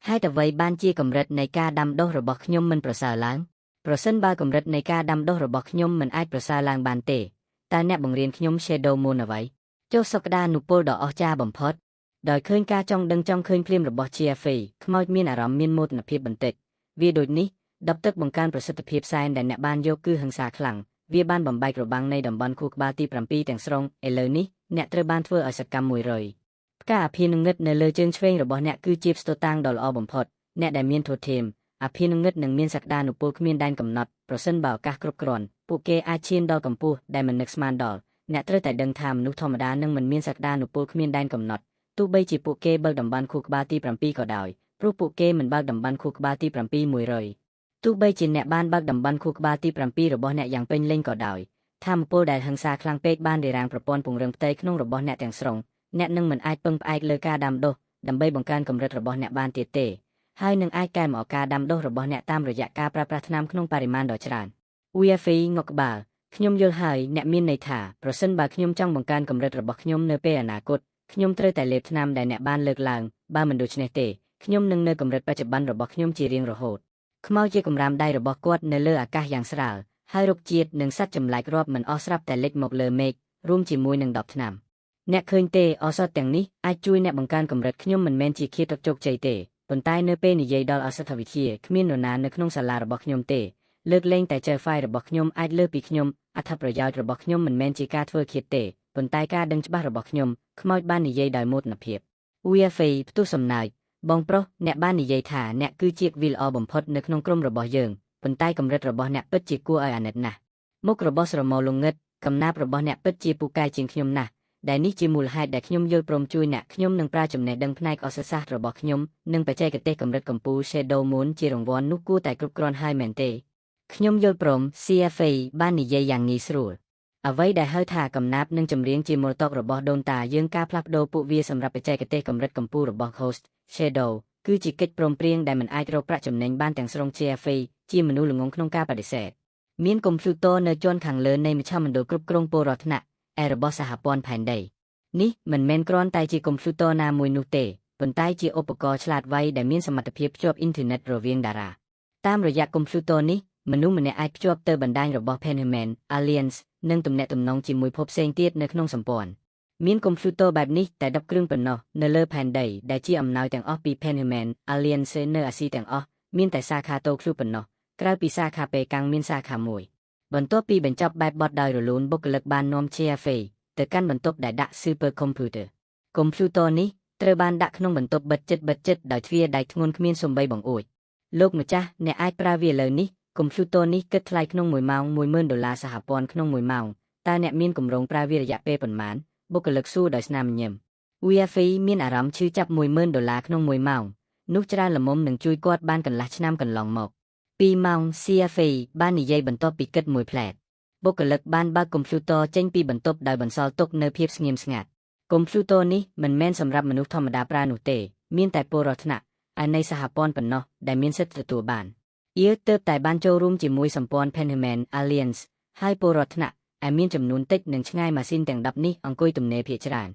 ហេតុអ្វីបានជាកម្រិតនៃការដាំដុះរបស់ខ្ញុំមិនប្រសើរឡើងប្រសិនបើកម្រិតនៃការដាំដុះរបស់ខ្ញុំមិនអាចប្រសើរឡើងបានទេតើអ្នកបង្រៀនខ្ញុំ Shadow Moon អ្វីចុះសក្តានុពលដ៏អស្ចារ្យបំផុតដោយឃើញការចង់ដឹងចង់ឃើញភ្លាមរបស់ Fiafi ខ្មោចមានអារម្មណ៍មានមោទនភាពបន្តិចវាដូចនេះដបទឹកបង្កើនប្រសិទ្ធភាពសែនដែលអ្នកបានយកគឺហិង្សាខ្លាំងវាបានបំបែករបាំងនៃតំបន់ខួរក្បាលទី7ទាំងស្រុងឥឡូវនេះអ្នកត្រូវបានធ្វើឲ្យសកម្ម100ផ្កាអភិនឹងងឹតនៅលើជើងឆ្វេងរបស់អ្នកគឺជាស្ទូតាំងដ៏ល្អបំផុតអ្នកដែលមានធម៌ធាមអភិនឹងងឹតនឹងមានសក្តានុពលគ្មានដែនកំណត់ប្រសិនបើឱកាសគ្រប់គ្រាន់ពួកគេអាចឈានដល់កម្ពស់ដែលមិននឹកស្មានដល់អ្នកត្រូវតែដឹងថាមនុស្សធម្មតានឹងមិនមានសក្តានុពលគ្មានដែនកំណត់ទោះបីជាពួកគេបើកតំបន់ខួរក្បាលទី7ក៏ដោយព្រោះពួកគេមិនបើកតំបន់ខួរក្បាលទី7 100ទោះបីជាអ្នកបានបើកតំបន់ខួរក្បាលទី7របស់អ្នកយ៉ាងពេញលេញក៏ដោយថាមពលដែលហិង្សាខ្លាំងពេកបានរារាំងប្រព័ន្ធពង្រឹងផ្ទៃក្នុងរបស់អ្នកទាំងស្រុងអ្នកនឹងមិនអាចពឹងផ្អែកលើការដាំដុះដើម្បីបង្កើនកម្រិតរបស់អ្នកបានទៀតទេហើយនឹងអាចកែមកការដាំដុះរបស់អ្នកតាមរយៈការប្រើប្រាស់ថ្នាំក្នុងបរិមាណដ៏ច្រើន Fiafi ងក់ក្បាលខ្ញុំយល់ហើយអ្នកមានន័យថាប្រសិនបើខ្ញុំចង់បង្កើនកម្រិតរបស់ខ្ញុំនៅពេលអនាគត ខ្ញុំត្រូវតែលេបថ្នាំដែលអ្នកបានលើកឡើងបើមិនដូច្នេះទេខ្ញុំនឹងនៅកម្រិតបច្ចុប្បន្នរបស់ខ្ញុំជារៀងរហូតខ្មោចជាកម្រាមដៃរបស់គាត់នៅលើអាកាសយ៉ាងស្រាលហើយរុក្ខជាតិនិងសត្វចម្លែករាប់មិនអស់ស្រាប់តែលេចមកលើមេឃរួមជាមួយនឹង10ថ្នាំអ្នកឃើញទេឱសថទាំងនេះអាចជួយអ្នកបង្កើនកម្រិតខ្ញុំមិនមែនជាឃាតជោគជ័យទេប៉ុន្តែនៅពេលនិយាយដល់ឱសថវិទ្យាគ្មាននរណានៅក្នុងសាលារបស់ខ្ញុំទេលើកលែងតែចៅហ្វាយរបស់ខ្ញុំអាចលើពីខ្ញុំអត្ថប្រយោជន៍របស់ខ្ញុំមិនមែនជាការធ្វើឃាតទេប៉ុន្តែការដឹងច្បាស់របស់ខ្ញុំខ្មោចបាននិយាយដោយមោទនភាពវីហ្វេផ្ទុះសំណើចបងប្រុសអ្នកបាននិយាយថាអ្នកគឺជាវីល្អបំផុតនៅក្នុងក្រុមរបស់យើងប៉ុន្តែកម្រិតរបស់អ្នកពិតជាគួរឲ្យអាណិតណាស់មុខរបស់ស្រមោលងឹតកំណាព្យរបស់អ្នកពិតជាពូកែជាងខ្ញុំណាស់ដែលនេះជាមូលហេតុដែលខ្ញុំយល់ព្រមជួយអ្នកខ្ញុំនឹងប្រើចំណេះដឹងផ្នែកអក្សរសាស្ត្ររបស់ខ្ញុំនិងបច្ចេកទេសកម្រិតកម្ពុជា Shadow Moon ជារង្វាន់នោះគួរតែគ្រប់គ្រាន់ហើយមែនទេខ្ញុំយល់ព្រម CFA បាននិយាយយ៉ាងងាយស្រួលអ្វីដែលហៅថាកំណាព្យនិងចម្រៀងជាមរតករបស់ដូនតាយើងការផ្លាស់ប្ដូរពួកវាសម្រាប់បច្ចេកទេសកម្រិតកម្ពុជារបស់ Host Shadow គឺជាកិច្ចព្រមព្រៀងដែលមិនអាចរកប្រាក់ចំណេញបានទាំងស្រុង CFA ជាមនុស្សល្ងងក្នុងការបដិសេធមានកុំព្យូទ័រនៅជាន់ខាងលើនៃមជ្ឈមណ្ឌលគ្រប់គ្រងពលរដ្ឋថ្នាក់របស់សហព័ន្ធផែនដីនេះមិនមែនគ្រាន់តែជាកុំព្យូទ័រណាមួយនោះទេប៉ុន្តែជាឧបករណ៍ឆ្លាតវៃដែលមានសមត្ថភាពភ្ជាប់អ៊ីនធឺណិតរវាងតារាតាមរយៈកុំព្យូទ័រនេះមនុស្សម្នាក់អាចភ្ជាប់ទៅបណ្ដាញរបស់ Penhuman Alliance និងទំនាក់ទំនងជាមួយភពផ្សេងទៀតនៅក្នុងសម្ព័ន្ធមានកុំព្យូទ័របែបនេះតែ10គ្រឿងប៉ុណ្ណោះនៅលើផែនដីដែលជាអំណោយទាំងអស់ពី Penhuman Alliance នៅអាស៊ីទាំងអស់មានតែសាខាតូក្យូប៉ុណ្ណោះក្រៅពីសាខាប៉េកាំងមានសាខាមួយបន្ទាប់ពីបញ្ចប់បែបបទដោយរលូនបុគ្គលិកបាននាំ CFA ទៅកាន់បន្ទប់ដែលដាក់ Super Computer កុំព្យូទ័រនេះត្រូវបានដាក់ក្នុងបន្ទប់បិទជិតដោយទ្វារដែកធ្ងន់គ្មានសូម្បីបង្អួចលោកម្ចាស់អ្នកអាចប្រើវាឥឡូវនេះកុំព្យូទ័រនេះគិតថ្លៃក្នុង1ម៉ោង$10,000សហព័ន្ធក្នុង1ម៉ោងតើអ្នកមានគម្រោងប្រើវារយៈពេលប៉ុន្មានបុគ្គលិកសួរដោយស្នាមញញឹម VFA មានអារម្មណ៍ឈឺចាប់$10,000ក្នុង1ម៉ោងនោះច្រើនល្មមនឹងជួយគាត់បានកន្លះឆ្នាំកន្លងមក2ម៉ោង CFA បាននិយាយបន្ទាប់ពីគិតមួយផ្លែតបុគ្គលិកបានបើកកុំព្យូទ័រចេញពីបន្ទប់ដោយបន្សល់ទុកនៅភាពស្ងៀមស្ងាត់កុំព្យូទ័រនេះមិនមែនសម្រាប់មនុស្សធម្មតាប្រើនោះទេមានតែពលរដ្ឋថ្នាក់ឯនៃសហព័ន្ធប៉ុណ្ណោះដែលមានសិទ្ធិទទួលបានia ទើបតែបានចូលរួមជាមួយសម្ព័ន្ធ Penhuman Alliance ហើយពលរដ្ឋថ្នាក់ឯមានចំនួនតិចនិងឆ្ងាយម៉ាស៊ីនទាំង10នេះអង្គុយទំនេរភាគច្រើន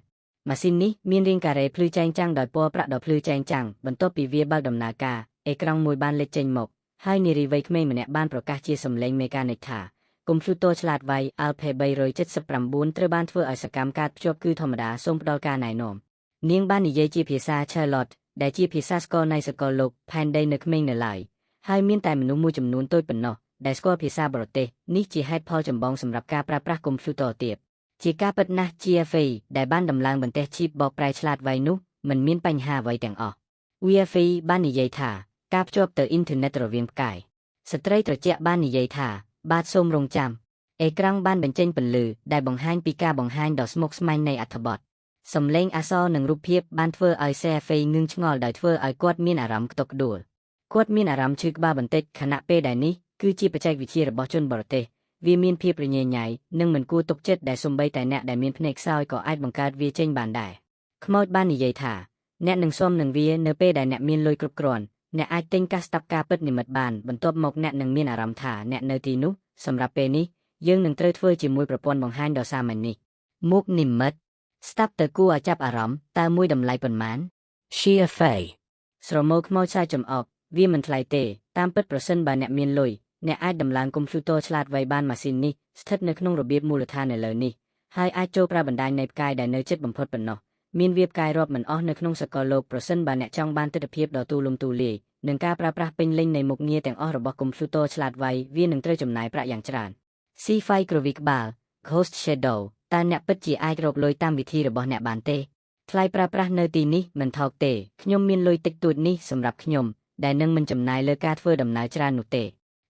ម៉ាស៊ីននេះមានរាងការ៉េភ្លឺចែងចាំងដោយពណ៌ប្រាក់ដ៏ភ្លឺចែងចាំងបន្ទាប់ពីវាបើកដំណើរការអេក្រង់មួយបានលេចចេញមកហើយនារីវ័យក្មេងម្នាក់បានប្រកាសជាសំឡេងមេកានិកថាកុំព្យូទ័រឆ្លាតវៃ Alpha 379ត្រូវបានធ្វើឲ្យសកម្មការភ្ជាប់គឺធម្មតាសូមផ្ដល់ការណែនាំនាងបាននិយាយជាភាសា Charlotte ដែលជាភាសាស្គាល់នៃសកលលោកផែនដីនៅក្មេងនៅឡើយហើយមានតែមនុស្សមួយចំនួនតូចប៉ុណ្ណោះដែលស្គាល់ភាសាបរទេសនេះជាហេតុផលចម្បងសម្រាប់ការប្រើប្រាស់កុំព្យូទ័រទាបជាការពិតណាស់ GFA ដែលបានដំឡើងបន្ទះឈីបបកប្រែឆ្លាតវៃនោះមិនមានបញ្ហាអ្វីទាំងអស់ VFA បាននិយាយថាការភ្ជាប់ទៅអ៊ីនធឺណិតរវាងផ្កាយស្ត្រីត្រជាក់បាននិយាយថាបាទសូមរងចាំអេក្រង់បានបញ្ចេញពន្លឺដែលបង្ហាញពីការបង្ហាញដ៏ស្មុគស្មាញនៃអត្ថបទសំឡេងអក្សរនិងរូបភាពបានធ្វើឲ្យ CFA ងឿងឆ្ងល់ដោយធ្វើឲ្យគាត់មានអារម្មណ៍ខ្ទក់ក្ដួលគាត់មានអារម្មណ៍ឈឺក្បាលបន្តិចខណៈពេលដែលនេះគឺជាបច្ចេកវិទ្យារបស់ជនបរទេសវាមានភាពរញ៉េរញ៉ៃនិងមិនគួរទុកចិត្តដែលសូម្បីតែអ្នកដែលមានភ្នែកខ្សោយក៏អាចបង្កើតវាចេញបានដែរខ្មោចបាននិយាយថាអ្នកនឹងស៊ាំនឹងវានៅពេលដែលអ្នកមានលុយគ្រប់គ្រាន់អ្នកអាចទិញកាសស្ដាប់ការពិតនិមិត្តបានបន្ទាប់មកអ្នកនឹងមានអារម្មណ៍ថាអ្នកនៅទីនោះសម្រាប់ពេលនេះយើងនឹងត្រូវធ្វើជាមួយប្រព័ន្ធបង្ហាញដ៏សាមញ្ញនេះមុខនិមិត្តស្ដាប់ទៅគួរឲ្យចាប់អារម្មណ៍តើមួយតម្លៃប៉ុន្មាន CFA ស្រមោលខ្មោចសាយចំអកវាមិនថ្លៃទេតាមពិតប្រសិនបើអ្នកមានលុយអ្នកអាចដំឡើងកុំព្យូទ័រឆ្លាតវៃបានម៉ាស៊ីននេះស្ថិតនៅក្នុងរបៀបមូលដ្ឋាននៅលើនេះហើយអាចចូលប្រើបណ្ដាញនៃផ្កាយដែលនៅជិតបំផុតប៉ុណ្ណោះមានវាផ្កាយរាប់មិនអស់នៅក្នុងសកលលោកប្រសិនបើអ្នកចង់បានទិដ្ឋភាពដ៏ទូលំទូលាយនិងការប្រើប្រាស់ពេញលេញនៃមុខងារទាំងអស់របស់កុំព្យូទ័រឆ្លាតវៃវានឹងត្រូវចំណាយប្រាក់យ៉ាងច្រើន C5 ក្រវីក្បាល Ghost Shadow តើអ្នកពិតជាអាចរកលុយតាមវិធីរបស់អ្នកបានទេថ្លៃប្រើប្រាស់នៅទីនេះមិនថោកទេខ្ញុំមានលុយតិចតួចនេះសម្រាប់ខ្ញុំដែលនឹងមិនចំណាយលើការធ្វើដំណើរច្រើននោះទេ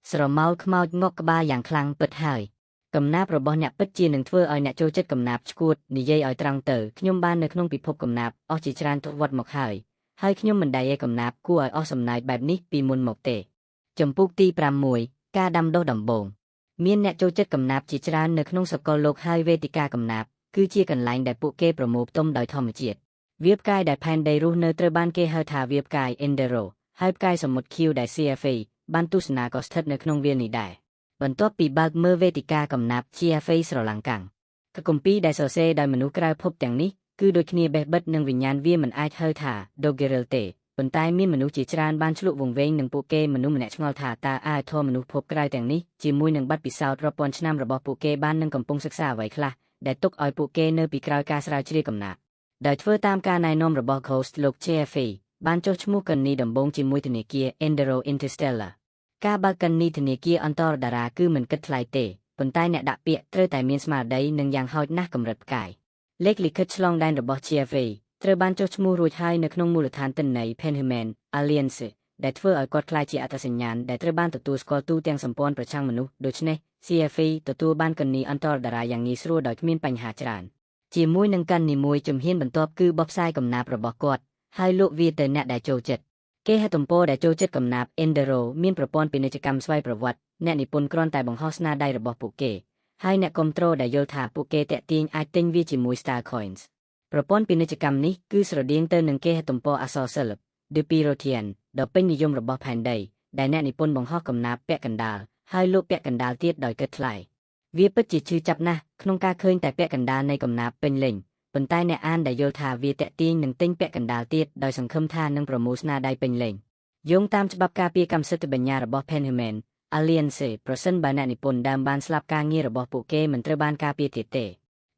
ស្រមោលខ្មោចងក់ក្បាលយ៉ាងខ្លាំងពិតហើយកំណាព្យរបស់អ្នកពិតជានឹងធ្វើឲ្យអ្នកចូលចិត្តកំណាព្យឈួតនិយាយឲ្យត្រង់ទៅខ្ញុំបាននៅក្នុងពិភពកំណាព្យអស់ជាច្រើនទសវត្សរ៍មកហើយខ្ញុំមិនដែលឯកំណាព្យគួរឲ្យអស់សំណើចបែបនេះពីមុនមកទេចំពុកទី6ការដាំដុះដំបូងមានអ្នកចូលចិត្តកំណាព្យជាច្រើននៅក្នុងសកលលោកហើយវេទិកាកំណាព្យគឺជាកន្លែងដែលពួកគេប្រមូលផ្តុំដោយធម្មជាតិវាផ្កាយដែលផែនដីរស់នៅត្រូវបានគេហៅថាវាផ្កាយ Endero ហើយផ្កាយសមុទ្រ Q ដែល CFA បានទស្សនាក៏ស្ថិតនៅក្នុងវាលនេះដែរបន្ទាប់ពីបើកមើលវេទិកាកំណាព្យ CFA ស្រឡាំងកាំងកគម្ពីរដែលសរសេរដោយមនុស្សក្រៅភពទាំងនេះ គឺដូចគ្នាបេះបិទនឹងវិញ្ញាណវាមិនអាចហៅថា Dogerel ទេប៉ុន្តែមានមនុស្សជាច្រើនបានឆ្លុះវង្វេងនឹងពួកគេមនុស្សម្នាក់ឆ្ងល់ថាតើអាយធម៌មនុស្សភពក្រៅទាំងនេះជាមួយនឹងបទពិសោធន៍រាប់ពាន់ឆ្នាំរបស់ពួកគេបាននឹងកំពុងសិក្សាអ្វីខ្លះដែលទុកឲ្យពួកគេនៅពីក្រោយការស្រាវជ្រាវកំណាព្យដោយធ្វើតាមការណែនាំរបស់ Ghost លោក JFE បានចុះឈ្មោះកន្នីដំបូងជាមួយធនាគារ Endero Interstellar ការបើកកន្នីធនាគារអន្តរតារាគឺមិនគិតថ្លៃទេប៉ុន្តែអ្នកដាក់ពាក្យត្រូវតែមានស្មារតីនិងយ៉ាងហោចណាស់កម្រិតផ្កាយលេខលិខិតឆ្លងដែនរបស់ JFE ត្រូវបានចុះឈ្មោះរួចហើយនៅក្នុងមូលដ្ឋានទិន្នន័យ Penhuman Alliance ដែលធ្វើឲ្យគាត់ក្លាយជាអត្តសញ្ញាណដែលត្រូវបានទទួលស្គាល់ទូទាំងសម្ព័ន្ធប្រឆាំងមនុស្សដូច្នេះ CFE ទទួលបានកន្នីអន្តរតារាយ៉ាងងាយស្រួលដោយគ្មានបញ្ហាច្រើនជាមួយនឹងកន្នីមួយជំហានបន្ទាប់គឺបបផ្សាយកំណាព្យរបស់គាត់ហើយលក់វាទៅអ្នកដែលចូលចិត្តគេហទំព័រដែលចូលចិត្តកំណាព្យ Endero មានប្រព័ន្ធពាណិជ្ជកម្មស្វ័យប្រវត្តិអ្នកនិពន្ធគ្រាន់តែបង្ហោះស្នាដៃរបស់ពួកគេហើយអ្នកគាំទ្រដែលយល់ថាពួកគេតាក់ទាញអាចទិញវាជាមួយ Star Coins ប្រព័ន្ធពាណិជ្ជកម្មនេះគឺស្រដៀងទៅនឹងគេហទំព័រអក្សរសិល្ប៍ The Piratian ដ៏ពេញនិយមរបស់ផែនដីដែលអ្នកនិពន្ធបង្ហោះកំណាព្យពាក់កណ្ដាលហើយលក់ពាក់កណ្ដាលទៀតដោយគិតថ្លៃវាពិតជាឈឺចាប់ណាស់ក្នុងការឃើញតែពាក់កណ្ដាលនៃកំណាព្យពេញលេញប៉ុន្តែអ្នកអានដែលយល់ថាវាតាក់ទាញនឹងទិញពាក់កណ្ដាលទៀតដោយសង្ឃឹមថានឹងប្រមូលស្នាដៃពេញលេញយោងតាមច្បាប់ការពារកម្មសិទ្ធិបញ្ញារបស់ Penhuman Alliance ប្រសិនបើអ្នកនិពន្ធដើមបានស្លាប់ការងាររបស់ពួកគេមិនត្រូវបានការពារទៀតទ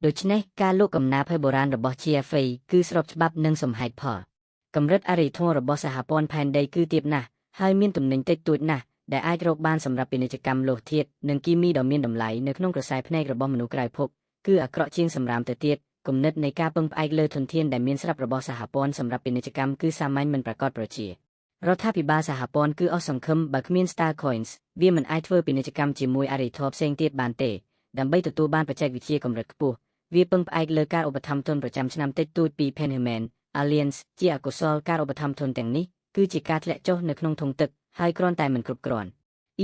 េដូច្នេះការលក់កំណាព្យបុរាណរបស់ JFE គឺស្របច្បាប់និងសមហេតុផលកម្រិតអរិយធម៌របស់សហព័ន្ធផែនដីគឺទាបណាស់ហើយមានទំនិញតិចតួចណាស់ដែលអាចរកបានសម្រាប់ពាណិជ្ជកម្មលោហធាតុនិងគីមីដ៏មានតម្លៃនៅក្នុងក្រសែភ្នែករបស់មនុស្សក្រៅភពគឺអាក្រក់ជាងសម្រាមទៅទៀតគំនិតនៃការពឹងផ្អែកលើធនធានដែលមានស្រាប់របស់សហព័ន្ធសម្រាប់ពាណិជ្ជកម្មគឺសាមញ្ញមិនប្រាកដប្រជារដ្ឋាភិបាលសហព័ន្ធគឺអស់សង្ឃឹមបើគ្មាន Star Coins វាមិនអាចធ្វើពាណិជ្ជកម្មជាមួយអរិយធម៌ផ្សេងទៀតបានទេដើម្បីទទួលបានបច្ចេកវិទ្យាកម្រិតខ្ពស់វាពឹងផ្អែកលើការឧបត្ថម្ភទុនប្រចាំឆ្នាំតិចតួចពី Penhuman Alliance ជាអកុសលការឧបត្ថម្ភទុនទាំងនេះគឺជាការធ្លាក់ចុះនៅក្នុងធុងទឹកហើយគ្រាន់តែមិនគ្រប់គ្រាន់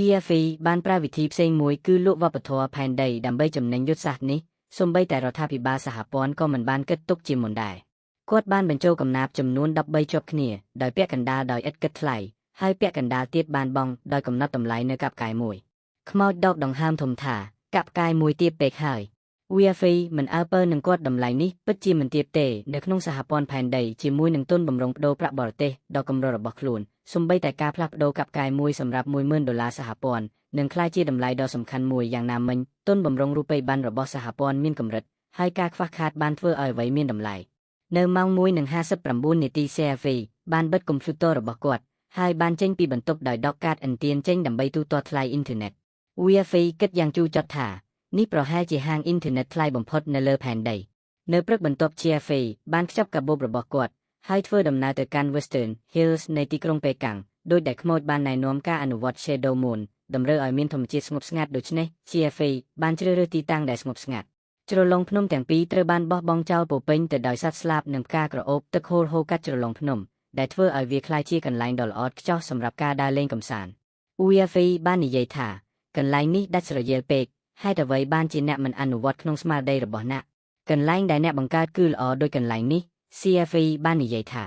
EFE បានប្រើវិធីផ្សេងមួយគឺលក់វប្បធម៌ផែនដីដើម្បីចំណេញយុទ្ធសាស្ត្រនេះសូម្បីតែរដ្ឋាភិបាលសហព័ន្ធក៏មិនបានគិតទុកជាមុនដែរគាត់បានបញ្ចូលកំណាព្យចំនួន13ជាប់គ្នាដោយពាក់កណ្ដាលដោយឥតគិតថ្លៃហើយពាក់កណ្ដាលទៀតបានបង់ដោយកំណត់តម្លៃនៅកាប់ផ្កាយមួយខ្មោចដកដង្ហើមធំថាកាប់ផ្កាយមួយទាបពេកហើយ EFE មិនអើពើនឹងគាត់តម្លៃនេះពិតជាមិនទាបទេនៅក្នុងសហព័ន្ធផែនដីជាមួយនឹងទុនបម្រុងប្តូរប្រាក់បរទេសដ៏កម្ររបស់ខ្លួនសូម្បីតែការផ្លាស់ប្តូរកាប់ផ្កាយមួយសម្រាប់$10,000សហព័ន្ធនឹងក្លាយជាតម្លៃដ៏សំខាន់មួយយ៉ាងណាមិញទុនបម្រុងរូបិយប័ណ្ណរបស់សហព័ន្ធមានកម្រិតហើយការខ្វះខាតបានធ្វើឲ្យអ្វីមានតម្លៃនៅម៉ោង1:59នាទី CFE បានបិទកុំព្យូទ័ររបស់គាត់ហើយបានចេញពីបន្ទប់ដោយដកកាតឥន្ទានចេញដើម្បីទូទាត់ថ្លៃអ៊ីនធឺណិត EFE គិតយ៉ាងជូរចត់ថានេះប្រហែលជាហាងអ៊ីនធឺណិតថ្លៃបំផុតនៅលើផែនដីនៅព្រឹកបន្ទាប់ JFE បានខ្ចប់កាបូបរបស់គាត់ហើយធ្វើដំណើរទៅកាន់ Western Hills នៃទីក្រុងប៉េកាំងដោយដែលខ្មោចបានណែនាំការអនុវត្ត Shadow Moon តម្រូវឲ្យមានធម្មជាតិស្ងប់ស្ងាត់ដូច្នេះ JFE បានជ្រើសរើសទីតាំងដែលស្ងប់ស្ងាត់ជ្រលងភ្នំទាំងពីរត្រូវបានបោះបង់ចោលពោពេញទៅដោយសត្វស្លាបនិងផ្កាក្រអូបទឹកហូរកាត់ជ្រលងភ្នំដែលធ្វើឲ្យវាក្លាយជាកន្លែងដ៏ល្អឥតខ្ចោះសម្រាប់ការដើរលេងកម្សាន្ត EFE បាននិយាយថាកន្លែងនេះដាច់ស្រយាលពេកហេតុអ្វីបានជាអ្នកមិនអនុវត្តក្នុងស្មារតីរបស់អ្នកកន្លែងដែលអ្នកបង្កើតគឺល្អដូចកន្លែងនេះ CFE បាននិយាយថា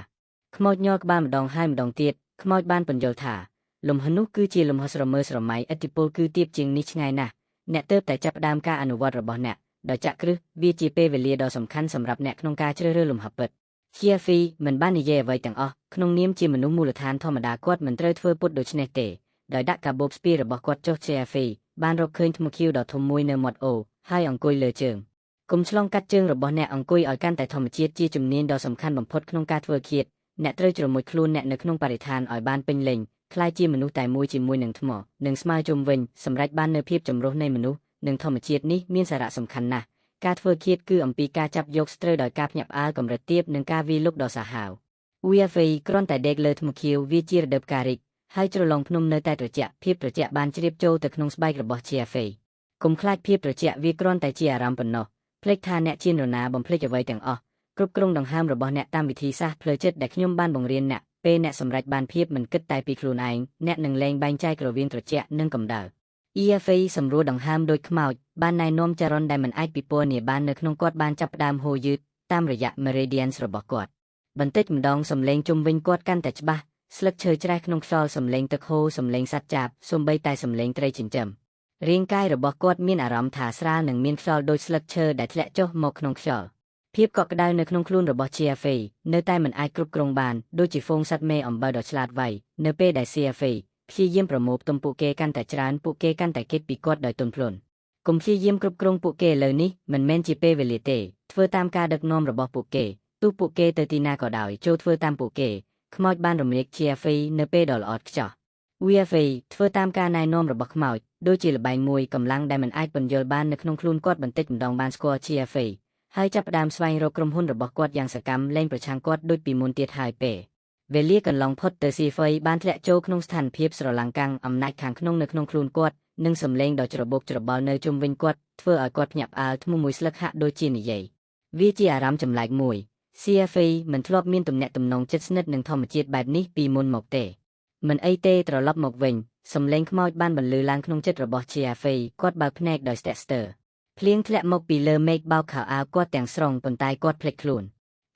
ខ្មោចញ័រក្បាលម្ដងហើយម្ដងទៀតខ្មោចបានបញ្យល់ថាលំហនោះគឺជាលំហស្រមើស្រមៃឥទ្ធិពលគឺទាបជាងនេះឆ្ងាយណាស់អ្នកទើបតែចាប់ផ្ដើមការអនុវត្តរបស់អ្នកដោយចាក់គ្រឹះវាជាពេលវេលាដ៏សំខាន់សម្រាប់អ្នកក្នុងការជ្រើសរើសលំហពិត CFE មិនបាននិយាយអ្វីទាំងអស់ក្នុងនាមជាមនុស្សមូលដ្ឋានធម្មតាគាត់មិនត្រូវធ្វើពុតដូច្នេះទេដោយដាក់កាបូបស្ពាយរបស់គាត់ចុះ CFE បានរកឃើញថ្មខៀវដ៏ធំមួយនៅមាត់អូរហើយអង្គុយលើជើងគុំឆ្លងកាត់ជើងរបស់អ្នកអង្គុយឲ្យកាន់តែធម្មជាតិជាជំនាញដ៏សំខាន់បំផុតក្នុងការធ្វើឃាតអ្នកត្រូវជ្រមុជខ្លួនអ្នកនៅក្នុងបរិស្ថានឲ្យបានពេញលេញคล้ายជាមនុស្សតែមួយជាមួយនឹងថ្មនិងស្មើជុំវិញសម្រាប់បាននូវភាពចម្រុះនៃមនុស្សនិងធម្មជាតិនេះមានសារៈសំខាន់ណាស់ការធ្វើឃាតគឺអំពីការចាប់យកស្រូវដោយការភ្ញាក់ផ្អើលកម្រិតទាបនិងការវាយលុកដ៏សាហាវ EFE គ្រាន់តែដេកលើថ្មខៀវវាជារដូវកាលរីកហើយជ្រលងភ្នំនៅតែត្រជាក់ភាពត្រជាក់បានជ្រាបចូលទៅក្នុងស្បែករបស់ JFE កុំខ្លាចភាពត្រជាក់វាគ្រាន់តែជាអារម្មណ៍ប៉ុណ្ណោះភ្លេចថាអ្នកជានរណាបំភ្លេចអ្វីទាំងអស់គ្រប់គ្រងដង្ហើមរបស់អ្នកតាមវិធីសាស្ត្រផ្លូវចិត្តដែលខ្ញុំបានបង្រៀនអ្នកពេលអ្នកសម្រេចបានភាពមិនគិតតែពីខ្លួនឯងអ្នកនឹងលែងបែងចែករវាងត្រជាក់និងកម្ដៅ EFE សម្រួលដង្ហើមដោយខ្មោចបានណែនាំចរន្តដែលមិនអាចពិពណ៌នាបាននៅក្នុងគាត់បានចាប់ផ្ដើមហូរយឺតតាមរយៈ meridians របស់គាត់បន្តិចម្ដងសំឡេងជុំវិញគាត់កាន់តែច្បាស់ស្លឹកឈើច្រេះក្នុងខ្យល់សំឡេងទឹកហូរសំឡេងសត្វចាបសូម្បីតែសំឡេងត្រីចិញ្ចឹមរាងកាយរបស់គាត់មានអារម្មណ៍ថាស្រាលនិងមានខ្យល់ដូចស្លឹកឈើដែលធ្លាក់ចុះមកក្នុងខ្យល់ ភាពកក់ក្ដៅនៅក្នុងខ្លួនរបស់ CFA នៅតែមិនអាចគ្រប់គ្រងបានដូចជាហ្វូងសត្វមេអំបិលដ៏ឆ្លាតវៃនៅពេលដែល CFA ព្យាយាមប្រមូលផ្តុំពួកគេកាន់តែច្រើនពួកគេកាន់តែគេចពីគាត់ដោយទន់ភ្លន់កុំព្យាយាមគ្រប់គ្រងពួកគេឥឡូវនេះមិនមែនជាពេលវេលាទេធ្វើតាមការដឹកនាំរបស់ពួកគេទោះពួកគេទៅទីណាក៏ដោយចូលធ្វើតាមពួកគេខ្មោចបានរំលាយ CFA នៅពេលដ៏ល្អឥតខ្ចោះ VFA ធ្វើតាមការណែនាំរបស់ខ្មោចដូចជាលបែងមួយកម្លាំងដែលមិនអាចពន្យល់បាននៅក្នុងខ្លួនគាត់បន្តិចម្ដងបានស្គាល់ CFA ហើយចាប់ផ្ដើមស្វែងរកក្រុមហ៊ុនរបស់គាត់យ៉ាងសកម្មលែងប្រឆាំងគាត់ដូចពីមុនទៀតហើយពេលវេលាកន្លងផុតទៅ CFA បានធ្លាក់ចូលក្នុងស្ថានភាពស្រឡាំងកាំងអំណាចខាងក្នុងនៅក្នុងខ្លួនគាត់និងសម្លេងដ៏ច្របូកច្របល់នៅជុំវិញគាត់ធ្វើឲ្យគាត់ភ្ញាក់ផ្អើលធ្មមួយស្លឹកហាក់ដូចជានិយាយវាជាអារម្មណ៍ចម្លែកមួយ CFA មិនធ្លាប់មានទំនាក់ទំនងជិតស្និទ្ធនឹងធម្មជាតិបែបនេះពីមុនមកទេមិនអីទេត្រឡប់មកវិញសម្លេងខ្មោចបានបន្លឺឡើងក្នុងចិត្តរបស់ CFA គាត់បើកភ្នែកដោយស្ទាក់ស្ទើរភ្លៀងធ្លាក់មកពីលើមេឃបោកខោអាវគាត់ទាំងស្រុងប៉ុន្តែគាត់ភ្លេចខ្លួន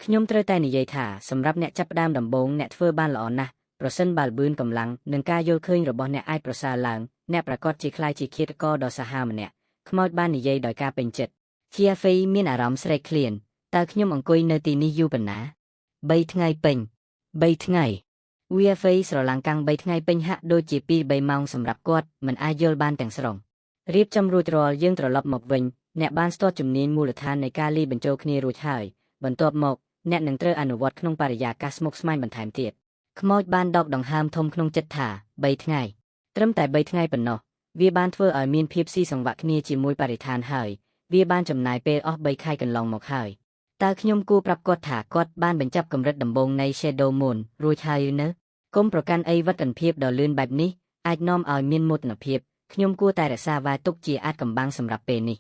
ខ្ញុំត្រូវតែនិយាយថាសម្រាប់អ្នកចាប់ផ្ដើមដំបូងអ្នកធ្វើបានល្អណាស់ប្រសិនបើល្បឿនកម្លាំងនិងការយល់ឃើញរបស់អ្នកអាចប្រសើរឡើងអ្នកប្រកាសជាខ្លាយជាឃាតករដ៏សាហាវម្នាក់ខ្មោចបាននិយាយដោយការពេញចិត្ត CFA មានអារម្មណ៍ស្រេកឃ្លានតើខ្ញុំអង្គុយនៅទីនេះយូរប៉ុណ្ណា3ថ្ងៃពេញ3ថ្ងៃ VFA ស្រឡាំងកាំង3ថ្ងៃពេញហាក់ដូចជា2-3ម៉ោងសម្រាប់គាត់មិនអាចយល់បានទាំងស្រុងរៀបចំរួចរាល់យើងត្រឡប់មកវិញអ្នកបានស្ទាត់ជំនាញមូលដ្ឋាននៃការលាយបញ្ចូលគ្នារួចហើយបន្ទាប់មកអ្នកនឹងត្រូវអនុវត្តក្នុងបរិយាកាសស្មុគស្មាញបន្ថែមទៀតខ្មោចបានដកដង្ហើមធំក្នុងចិត្តថា3ថ្ងៃត្រឹមតែ3ថ្ងៃប៉ុណ្ណោះវាបានធ្វើឲ្យមានភាពស៊ីសង្វាក់គ្នាជាមួយបរិស្ថានហើយវាបានចំណាយពេលអស់3ខែកន្លងមកហើយតើខ្ញុំគួរប្រាប់គាត់ថាគាត់បានបញ្ចប់កម្រិតដំបូងនៃ Shadow Moon រួចហើយនៅកុំប្រកាន់អីវឌ្ឍនភាពដ៏លឿនបែបនេះអាចនាំឲ្យមានមោទនភាពខ្ញុំគួរតែរក្សាវាទុកជាអាចកំបាំងសម្រាប់ពេលនេះ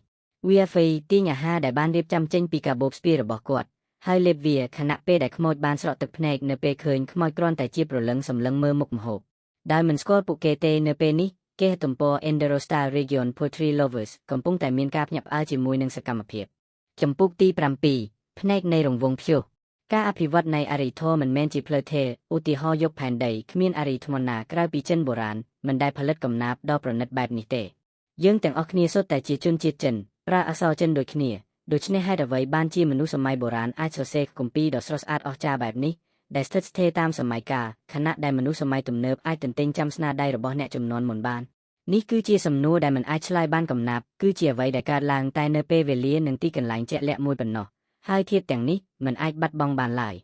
VFA ទាញអាហារដែលបានរៀបចំចេញពីកាបូបស្ពាយរបស់គាត់ហើយលេបវាខណៈពេលដែលខ្មោចបានស្រក់ទឹកភ្នែកនៅពេលឃើញខ្មោចគ្រាន់តែជាប្រលឹងសម្លឹងមើលមុខម្ហូបដែលមិនស្គាល់ពួកគេទេនៅពេលនេះគេទំព័រ Enderostar Region Poetry Lovers កំពុងតែមានការភ្ញាក់ផ្អើលជាមួយនឹងសកម្មភាពចម្ពោះទី7ផ្នែកនៃរង្វង់ព្យុះការអភិវឌ្ឍនៃអរិយធម៌មិនមែនជាផ្លូវទេឧទាហរណ៍យកផែនដីគ្មានអរិយធម៌ណាក្រៅពីចិនបុរាណមិនដែលផលិតកំណាព្យដ៏ប្រណិតបែបនេះទេយើងទាំងអស់គ្នាសុទ្ធតែជាជនជាតិចិនប្រើអក្សរចិនដូចគ្នាដូច្នេះហេតុអ្វីបានជាមនុស្សសម័យបុរាណអាចសរសេរគម្ពីរដ៏ស្រស់ស្អាតអស្ចារ្យបែបនេះដែលស្ថិតស្ថេរតាមសម័យកាលខណៈដែលមនុស្សសម័យទំនើបអាចទន្ទេញចាំស្នាដៃរបស់អ្នកជំនាន់មុនបាននេះគឺជាសំណួរដែលមិនអាចឆ្លើយបានកំណាព្យគឺជាអ្វីដែលកើតឡើងតែនៅពេលវេលានិងទីកន្លែងជាក់លាក់មួយប៉ុណ្ណោះហើយធាតុទាំងនេះមិនអាចបាត់បង់បានឡើយ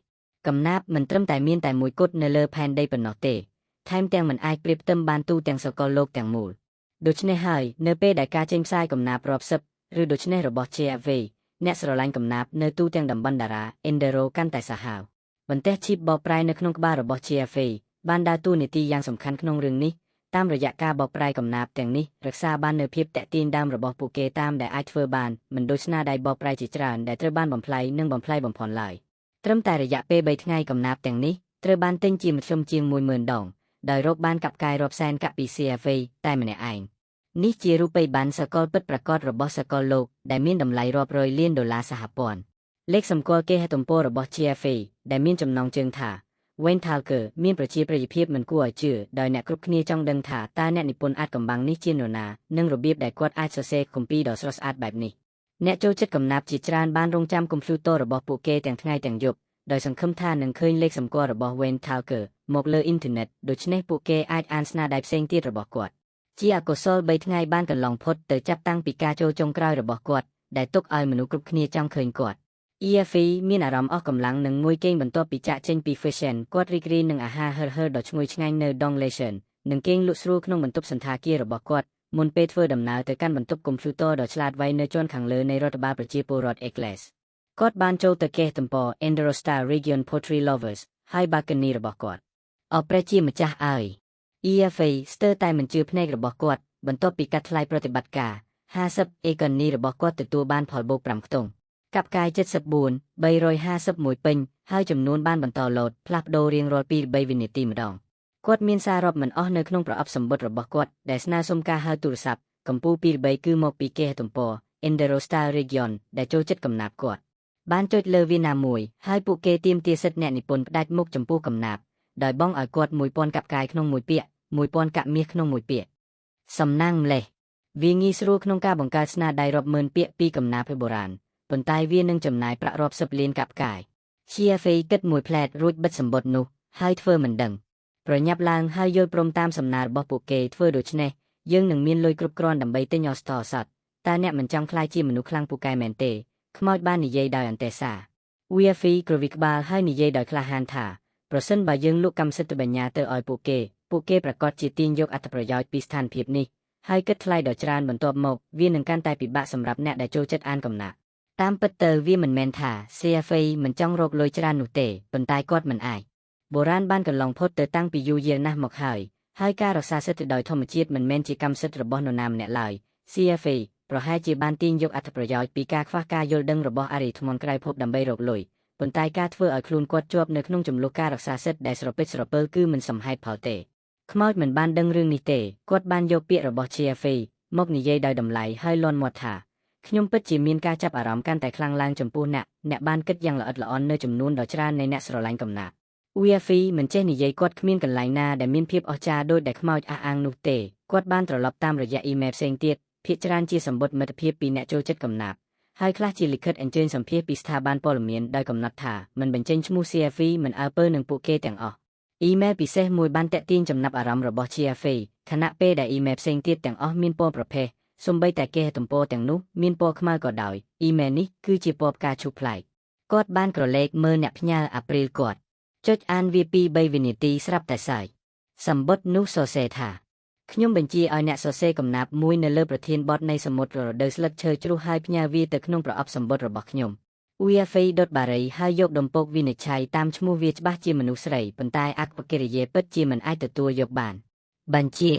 កំណាព្យមិនត្រឹមតែមានតែមួយគត់នៅលើផែនដីប៉ុណ្ណោះទេថែមទាំងមិនអាចប្រៀបផ្ទឹមបានទូទាំងសកលលោកទាំងមូលដូច្នេះហើយនៅពេលដែលការចេញផ្សាយកំណាព្យរាប់សិបឬដូច្នេះរបស់ CFA អ្នកស្រឡាញ់កំណាព្យនៅទូទាំងតំបន់តារា Endero កាន់តែសាហាវបន្ទះឈីបបកប្រែនៅក្នុងក្បាលរបស់ CFA បានដើរតួនាទីយ៉ាងសំខាន់ក្នុងរឿងនេះតាមរយៈការបកប្រែកំណាព្យទាំងនេះរក្សាបាននូវភាពតាក់ទាញដើមរបស់ពួកគេតាមដែលអាចធ្វើបានមិនដូចស្នាដៃបកប្រែជាច្រើនដែលត្រូវបានបំផ្លាញនិងបំផ្លាញបំផន់ឡើយត្រឹមតែរយៈពេល3ថ្ងៃកំណាព្យទាំងនេះត្រូវបានទិញជាមធ្យមជាង 10000 ដងដោយរកបានកាប់កាយរាប់សែនកាក់ពី CFA តែម្នាក់ឯងនេះជារូបិយប័ណ្ណសកលពិតប្រាកដរបស់សកលលោកដែលមានតម្លៃរាប់រយលានដុល្លារសហព័ន្ធលេខសម្គាល់គេហទំព័ររបស់ CFA ដែលមានចំណងជើងថា Wayne Talker មានប្រជាប្រិយភាពមិនគួរឲ្យជឿដោយអ្នកគ្រប់គ្នាចង់ដឹងថាតើអ្នកនិពន្ធអាចកំបាំងនេះជានរណានិងរបៀបដែលគាត់អាចសរសេរគម្ពីរដ៏ស្រស់ស្អាតបែបនេះអ្នកចូលចិត្តកំណាព្យជាច្រើនបានរងចាំកុំព្យូទ័ររបស់ពួកគេទាំងថ្ងៃទាំងយប់ដោយសង្ឃឹមថានឹងឃើញលេខសម្គាល់របស់ Wayne Talker មកលើអ៊ីនធឺណិតដូច្នេះពួកគេអាចអានស្នាដៃផ្សេងទៀតរបស់គាត់ជាអកុសល3ថ្ងៃបានកន្លងផុតទៅចាប់តាំងពីការចូលចុងក្រោយរបស់គាត់ដែលទុកឲ្យមនុស្សគ្រប់គ្នាចង់ឃើញគាត់ EFE មានអារម្មណ៍អស់កម្លាំងនឹងងុយគេងបន្ទាប់ពីចាក់ចេញពី Fashion គាត់រីករាយនឹងអាហារហឹរៗដ៏ឈ្ងុយឆ្ងាញ់នៅ Donglation និងគេងលក់ស្រួលក្នុងបន្ទប់សន្តាគាររបស់គាត់មុនពេលធ្វើដំណើរទៅកាន់បន្ទប់កុំព្យូទ័រដ៏ឆ្លាតវៃនៅជាន់ខាងលើនៃរដ្ឋបាលប្រជាពលរដ្ឋ Egles គាត់បានចូលទៅគេហទំព័រ Enderostar Region Poetry Lovers ហើយបាល់កនីរបស់គាត់អព្រះជាម្ចាស់អើយ EFA ស្ទើរតែមិនជឿភ្នែករបស់គាត់បន្ទាប់ពីកាត់ថ្លៃប្រតិបត្តិការ50អេកូនីរបស់គាត់ទទួលបានផលបូក5ខ្ទង់កាប់កាយ74 351ពេញហើយចំនួនបានបន្តលោតផ្លាស់ប្ដូររៀងរាល់2-3វិនាទីម្ដងគាត់មានសាររាប់មិនអស់នៅក្នុងប្រអប់សម្បត្តិរបស់គាត់ដែលស្នើសុំការហៅទូរស័ព្ទកម្ពុជា2-3គឺមកពីគេហទំព័រ Enderostar Region ដែលចូលចិត្តកំណាព្យគាត់បានចុចលើវាណាមួយហើយពួកគេទាមទារសិទ្ធិអ្នកនិពន្ធផ្ដាច់មុខចំពោះកំណាព្យដោយបង់ឲ្យគាត់1000កាប់កាយក្នុងមួយពាក្យ1000កាក់មាសក្នុងមួយពាក្យសំណាងម្លេះវាងាយស្រួលក្នុងការបង្កើតស្នាដៃរាប់ម៉ឺនពាក្យពីកំណាព្យបុរាណ ប៉ុន្តែវានឹងចំណាយប្រាក់រាប់សិបលានកាប់កាយ CFA គិតមួយផ្លែតរួចបិទសម្បត្តិនោះហើយធ្វើមិនដឹងប្រញាប់ឡើងហើយយល់ព្រមតាមសំណើរបស់ពួកគេធ្វើដូច្នេះយើងនឹងមានលុយគ្រប់គ្រាន់ដើម្បីទិញអស្តរស័តតើអ្នកមិនចង់ក្លាយជាមនុស្សខ្លាំងពូកែមែនទេខ្មោចបាននិយាយដោយអន្ទេសសាVFE ក្រវិក្បាលហើយនិយាយដោយក្លាហានថាប្រសិនបើយើងលក់កម្មសិទ្ធិបញ្ញាទៅឲ្យពួកគេប្រកាសជាទាញយកអត្ថប្រយោជន៍ពីស្ថានភាពនេះហើយគិតថ្លៃដ៏ច្រើនបន្ទាប់មកវានឹងកាន់តែពិបាកសម្រាប់អ្នកដែលចូលចិត្តអានកំណាព្យតាមពិតទៅវាមិនមែនថា CFA មិនចង់រកលុយច្រើននោះទេប៉ុន្តែគាត់មិនអាចបុរាណបានកន្លងផុតទៅតាំងពីយូរយារណាស់មកហើយការរក្សាសិទ្ធិដោយធម្មជាតិមិនមែនជាកម្មសិទ្ធិរបស់នរណាម្នាក់ឡើយ CFA ប្រហែលជាបានទាញយកអត្ថប្រយោជន៍ពីការខ្វះការយល់ដឹងរបស់អរិយធម៌ក្រៅភពដើម្បីរកលុយប៉ុន្តែការធ្វើឲ្យខ្លួនគាត់ជាប់នៅក្នុងចំនួនការរក្សាសិទ្ធិដែលស្រពេចស្រពិលគឺមិនសមហេតុផលទេខ្មោចមិនបានដឹងរឿងនេះទេគាត់បានយកពាក្យរបស់ CFA មកនិយាយដោយតម្លៃហើយលន់មាត់ថាខ្ញុំពិតជាមានការចាប់អារម្មណ៍កាន់តែខ្លាំងឡើងចំពោះអ្នកបានគិតយ៉ាងល្អិតល្អន់នៅចំនួនដ៏ច្រើននៃអ្នកស្រឡាញ់កំណាព្យ VFE មិនចេះនិយាយគាត់គ្មានកន្លែងណាដែលមានភាពអស្ចារ្យដូចដែលខ្មោចអះអាងនោះទេគាត់បានត្រឡប់តាមរយៈអ៊ីមែលផ្សេងទៀតភាគច្រើនជាសម្បត្តិមិត្តភាពពីអ្នកចូលចិត្តកំណាព្យហើយខ្លះជាលិខិតអញ្ជើញសម្ភាសពីស្ថាប័នព័ត៌មានដោយកំណត់ថាមិនបញ្ចេញឈ្មោះ CFA មិនអើពើនឹងពួកគេទាំងអស់អ៊ីមែលពិសេសមួយបានតាក់ទាញចំណាប់អារម្មណ៍របស់ CFA ខណៈពេលដែលអ៊ីមែលផ្សេងទៀតទាំងអស់មានពណ៌ប្រភេទសូម្បីតែគេហទំព័រទាំងនោះមានពណ៌ខ្មៅក៏ដោយអ៊ីមែលនេះគឺជាពណ៌ផ្កាឈូកប្លែកគាត់បានក្រឡេកមើលអ្នកផ្ញើអាព្រីលគាត់ចុចអានវា2-3 វិនាទីស្រាប់តែសើចសម្បត្តិនោះសរសេរថាខ្ញុំបញ្ជាឲ្យអ្នកសរសេរកំណាព្យមួយនៅលើប្រធានបទនៃសមុទ្ររដូវស្លឹកឈើជ្រុះហើយផ្ញើវាទៅក្នុងប្រអប់សម្បត្តិរបស់ខ្ញុំ VFA. Barry ហើយយកដំពកវិនិច្ឆ័យតាមឈ្មោះវាច្បាស់ជាមនុស្សស្រីប៉ុន្តែអក្ខកិរិយាពិតជាមិនអាចទទួលយកបានបញ្ជា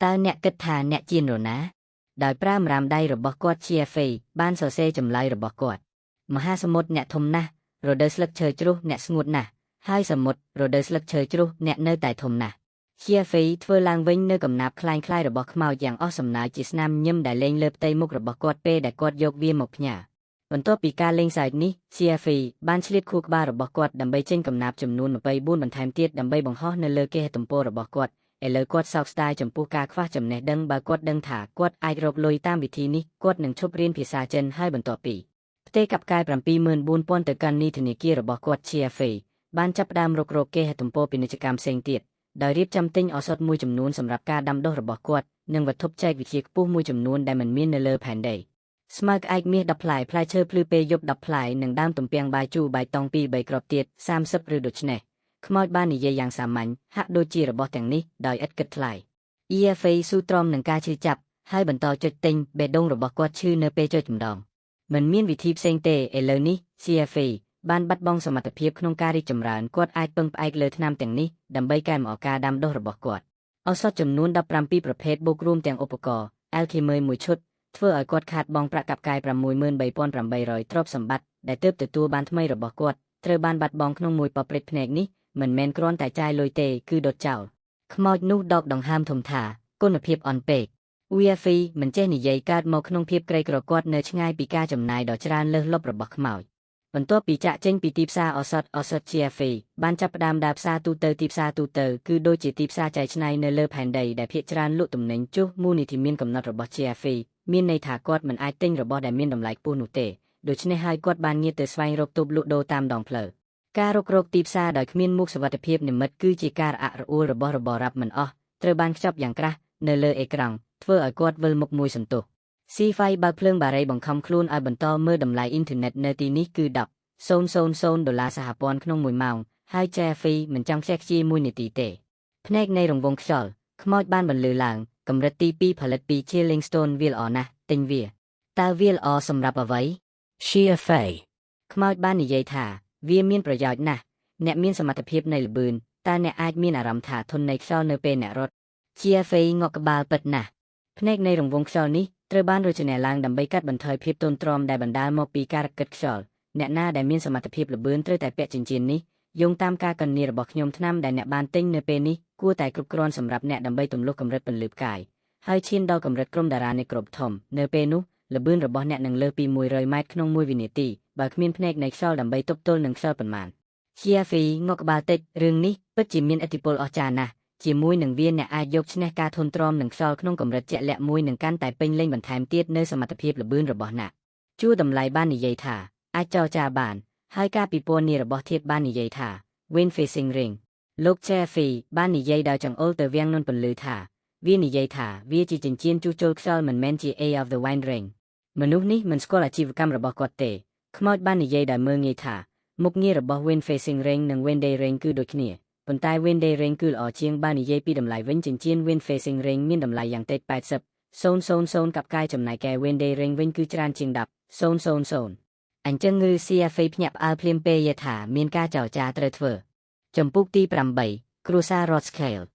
តើអ្នកគិតថាអ្នកជានរណាដោយប្រើម្រាមដៃរបស់គាត់ CFA បានសរសេរចម្លើយរបស់គាត់មហាសមុទ្រអ្នកធំណាស់រដូវស្លឹកឈើជ្រុះអ្នកស្ងួតណាស់ហើយសមុទ្ររដូវស្លឹកឈើជ្រុះអ្នកនៅតែធំណាស់ CFA ធ្វើឡើងវិញនៅកំណាព្យคล้ายៗរបស់ខ្មោចយ៉ាងអស់សំណើចជាស្នាមញឹមដែលលេងលើផ្ទៃមុខរបស់គាត់ពេលដែលគាត់យកវាមកផ្ញើបន្ទាប់ពីការលេងសើចនេះ CFA បានឆ្លៀតខួរក្បាលរបស់គាត់ដើម្បីចេញកំណាព្យចំនួន24បន្ថែមទៀតដើម្បីបង្ហោះនៅលើគេហទំព័ររបស់គាត់ឥឡូវគាត់សោកស្ដាយចំពោះការខ្វះចំណេះដឹងបើគាត់ដឹងថាគាត់អាចរកលុយតាមវិធីនេះគាត់នឹងឈប់រៀនភាសាចិនហើយបន្ទាប់ពីផ្ទេរកាប់កាយ 74,000 ទៅកាន់នីធនាគាររបស់គាត់ CFA បានចាប់ផ្ដើមរកគេហទំព័រពាណិជ្ជកម្មផ្សេងទៀតដោយរៀបចំទិញឱសថមួយចំនួនសម្រាប់ការដាំដុះរបស់គាត់និងវត្ថុបច្ចេកវិទ្យាខ្ពស់មួយចំនួនដែលមិនមាននៅលើផែនដីស្មៅក្អែកមាស10ផ្លែផ្លែឈើភ្លឺពេលយប់10ផ្លែនិងដើមទំពាំងបាយជូរបាយតង2-3គ្រាប់ទៀត30ឬដូច្នេះខ្មោចបាននិយាយយ៉ាងសាមញ្ញហាក់ដូចជារបស់ទាំងនេះដោយឥតគិតថ្លៃ EFA ស៊ូទ្រាំនឹងការឈឺចាប់ហើយបន្តចុចទិញបេះដូងរបស់គាត់ឈឺនៅពេលចុចម្ដងមិនមានវិធីផ្សេងទេឥឡូវនេះ CFA បានបាត់បង់សមត្ថភាពក្នុងការរីកចម្រើនគាត់អាចពឹងផ្អែកលើថ្នាំទាំងនេះដើម្បីកែលម្អការដាំដុះរបស់គាត់ឱសថចំនួន17ប្រភេទបូករួមទាំងឧបករណ៍ Alchemy មួយឈុតធ្វើឲ្យគាត់ខាតបង់ប្រាក់កាប់កាយ 63,800 ទ្រព្យសម្បត្តិដែលទើបទទួលបានថ្មីរបស់គាត់ត្រូវបានបាត់បង់ក្នុងមួយប៉ព្រិចភ្នែកនេះមិនមែនគ្រាន់តែចាយលុយទេគឺដុតចោលខ្មោចនោះដកដង្ហើមធំថាគុណភាពអន់ពេក VFA មិនចេះនិយាយកើតមកក្នុងភាពក្រីក្រគាត់នៅឆ្ងាយពីការចំណាយដ៏ច្រើនលើសលប់របស់ខ្មោចបន្ទាប់ពីចាក់ចេញពីទីផ្សារឱសថ CFA បានចាប់ផ្ដើមដើរផ្សារទូទៅទីផ្សារទូទៅគឺដូចជាទីផ្សារចែកឆ្នៃនៅលើផែនដីដែលភាគច្រើនលក់ទំនិញចុះមូលនិធិមានកំណត់របស់ CFA មានន័យថាគាត់មិនអាចទិញរបស់ដែលមានតម្លៃខ្ពស់នោះទេដូច្នេះហើយគាត់បានងាកទៅស្វែងរកទូបលក់ដូរតាមដងផ្លូវការរុករកទីផ្សារដោយគ្មានមុខសុវត្ថិភាពនិម្មិតគឺជាការរអាក់រអួលរបស់របររ៉ាប់មិនអស់ត្រូវបានខ្ចប់យ៉ាងក្រាស់នៅលើអេក្រង់ធ្វើឲ្យគាត់វិលមុខមួយសន្ទុះ C5 បើកភ្លើងបារីបង្ខំខ្លួនឲ្យបន្តមើលតម្លៃអ៊ីនធឺណិតនៅទីនេះគឺ$10,000 សហព័ន្ធក្នុង1ម៉ោងហើយ CFA មិនចង់ខ្ជះខ្ជាយ1នាទីទេភ្នែកនៃរង្វង់ខ្យល់ខ្មោចបានបន្លឺឡើងកម្រិតទី2ផលិតពី Chilling Stone វាល្អណាស់ទិញវាតើវាល្អសម្រាប់អ្វី CFA ខ្មោចបាននិយាយថាវាមានប្រយោជន៍ណាស់អ្នកមានសមត្ថភាពនៃល្បឿនតើអ្នកអាចមានអារម្មណ៍ថាធន់នៃខ្យល់នៅពេលអ្នករត់ CFA ងក់ក្បាលពិតណាស់ភ្នែកនៃរង្វង់ខ្យល់នេះត្រូវបានរចនាឡើងដើម្បីកាត់បន្ថយភាពទន់ទ្រាំដែលបណ្ដាលមកពីការរឹតខ្យល់អ្នកណាដែលមានសមត្ថភាពល្បឿនត្រូវតែពាក់ចិញ្ចៀននេះយោងតាមការកណនារបស់ខ្ញុំថ្នាំដែលអ្នកបានទិញនៅពេលនេះគួរតែគ្រប់គ្រាន់សម្រាប់អ្នកដើម្បីទម្លុះកម្រិតពន្លឺផ្កាយហើយឈានដល់កម្រិតក្រុមតារានៃក្របធំនៅពេលនោះល្បឿនរបស់អ្នកនឹងលើសពី100ម៉ែត្រក្នុង1វិនាទីបើគ្មានភ្នែកនៃខ្យល់ដើម្បីទប់ទល់នឹងខ្យល់ប៉ុន្មាន CFA ងក់ក្បាលតិចរឿងនេះពិតជាមានឥទ្ធិពលអស្ចារ្យណាស់ជាមួយនឹងវាអ្នកអាចយកឈ្នះការធន់ទ្រាំនឹងខ្យល់ក្នុងកម្រិតជាក់លាក់មួយនឹងកាន់តែពេញលេញបន្ថែមទៀតនៅសមត្ថភាពល្បឿនរបស់អ្នក ជួតម្លៃបាននិយាយថាអាចចរចាបានហើយការពិពណ៌នារបស់ធៀបបាននិយាយថា Wind Facing Ring លោក Jeffy បាននិយាយដោយចង្អុលទៅវាំងនន់ពន្លឺថាវានិយាយថាវាជាចិញ្ចៀនជួសជុលខ្យល់មិនមែនជា A of the Wind Ring មនុស្សនេះមិនស្គាល់អាជីវកម្មរបស់គាត់ទេខ្មោចបាននិយាយដោយមើលងាយថាមុខងាររបស់ Wind Facing Ring និង Windy Ring គឺដូចគ្នាប៉ុន្តែ Windy Ring គឺល្អជាងបាននិយាយពីតម្លៃវិញចិញ្ចៀន Wind Facing Ring មានតម្លៃយ៉ាងតិច80,000កាប់កាយចំណែកឯ Windy Ring វិញគឺច្រើនជាង10,000អញ្ចឹងឬ CFA ភ្ញាក់ផ្អើលភ្លាមពេលយថាមានការចរចាត្រូវធ្វើចំពុកទី8គ្រួសារ Rothschild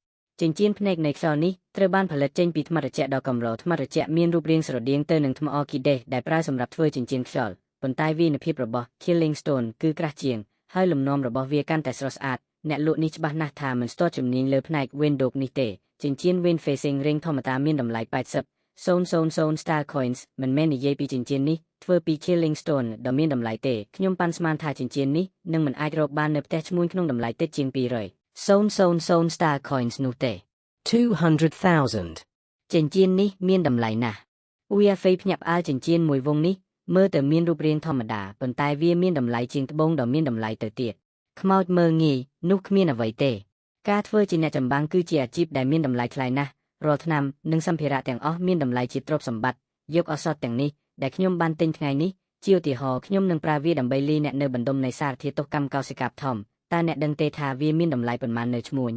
ចិញ្ចៀនភ្នែកនៃខ្យល់នេះត្រូវបានផលិតចេញពីថ្មត្រជាក់ដ៏កម្រថ្មត្រជាក់មានរូបរាងស្រដៀងទៅនឹងថ្មអ័រគីដេសដែលប្រើសម្រាប់ធ្វើចិញ្ចៀនខ្យល់ប៉ុន្តែវានុភាពរបស់ Killing Stone គឺក្រាស់ជាងហើយលំនាំរបស់វាកាន់តែស្រស់ស្អាតអ្នកលក់នេះច្បាស់ណាស់ថាមិនស្ទាត់ជំនាញលើផ្នែក Window នេះទេចិញ្ចៀន Wind Facing Ring ធម្មតាមានតម្លៃ80,000 Star Coins មិនមែននិយាយពីចិញ្ចៀននេះធ្វើពី Killing Stone ដ៏មានតម្លៃទេខ្ញុំប៉ាន់ស្មានថាចិញ្ចៀននេះនឹងមិនអាចរកបាននៅផ្ទះឈ្មួញក្នុងតម្លៃតិចជាង200,000 Star Coins នោះទេ 200,000. ចិញ្ចៀននេះមានតម្លៃណាស់ UFA ភ្ញាក់ផ្អើលចិញ្ចៀនមួយវងនេះមើលទៅមានរូបរាងធម្មតាប៉ុន្តែវាមានតម្លៃជាងត្បូងដ៏មានតម្លៃទៅទៀតខ្មោចមើលងាយនោះគ្មានអ្វីទេការធ្វើជាអ្នកចម្បាំងគឺជាអាជីពដែលមានតម្លៃថ្លៃណាស់រាល់ឆ្នាំនិងសម្ភារៈទាំងអស់មានតម្លៃជាទ្រព្យសម្បត្តិយកឱសថទាំងនេះដែលខ្ញុំបានទិញថ្ងៃនេះជាឧទាហរណ៍ខ្ញុំនឹងប្រើវាដើម្បីលាអ្នកនៅបណ្ដុំនៃសារធាតុកម្មកោសិកាបឋមតើអ្នកដឹងទេថាវាមានតម្លៃប៉ុន្មាននៅឈ្មួញ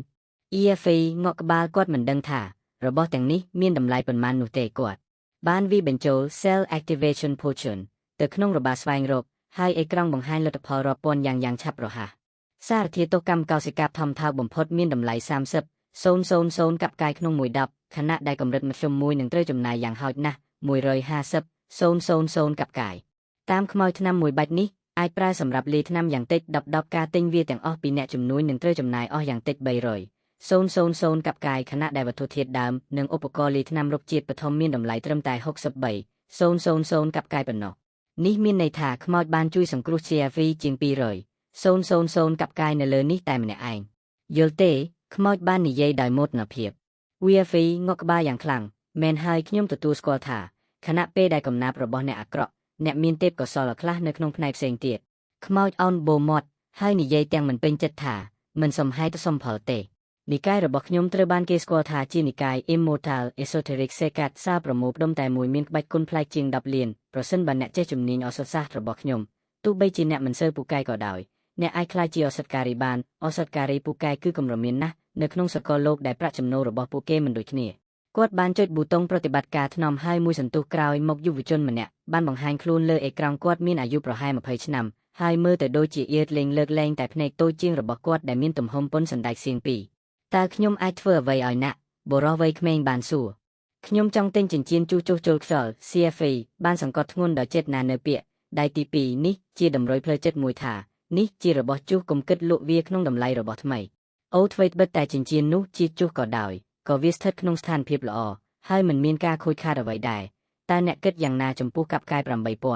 EFA ងក់ក្បាលគាត់មិនដឹងថារបស់ទាំងនេះមានតម្លៃប៉ុន្មាននោះទេគាត់បានវាបញ្ចូល Cell Activation Potion ទៅក្នុងរបារស្វែងរកហើយអេក្រង់បង្ហាញលទ្ធផលរាប់ពាន់យ៉ាងឆាប់រហ័សសារធាតុកម្មកោសិកាបឋមថោកបំផុតមានតម្លៃ30,000កាប់កាយក្នុងមួយដប់ខណៈដែលកម្រិតមធ្យមមួយនឹងត្រូវចំណាយយ៉ាងហោចណាស់150,000កាប់កាយតាមខ្មោចថ្នាំមួយបាច់នេះអាចប្រើសម្រាប់លាយថ្នាំយ៉ាងតិច10ការទិញវាទាំងអស់ពីអ្នកជំនួញនឹងត្រូវចំណាយអស់យ៉ាងតិច300,000កាប់កាយខណៈដែលវត្ថុធាតុដើមនិងឧបករណ៍លាយថ្នាំរុក្ខជាតិបឋមមានតម្លៃត្រឹមតែ63,000កាប់កាយប៉ុណ្ណោះនេះមានន័យថាខ្មោចបានជួយសង្គ្រោះ CFV ជាង200,000កាប់កាយនៅលើនេះតែម្នាក់ឯងយល់ទេខ្មោចបាននិយាយដោយមោទនភាព UFA ងក់ក្បាលយ៉ាងខ្លាំងមែនហើយខ្ញុំទទួលស្គាល់ថាខណៈពេលដែលកំណាព្យរបស់អ្នកអាក្រក់អ្នកមានទេពកោសល្យខ្លះនៅក្នុងផ្នែកផ្សេងទៀតខ្មោចអោនបូមាត់ហើយនិយាយទាំងមិនពេញចិត្តថាមិនសមហេតុសមផលទេនិកាយរបស់ខ្ញុំត្រូវបានគេស្គាល់ថាជានិកាយ Immortal Esoteric Secret សារប្រមូលផ្ដុំតែមួយមានក្បាច់គុណប្លែកជាង10លានប្រសិនបើអ្នកចេះជំនាញឱសថសាស្ត្ររបស់ខ្ញុំទោះបីជាអ្នកមិនសូវពូកែក៏ដោយអ្នកអាចក្លាយជាឱសថការីបានឱសថការីពូកែគឺកម្រមានណាស់នៅក្នុងសកលលោកដែលប្រាក់ចំណូលរបស់ពួកគេមិនដូចគ្នាគាត់បានចុចប៊ូតុងប្រតិបត្តិការថ្នមហើយមួយសន្ទុះក្រោយមកយុវជនម្នាក់បានបង្ហាញខ្លួនលើអេក្រង់គាត់មានអាយុប្រហែល20ឆ្នាំហើយមើលទៅដូចជាអៀតលេងលើកលែងតែភ្នែកតូចជាងរបស់គាត់ដែលមានទំហំប៉ុនសណ្ដែកសៀងពីរតើខ្ញុំអាចធ្វើអ្វីឲ្យអ្នកបុរសវ័យក្មេងបានសួរខ្ញុំចង់ទិញចិញ្ចៀនជួសជុលខ្យល់ CFA បានសង្កត់ធ្ងន់ដោយចេតនានៅពាក្យដៃទី2នេះជាតម្រុយផ្លូវចិត្តមួយថានេះជារបស់ជួសកុំគិតលក់វាក្នុងតម្លៃរបស់ថ្មីអូថ្មីបិទតែចិញ្ចៀននោះជាជួសក៏ដោយក៏វាស្ថិតក្នុងស្ថានភាពល្អហើយមិនមានការខូចខាតអ្វីដែរតែអ្នកគិតយ៉ាងណាចំពោះកាប់កាយ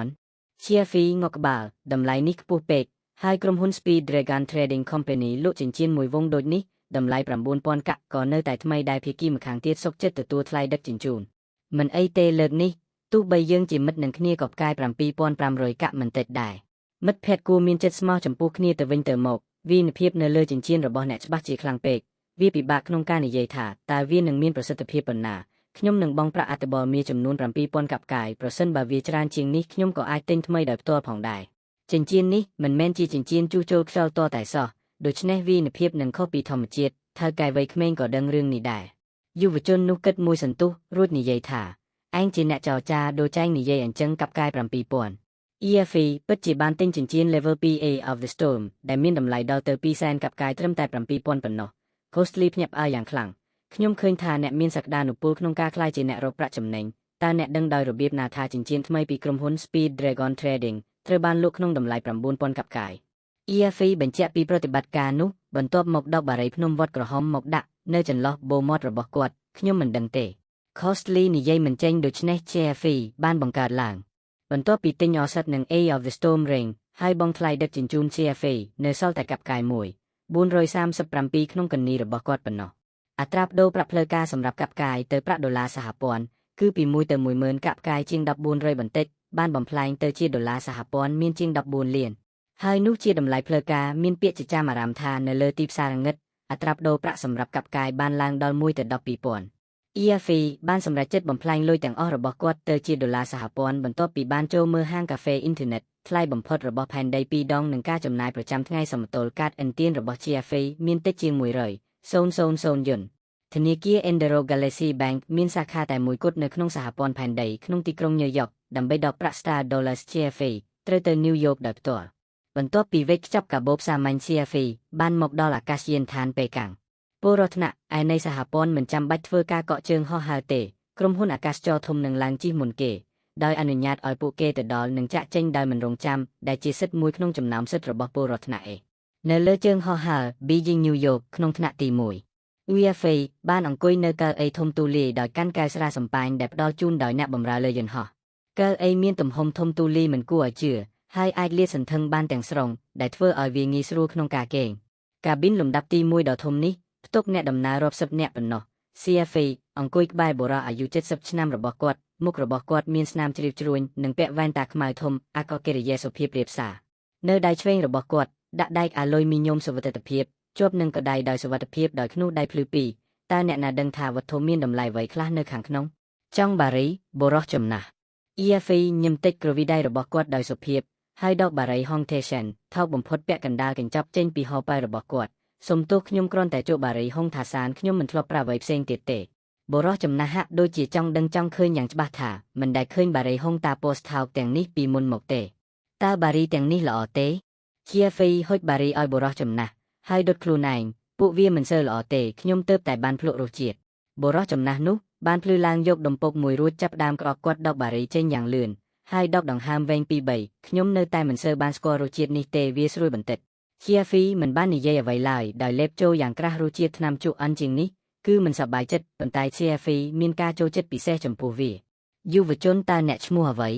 8,000 CFA ងក់ក្បាលតម្លៃនេះខ្ពស់ពេកហើយក្រុមហ៊ុន Speed Dragon Trading Company លក់ចិញ្ចៀនមួយវងដូចនេះតម្លៃ 9,000 កាក់ក៏នៅតែថ្មីដែលភាគីម្ខាងទៀតសុខចិត្តទទួលថ្លៃដឹកជញ្ជូនមិនអីទេលើកនេះទោះបីយើងជាមិត្តនឹងគ្នាក៏ផ្កាយ 7,500 កាក់មិនតិចដែរមិត្តភក្តិគួរមានចិត្តស្មោះចំពោះគ្នាទៅវិញទៅមកវិនិភាពនៅលើចិញ្ចៀនរបស់អ្នកច្បាស់ជាខ្លាំងពេកវាពិបាកក្នុងការនិយាយថាតើវានឹងមានប្រសិទ្ធភាពប៉ុណ្ណាខ្ញុំនឹងបង់ប្រាក់អត្ថបទមាចំនួន 7,000 កាប់កាយប្រសិនបើវាច្រើនជាងនេះខ្ញុំក៏អាចទិញថ្មីដោយផ្ទាល់ផងដែរចិញ្ចៀននេះមិនមែនជាចិញ្ចៀនជួសជុលខ្យល់តតែសោះដូច្នេះវិនិភាពនឹងខុសពីធម្មជាតិថៅកែវ័យក្មេងក៏ដឹងរឿងនេះដែរយុវជននោះគិតមួយសន្ទុះរួចនិយាយថាឯងជាអ្នកចរចាដូចែងនិយាយអញ្ចឹងកាប់កាយ 7,000 EFA ពិតជាបានទិញចិញ្ចៀន Level 2A of the Storm ដែលមានតម្លៃដល់ទៅ 200,000 កាប់កាយត្រឹមតែ 7,000 ប៉ុណ្ណោះ Costly ភ្ញាក់ផ្អើលយ៉ាងខ្លាំងខ្ញុំឃើញថាអ្នកមានសក្តានុពលក្នុងការក្លាយជាអ្នករកប្រាក់ចំណេញតើអ្នកដឹងដោយរបៀបណាថាចិញ្ចៀនថ្មីពីក្រុមហ៊ុន Speed Dragon Trading ត្រូវបានលក់ក្នុងតម្លៃ 9,000 កាប់កាយ EFA បញ្ជាក់ពីប្រតិបត្តិការនោះបន្ទាប់មកដកបារីភ្នំវត្តក្រហមមកដាក់នៅចន្លោះបូមាត់របស់គាត់ខ្ញុំមិនដឹងទេ Costly និយាយមិនចេញដូច្នេះ CFA បានបង្កើតឡើងបន្ទាប់ពីទិញឱសថនឹង A of the Storm Ring ហើយបង់ថ្លៃដឹកជញ្ជូន CFA នៅសល់តែកាប់កាយ437ក្នុងកនីរបស់គាត់ប៉ុណ្ណោះអត្រាប្តូរប្រាក់ផ្លូវការសម្រាប់កាប់កាយទៅប្រាក់ដុល្លារសហព័ន្ធគឺពី1ទៅ10,000កាប់កាយជាង1400បន្តិច បានបំផ្លាញទៅជាដុល្លារសហព័ន្ធមានជាង14លានហើយនោះជាតម្លៃផ្លូវការមានពាក្យជាចាំអារម្មណ៍ថានៅលើទីផ្សារងឹតអត្រាប្តូរប្រាក់សម្រាប់កាប់កាយបានឡើងដល់1ទៅ12,000 EFE បានសម្រេចចិត្តបំផ្លាញលុយទាំងអស់របស់គាត់ទៅជាដុល្លារសហព័ន្ធបន្ទាប់ពីបានចូលមើលហាងកាហ្វេអ៊ីនធឺណិតថ្លៃបំផុតរបស់ផែនដី2ដងនិងការចំណាយប្រចាំថ្ងៃសមតុល្យកាតឥណទានរបស់ GFA មានតិចជាង100,000 យន្តធនាគារ Endero Galaxy Bank មានសាខាតែមួយគត់នៅក្នុងសហព័ន្ធផែនដីក្នុងទីក្រុងញូវយ៉កដើម្បីដកប្រាក់ Star Dollars GFA ត្រូវទៅញូវយ៉កដោយផ្ទាល់បន្ទាប់ពីវេចខ្ចប់កាបូបសាមញ្ញ GFA បានមកដល់អាកាសយានដ្ឋានប៉េកាំងពលរដ្ឋថ្នាក់ឯនៃសហព័ន្ធមិនចាំបាច់ធ្វើការកក់ជើងហោះហើរទេក្រុមហ៊ុនអាកាសចរធំនឹងឡើងជិះមុនគេដោយអនុញ្ញាតឲ្យពួកគេទៅដល់និងចាក់ចេញដោយមិនរងចាំដែលជាសិទ្ធិមួយក្នុងចំណោមសិទ្ធិរបស់ពលរដ្ឋថ្នាក់នៅលើជើងហោះហើរ Beijing New York ក្នុងថ្នាក់ទី1 UEFA បានអង្គុយនៅកៅអីធំទូលាយដោយកាន់កែវស្រាសម្ប៉ាញដែលផ្ដល់ជូនដោយអ្នកបម្រើលើយន្តហោះកៅអីមានទំហំធំទូលាយមិនគួរឲ្យជឿហើយអាចលាតសន្ធឹងបានទាំងស្រុងដែលធ្វើឲ្យវាងាយស្រួលក្នុងការគេងកាប៊ីនលំដាប់ទី1ដ៏ធំនេះផ្ទុកអ្នកដំណើររាប់សិបនាក់ប៉ុណ្ណោះ CFA អង្គុយក្បែរបុរសអាយុ70ឆ្នាំរបស់គាត់មុខរបស់គាត់មានស្នាមជ្រាបជ្រួញនិងពាក់វ៉ែនតាខ្មៅធំអាកកិរិយាសុភាពរាបសារនៅដៃឆ្វេងរបស់គាត់ដាក់ដែកអាលុយមីញ៉ុមសុវត្ថិភាពជាប់នឹងកដៃដោយសុវត្ថិភាពដោយធ្នូដៃភ្លឺពីរតើអ្នកណាដឹងថាវត្ថុមានតម្លៃអ្វីខ្លះនៅខាងក្នុងចង់បារីបុរសចំណាស់ EFA ញឹមតិចក្រវីដៃរបស់គាត់ដោយសុភាពហើយដកបារីហុងថេសិនថោកបំផុតពាក់កណ្ដាលកញ្ចប់ចេញពីហោប៉ៅរបស់គាត់សុំទោសខ្ញុំគ្រាន់តែជួបបារីហុងថាសានខ្ញុំមិនធ្លាប់ប្រាអ្វីផ្សេងទៀតទេបុរសចំណាស់ហាក់ដូចជាចង់ដឹងចង់ឃើញយ៉ាងច្បាស់ថាមិនដែលឃើញបារីហុងតាពស្ថោកទាំងនេះពីមុនមកទេតើបារីទាំងនេះល្អទេ GFA ហុចបារីឲ្យបុរសចំណាស់ហើយដុតខ្លួនឯងពួកវាមិនសូវល្អទេខ្ញុំទើបតែបានភ្លក់រសជាតិបុរសចំណាស់នោះបានភ្លឺឡើងយកដំពកមួយរួចចាប់ដើមក្អកគាត់ដកបារីចេញយ៉ាងលឿនហើយដកដង្ហើមវែងពី3ខ្ញុំនៅតែមិនសូវបានស្គាល់រសជាតិនេះទេវាស្រួយបន្តិច GFA មិនបាននិយាយអ្វីឡើយដោយលេបចូលយ៉ាងក្រាស់រសជាតិថ្នាំជក់អិនជាងនេះគឺមិនសប្បាយចិត្តប៉ុន្តែ CFA មានការចូលចិត្តពិសេសចំពោះវាយុវជនតើអ្នកឈ្មោះអ្វី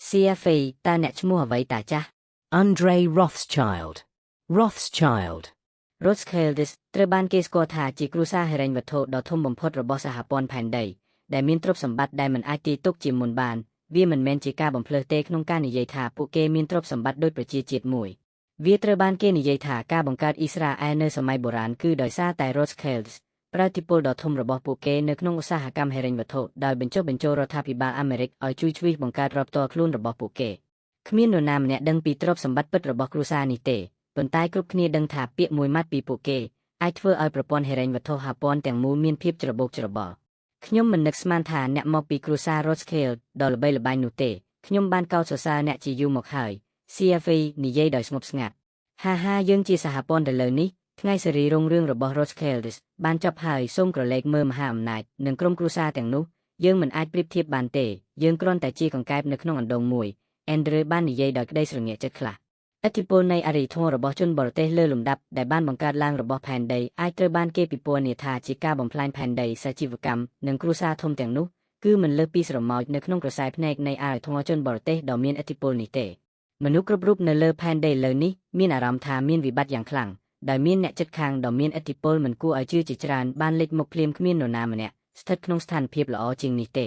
CFA តើអ្នកឈ្មោះអ្វីតាចាស់ Andre Rothschild. Rothschild. Rothschild ត្រូវបានគេស្គាល់ថាជាគ្រួសារហិរញ្ញវត្ថុដ៏ធំបំផុតរបស់សហព័ន្ធផែនដីដែលមានទ្រព្យសម្បត្តិដែលមិនអាចទាយទុកជាមុនបានវាមិនមែនជាការបំភ្លើសទេក្នុងការនិយាយថាពួកគេមានទ្រព្យសម្បត្តិដូចប្រជាជាតិមួយវាត្រូវបានគេនិយាយថាការបង្កើតអ៊ីស្រាអែលនៅសម័យបុរាណគឺដោយសារតែ Rothschild ប្រតិពលដ៏ធំរបស់ពួកគេនៅក្នុងឧស្សាហកម្មហិរញ្ញវត្ថុដោយបញ្ចុះបញ្ចូលរដ្ឋាភិបាលអាមេរិកឲ្យជួយជ្វីសបង្កើតរដ្ឋផ្ទាល់ខ្លួនរបស់ពួកគេគ្មាននរណាម្នាក់ដឹងពីទ្រព្យសម្បត្តិពិតរបស់គ្រួសារនេះទេប៉ុន្តែគ្រប់គ្នាដឹងថាពាក្យមួយម៉ាត់ពីពួកគេអាចធ្វើឲ្យប្រព័ន្ធហិរញ្ញវត្ថុសហព័ន្ធទាំងមូលមានភាពច្របូកច្របល់ខ្ញុំមិននឹកស្មានថាអ្នកមកពីគ្រួសារ Rothschild ដ៏ល្បីល្បាញនោះទេខ្ញុំបានកោតសរសើរអ្នកជាយូរមកហើយ CFA និយាយដោយស្ងប់ស្ងាត់ហាយើងជាសហព័ន្ធឥឡូវនេះថ្ងៃសេរីរុងរឿងរបស់ Rothschild បានចប់ហើយសូមក្រឡេកមើលមហាអំណាចនិងក្រុមគ្រួសារទាំងនោះយើងមិនអាចប្រៀបធៀបបានទេយើងគ្រាន់តែជាកង្កែបនៅក្នុងអណ្ដូងមួយ Andre បាននិយាយដោយក្តីស្រងាក់ចិត្តខ្លះឥទ្ធិពលនៃអរិយធម៌របស់ជនបរទេសលើលំដាប់ដែលបានបង្កើតឡើងរបស់ផែនដីអាចត្រូវបានគេពិពណ៌នាថាជាការបំផ្លាញផែនដីសាជីវកម្មនិងគ្រួសារធំទាំងនោះគឺមិនលើសពីស្រមោចនៅក្នុងក្រសែភ្នែកនៃអរិយធម៌ជនបរទេសដ៏មានឥទ្ធិពលនេះទេមនុស្សគ្រប់រូបនៅលើផែនដីលើនេះមានអារម្មណ៍ថាមានវិបត្តិយ៉ាងខ្លាំងដោយមានអ្នកជិតខាងដ៏មានឥទ្ធិពលមិនគួរឲ្យជឿជាច្រើនបានលេចមុខភ្លាមគ្មាននរណាម្នាក់ស្ថិតក្នុងស្ថានភាពល្អជាងនេះទេ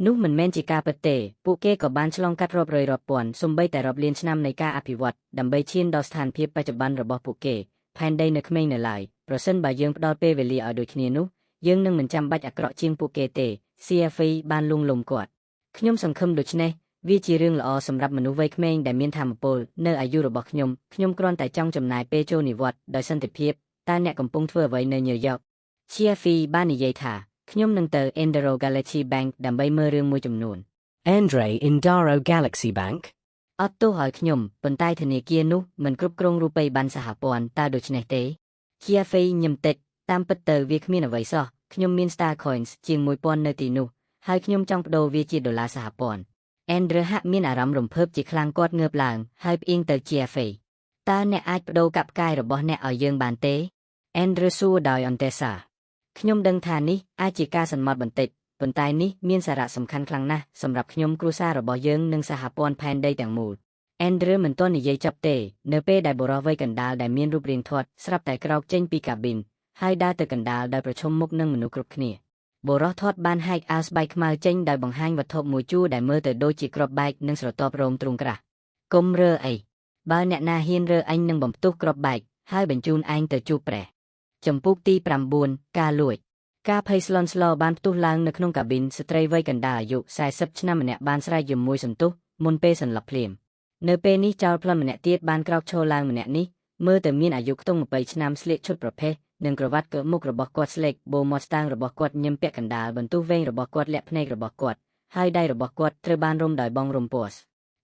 នោះមិនមែនជាការពិតទេពួកគេក៏បានឆ្លងកាត់រាប់រយរាប់ពាន់សូម្បីតែរាប់លានឆ្នាំនៃការអភិវឌ្ឍដើម្បីឈានដល់ស្ថានភាពបច្ចុប្បន្នរបស់ពួកគេផែនដីនៅក្មេងនៅឡើយប្រសិនបើយើងផ្ដល់ពេលវេលាឲ្យដូចគ្នានោះយើងនឹងមិនចាំបាច់អាក្រក់ជាងពួកគេទេ CFA បានលួងលោមគាត់ខ្ញុំសង្ឃឹមដូច្នេះវាជារឿងល្អសម្រាប់មនុស្សវ័យក្មេងដែលមានថាមពលនៅអាយុរបស់ខ្ញុំគ្រាន់តែចង់ចំណាយពេលចូលនិវត្តន៍ដោយសន្តិភាពតែអ្នកកំពុងធ្វើអ្វីនៅញូវយ៉ក CFA បាននិយាយថាខ្ញុំនឹងទៅ Endero Galaxy Bank ដើម្បីមើលរឿងមួយចំនួន Andre Endaro Galaxy Bank. អត់ទោសឲ្យខ្ញុំប៉ុន្តែធនាគារនោះមិនគ្រប់គ្រងរូបិយប័ណ្ណសហព័ន្ធតើដូច្នេះទេ GFA ញឹមតិចតាមពិតទៅវាគ្មានអ្វីសោះខ្ញុំមាន Star Coins ជាង 1000 នៅទីនោះហើយខ្ញុំចង់ប្ដូរវាជាដុល្លារសហព័ន្ធ Andre ហាក់មានអារម្មណ៍រំភើបជាខ្លាំងគាត់ងើបឡើងហើយផ្អៀងទៅ GFA តើអ្នកអាចប្ដូរកាប់ផ្កាយរបស់អ្នកឲ្យយើងបានទេ Andre សួរដោយអន្ទេសាខ្ញុំដឹងថានេះអាចជាការសន្មត់បន្តិចប៉ុន្តែនេះមានសារៈសំខាន់ខ្លាំងណាស់សម្រាប់ខ្ញុំគ្រួសាររបស់យើងនិងសហព័ន្ធផែនដីទាំងមូល Andre មិនទាន់និយាយចប់ទេនៅពេលដែលបុរសវ័យកណ្ដាលដែលមានរូបរាងធាត់ស្រាប់តែក្រោកចេញពីកាប៊ីនហើយដើរទៅកណ្ដាលដោយប្រឈមមុខនឹងមនុស្សគ្រប់គ្នា បុរសថតបានហែកអាវស្បែកខ្មៅចេញដោយបង្ហាញវត្ថុមួយជួរដែលមើលទៅដូចជាគ្រាប់បែកនិងស្រទាប់រោមទ្រូងក្រាស់កុំរើអីបើអ្នកណាហ៊ានរើអញនឹងបំផ្ទុះគ្រាប់បែកហើយបញ្ជូនឯងទៅជួបព្រះចំពុកទី9ការលួចការភ័យស្លន់ស្លោបានផ្ទុះឡើងនៅក្នុងកាប៊ីនស្ត្រីវ័យកណ្ដាលអាយុ40ឆ្នាំម្នាក់បានស្រែកជាមួយសន្ទុះមុនពេលសន្លប់ភ្លាមនៅពេលនេះចោរប្លន់ម្នាក់ទៀតបានក្រោកឈរឡើងម្នាក់នេះមើលទៅមានអាយុខ្ទង់20ឆ្នាំស្លៀកឈុតប្រភេទនិងក្រវ៉ាត់កើមុខរបស់គាត់ស្លេកបូម៉ាត់ស្តាងរបស់គាត់ញឹមពាក់កណ្ដាលបន្ទុះវែងរបស់គាត់លាក់ភ្នែករបស់គាត់ហើយដៃរបស់គាត់ត្រូវបានរុំដោយបងរុំពស់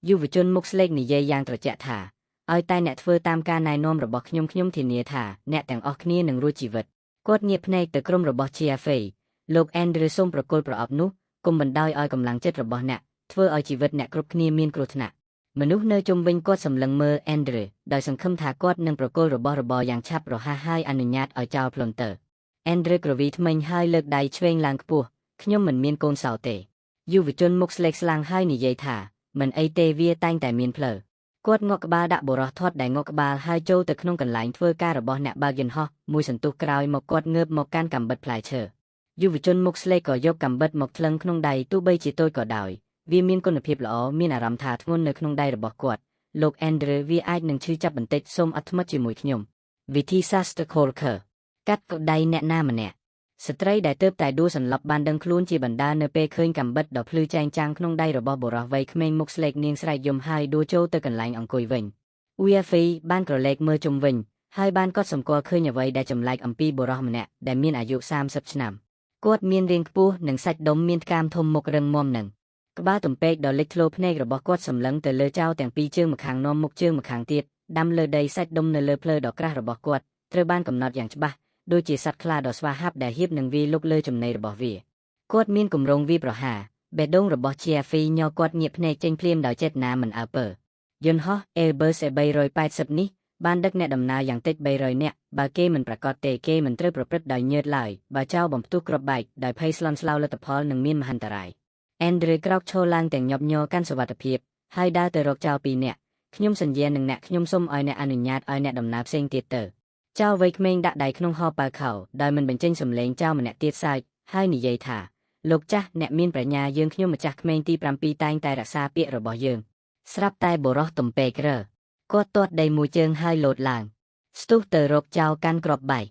យុវជនមុខស្លេកនិយាយយ៉ាងត្រជាក់ថាឲ្យតែអ្នកធ្វើតាមការណែនាំរបស់ខ្ញុំធានាថាអ្នកទាំងអស់គ្នានឹងរួចជីវិតគាត់ញាក់ភ្នែកទៅក្រុមរបស់ជាហ្វេលោក Andrew សូមប្រគល់ប្រអប់នោះកុំបណ្ដោយឲ្យកម្លាំងចិត្តរបស់អ្នកធ្វើឲ្យជីវិតអ្នកគ្រប់គ្នាមានគ្រោះថ្នាក់មនុស្សនៅជុំវិញគាត់សម្លឹងមើល Andrew ដោយសង្ឃឹមថាគាត់នឹងប្រគល់របស់របរយ៉ាងឆាប់រហ័សហើយអនុញ្ញាតឲ្យចោលប្លន់ទៅ Andrew ក្រវីថ្មិញហើយលើកដៃឆ្វេងឡើងខ្ពស់ខ្ញុំមិនមានកូនសោទេយុវជនមុខស្លេកស្លាំងហើយនិយាយថាមិនអីទេវាតែងតែមានផ្លូវគាត់ងក់ក្បាលដាក់បុរសធាត់ដែលងក់ក្បាលហើយចូលទៅក្នុងកន្លែងធ្វើការរបស់អ្នកបើកយន្តហោះមួយសន្ទុះក្រោយមកគាត់ងើបមកកាន់កាំបិតផ្លែឈើយុវជនមុខស្លេកក៏យកកាំបិតមកថ្លឹងក្នុងដៃទោះបីជាតូចក៏ដោយវាមានគុណភាពល្អមានអារម្មណ៍ថាធ្ងន់នៅក្នុងដៃរបស់គាត់លោក Andrew វាអាចនឹងឈឺចាប់បន្តិចសូមអត់ធ្មត់ជាមួយខ្ញុំវិធីសាស្ត្រ Colker កាត់កដៃអ្នកណាម្នាក់ស្ត្រីដែលទើបតែដួលសន្លប់បានដឹងខ្លួនជាបណ្ដានៅពេលឃើញកាំបិតដ៏ភ្លឺចែងចាំងក្នុងដៃរបស់បុរសវ័យក្មេងមុខស្លេកនាងស្រែកយំហើយដួលចូលទៅកន្លែងអង្គុយវិញWeafi បានក្រឡេកមើលជុំវិញហើយបានកត់សម្គាល់ឃើញអ្វីដែលចម្លែកអំពីបុរសម្នាក់ដែលមានអាយុ30ឆ្នាំគាត់មានរាងខ្ពស់និងសាច់ដុំមានថ្កាមធំមុខរឹងមាំនឹងក្បាលទំពេកដ៏លេចធ្លោភ្នែករបស់គាត់សម្លឹងទៅលើចៅទាំងពីរជើងម្ខាងនាំមុខជើងម្ខាងទៀតដាំលើដីសាច់ដុំនៅលើភ្លើដ៏ក្រាស់របស់គាត់ត្រូវបានកំណត់យ៉ាងច្បាស់ដូចជាសត្វខ្លាដ៏ស្វាហាប់ដែលហ៊ាននឹងវាយលុកលើចំណីរបស់វាគាត់មានគម្រោងវាយប្រហារបេះដូងរបស់ជាហ្វីញ័រគាត់ញាក់ភ្នែកចេញភ្លាមដោយចេតនាមិនអើពើយន្តហោះ Airbus A380 នេះបានដឹកអ្នកដំណើរយ៉ាងតិច300នាក់បើគេមិនប្រកាសទេគេមិនត្រូវប្រព្រឹត្តដោយញើតឡើយបើចៅបំផ្ទុះគ្រាប់បែកដោយភ័យស្លន់ស្លោលទ្ធផលនឹងមានមហន្តរាយ Andrew ក្រោកឈរឡើងទាំងញាប់ញ័រកាន់សុវត្ថិភាពហើយដើរទៅរកចៅពីរនាក់ខ្ញុំសន្យានឹងអ្នកខ្ញុំសូមឲ្យអ្នកអនុញ្ញាតឲ្យអ្នកដំណើរផ្សេងទៀតទៅចៅវ័យក្មេងដាក់ដៃក្នុងហោប៉ៅខោដោយមិនបញ្ចេញសំឡេងចៅម្នាក់ទៀតសើចហើយនិយាយថាលោកចាស់អ្នកមានប្រាជ្ញាយើងខ្ញុំម្ចាស់ក្មេងទី7តែងតែរក្សាពាក្យរបស់យើងស្រាប់តែបុរសទំពេករើគាត់ទាត់ដីមួយជើងហើយលោតឡើងស្ទុះទៅរកចៅកាន់គ្រាប់បែក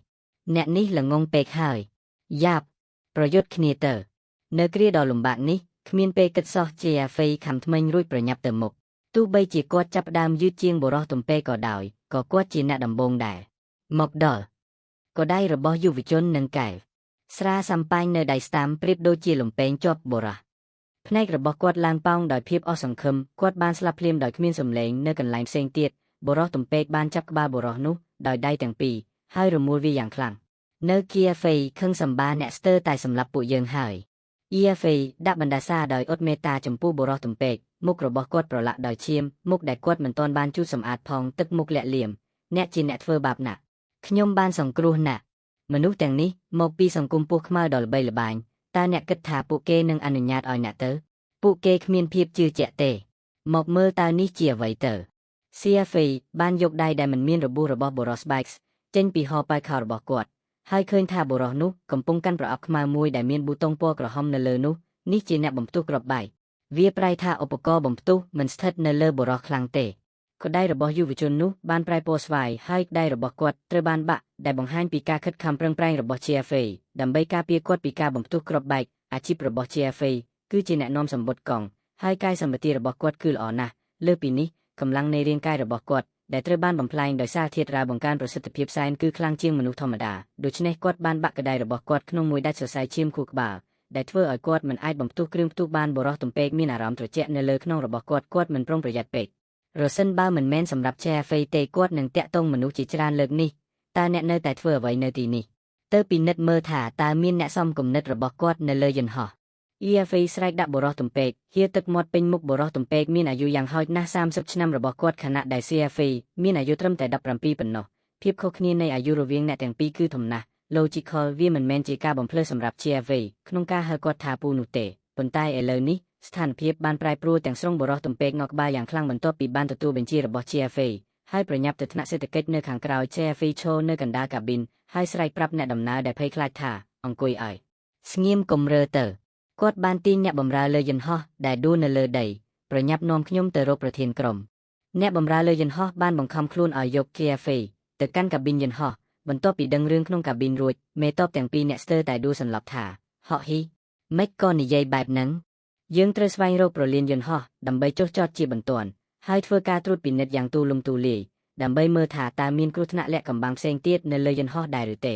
អ្នកនេះល្ងងពេកហើយយ៉ាប់ប្រយុទ្ធគ្នាទៅនៅគ្រាដ៏លំបាកនេះគ្មានពេលគិតសោះជាហ្វេខំថ្មិញរួចប្រញាប់ទៅមុខទោះបីជាគាត់ចាប់ផ្ដើមយឺតជាងបុរសទំពេកក៏ដោយក៏គាត់ជាអ្នកដំបូងដែរមកដល់ក៏ដៃរបស់យុវជននឹងកែវស្រាសំប៉ាញ់នៅដៃស្តាំប្រៀបដូចជាលំពែងជាប់បុរសភ្នែករបស់គាត់ឡើងប៉ោងដោយភាពអស់សង្ឃឹមគាត់បានស្លាប់ភ្លាមដោយគ្មានសំឡេងនៅកន្លែងផ្សេងទៀតបុរសទំពេកបានចាប់ក្បាលបុរសនោះដោយដៃទាំងពីរហើយរមួលវាយ៉ាងខ្លាំងនៅគៀហ្វេខឹងសម្បាអ្នកស្ទើរតែសម្លាប់ពួកយើងហើយអ៊ីហ្វេដាក់បណ្ដាសាដោយអត់មេត្តាចំពោះបុរសទំពេកមុខរបស់គាត់ប្រឡាក់ដោយឈាមមុខដែលគាត់មិនទាន់បានជូតសម្អាតផងទឹកមុខលាក់លៀមអ្នកជាអ្នកធ្វើបាបណាស់ខ្ញុំបានសង្គ្រោះណាស់មនុស្សទាំងនេះមកពីសង្គមពស់ខ្មៅដ៏ល្បីល្បាញតើអ្នកគិតថាពួកគេនឹងអនុញ្ញាតឲ្យអ្នកទៅពួកគេគ្មានភាពជឿជាក់ទេមកមើលតើនេះជាអ្វីទៅ CFA បានយកដៃដែលមិនមានរបួសរបស់បុរស Spikes ចេញពីហោប៉ៅខោរបស់គាត់ហើយឃើញថាបុរសនោះកំពុងកាន់ប្រអប់ខ្មៅមួយដែលមានប៊ូតុងពណ៌ក្រហមនៅលើនោះនេះជាអ្នកបំផ្ទុះគ្រាប់បែកវាប្រែថាឧបករណ៍បំផ្ទុះមិនស្ថិតនៅលើបុរសខ្លាំងទេក្តីរបស់យុវជននោះបានប្រែពណ៌ស្វាយហើយក្តីរបស់គាត់ត្រូវបានបាក់ដែលបង្ហាញពីការខិតខំប្រឹងប្រែងរបស់ CFA ដើម្បីការពារគាត់ពីការបំផ្ទុះគ្រាប់បែកអាជីពរបស់ CFA គឺជាអ្នកនាំសម្បត្តិកង់ហើយកាយសម្បត្តិរបស់គាត់គឺល្អណាស់លើសពីនេះកម្លាំងនៃរាងកាយរបស់គាត់ដែលត្រូវបានបំផ្លាញដោយសារធាតុរ៉ាបង្កើនប្រសិទ្ធភាពសែនគឺខ្លាំងជាងមនុស្សធម្មតាដូច្នេះគាត់បានបាក់ក្តីរបស់គាត់ក្នុងមួយដាច់សរសៃឈាមខួរក្បាលដែលធ្វើឲ្យគាត់មិនអាចបំផ្ទុះគ្រឿងផ្ទុះបានបុរសទំពេកមានអារម្មណ៍ត្រជាក់នៅលើខ្នងរបស់គាត់មិនប្រុងប្រយ័ត្នពេករសិនបើមិនមែនសម្រាប់ CFA ទេគាត់នឹងតាក់ទងមនុស្សជាច្រើនលើកនេះតើអ្នកនៅតែធ្វើអ្វីនៅទីនេះទៅពិនិត្យមើលថាតើមានអ្នកសមគំនិតរបស់គាត់នៅលើយន្តហោះ EFA ស្រែកដាក់បុរសទំពេកហៀទឹកមាត់ពេញមុខបុរសទំពេកមានអាយុយ៉ាងហោចណាស់30ឆ្នាំរបស់គាត់ខណៈដែល CFA មានអាយុត្រឹមតែ17ប៉ុណ្ណោះភាពខុសគ្នានៃអាយុរវាងអ្នកទាំងពីរគឺធំណាស់ Logical វាមិនមែនជាការបំភ្លឺសម្រាប់ CFA ក្នុងការហៅគាត់ថាពូនោះទេប៉ុន្តែឥឡូវនេះស្ថានភាពបានប្រែប្រួលទាំងស្រុងបុរសទំពេកងក់ក្បាលយ៉ាងខ្លាំងបន្ទាប់ពីបានទទួលបញ្ជារបស់ CFA ហើយប្រញាប់ទៅថ្នាក់សេដ្ឋកិច្ចនៅខាងក្រោយ CFA ឈរនៅកណ្ដាលកាប៊ីនហើយស្រែកប្រាប់អ្នកដំណើរដែលភ័យខ្លាចថាអង្គុយឲ្យ ស្ងៀមកុំរើទៅគាត់បានទាញអ្នកបម្រើលើយន្តហោះដែលដួលនៅលើដីប្រញាប់នាំខ្ញុំទៅរកប្រធានក្រុមអ្នកបម្រើលើយន្តហោះបានបង្ខំខ្លួនឲ្យយក Cafe ទៅកាន់កាប៊ីនយន្តហោះបន្ទាប់ពីដឹងរឿងក្នុងកាប៊ីនរួចមេតបទាំងពីរអ្នកស្ទើរតែដួលសន្លប់ថាហក់ហ៊ីម៉េចក៏និយាយបែបហ្នឹងយើងត្រូវស្វែងរកប្រលានយន្តហោះដើម្បីចុះចតជាបន្ទាន់ហើយធ្វើការត្រួតពិនិត្យយ៉ាងទូលំទូលាយដើម្បីមើលថាតើមានគ្រោះថ្នាក់លាក់កំបាំងផ្សេងទៀតនៅលើយន្តហោះដែរឬទេ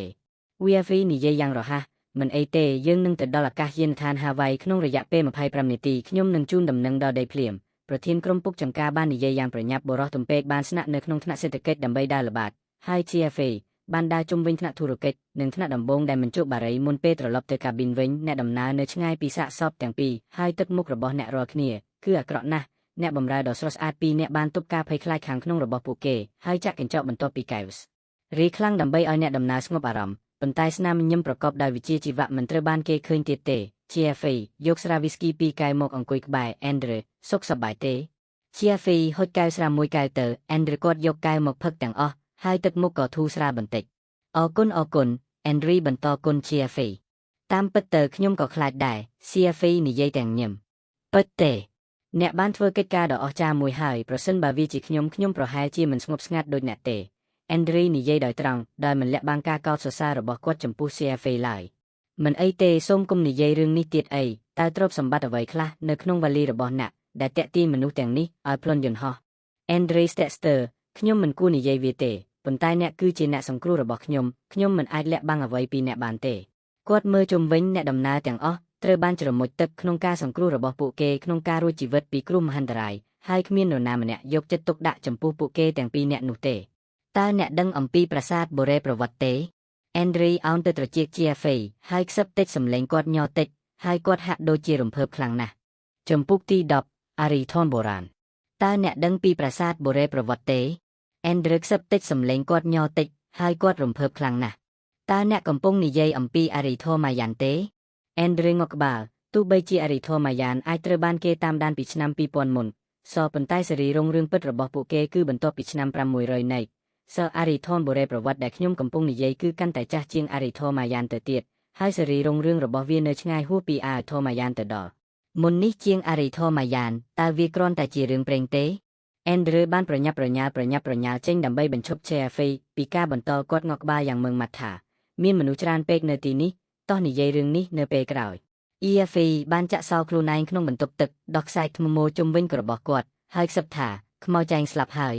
VFE និយាយយ៉ាងរហ័សមិនអីទេយើងនឹងទៅដល់អាកាសយានដ្ឋានហាវ៉ៃក្នុងរយៈពេល25នាទីខ្ញុំនឹងជូនដំណឹងដល់ដីភ្លាមប្រធានក្រុមពុកចំការបាននិយាយយ៉ាងប្រញាប់បរោះទំពេកបានស្នាក់នៅក្នុងថ្នាក់សេដ្ឋកិច្ចដើម្បីដើរល្បាតហើយ CFA បានដើរជុំវិញថ្នាក់ធុរកិច្ចនិងថ្នាក់ដំបូងដែលមិនជួបបារីមុនពេលត្រឡប់ទៅកាប៊ីនវិញអ្នកដំណើរនៅឆ្ងាយពីសាកសពទាំងពីរហើយទឹកមុខរបស់អ្នករាល់គ្នាគឺអាក្រក់ណាស់អ្នកបម្រើដ៏ស្រស់ស្អាតពីរនាក់បានទប់ការភ័យខ្លាចខាងក្នុងរបស់ពួកគេហើយចាក់កញ្ចក់បន្ទាប់ពីកែវส์រីខ្លាំងដើម្បីឲ្យអ្នកដំណើរស្ងប់អារម្មណ៍ប៉ុន្តែស្នាមញញឹមប្រកបដោយវិជ្ជាជីវៈមិនត្រូវបានគេឃើញទៀតទេ CFA យកស្រាវីស្គីពីរកែវមកអង្គុយក្បែរ Andre សុខសប្បាយទេ CFA ហុចកែវស្រាមួយកែវទៅ Andre គាត់យកកែវមកផឹកទាំងអស់ហើយទឹកមុខក៏ធូរស្រាលបន្តិចអរគុណ Andre បន្តគុណ CFA តាមពិតទៅខ្ញុំក៏ខ្លាចដែរ CFA និយាយទាំងញឹមពិតទេអ្នកបានធ្វើកិច្ចការដ៏អស្ចារ្យមួយហើយប្រសិនបើវាជាខ្ញុំប្រហែលជាមិនស្ងប់ស្ងាត់ដូចអ្នកទេ Andre និយាយដោយត្រង់ដោយមិនលាក់បាំងការកោតសរសើររបស់គាត់ចំពោះ CFA ឡើយមិនអីទេសូមកុំនិយាយរឿងនេះទៀតអីតើទ្រព្យសម្បត្តិអ្វីខ្លះនៅក្នុងវ៉ាលីរបស់អ្នកដែលតាក់ទាញមនុស្សទាំងនេះឲ្យប្លន់យន្តហោះ Andre Stexter ខ្ញុំមិនគួរនិយាយវាទេប៉ុន្តែអ្នកគឺជាអ្នកសង្គ្រោះរបស់ខ្ញុំមិនអាចលាក់បាំងអ្វីពីអ្នកបានទេគាត់មើលជុំវិញអ្នកដំណើរទាំងអស់ត្រូវបានជ្រមុជទឹកក្នុងការសង្គ្រោះរបស់ពួកគេក្នុងការរួចជីវិតពីគ្រោះមហន្តរាយហើយគ្មាននរណាម្នាក់យកចិត្តទុកដាក់ចំពោះពួកគេទាំងពីរនាក់នោះទេតើអ្នកដឹងអំពីប្រាសាទបូរ៉េប្រវត្តិទេ Andre អោនទៅត្រចៀក CFA ហើយខ្សឹបតិចសម្លេងគាត់ញ័រតិចហើយគាត់ហាក់ដូចជារំភើបខ្លាំងណាស់ចំពុកទី10 Ariton បុរាណតើអ្នកដឹងពីប្រាសាទបូរ៉េប្រវត្តិទេ Andre ខ្សឹបតិចសម្លេងគាត់ញ័រតិចហើយគាត់រំភើបខ្លាំងណាស់តើអ្នកកំពុងនិយាយអំពី Ariton Mayan ទេ Andre ងក់ក្បាលទោះបីជា Ariton Mayan អាចត្រូវបានគេតាមដានពីឆ្នាំ2000មុនប៉ុន្តែសេរីរុងរឿងពិតរបស់ពួកគេគឺបន្ទាប់ពីឆ្នាំ500នៃAriton បូរ៉េប្រវត្តិដែលខ្ញុំកំពុងនិយាយគឺកាន់តែចាស់ជាង Ariton Mayan ទៅទៀតហើយសេរីរុងរឿងរបស់វានៅឆ្ងាយហួសពី Ariton Mayan ទៅដល់មុននេះជាង Ariton Mayan តើវាគ្រាន់តែជារឿងព្រេងទេ Andre បានប្រញាប់ប្រញាល់ចេញដើម្បីបញ្ឈប់ CFA ពីការបន្តគាត់ងក់ក្បាលយ៉ាងម៉ឺងម៉ាត់ថាមានមនុស្សច្រើនពេកនៅទីនេះតោះនិយាយរឿងនេះនៅពេលក្រោយ EFA បានចាក់សោខ្លួនឯងក្នុងបន្ទប់ទឹកដោះខ្សែធ្មមជុំវិញរបស់គាត់ហើយខ្សឹបថាខ្មោចចែងស្លាប់ហើយ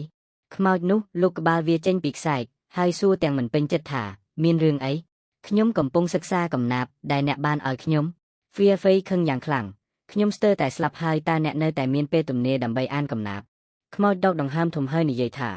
ខ្មោចនោះលោកក្បាលវាចេញពីខ្សែកហើយសួរទាំងមិនពេញចិត្តថាមានរឿងអីខ្ញុំកំពុងសិក្សាកំណាព្យដែលអ្នកបានឲ្យខ្ញុំ VFA ខឹងយ៉ាងខ្លាំងខ្ញុំស្ទើរតែស្លាប់ហើយតើអ្នកនៅតែមានពេលទំនេរដើម្បីអានកំណាព្យខ្មោចដកដង្ហើមធំហើយនិយាយថា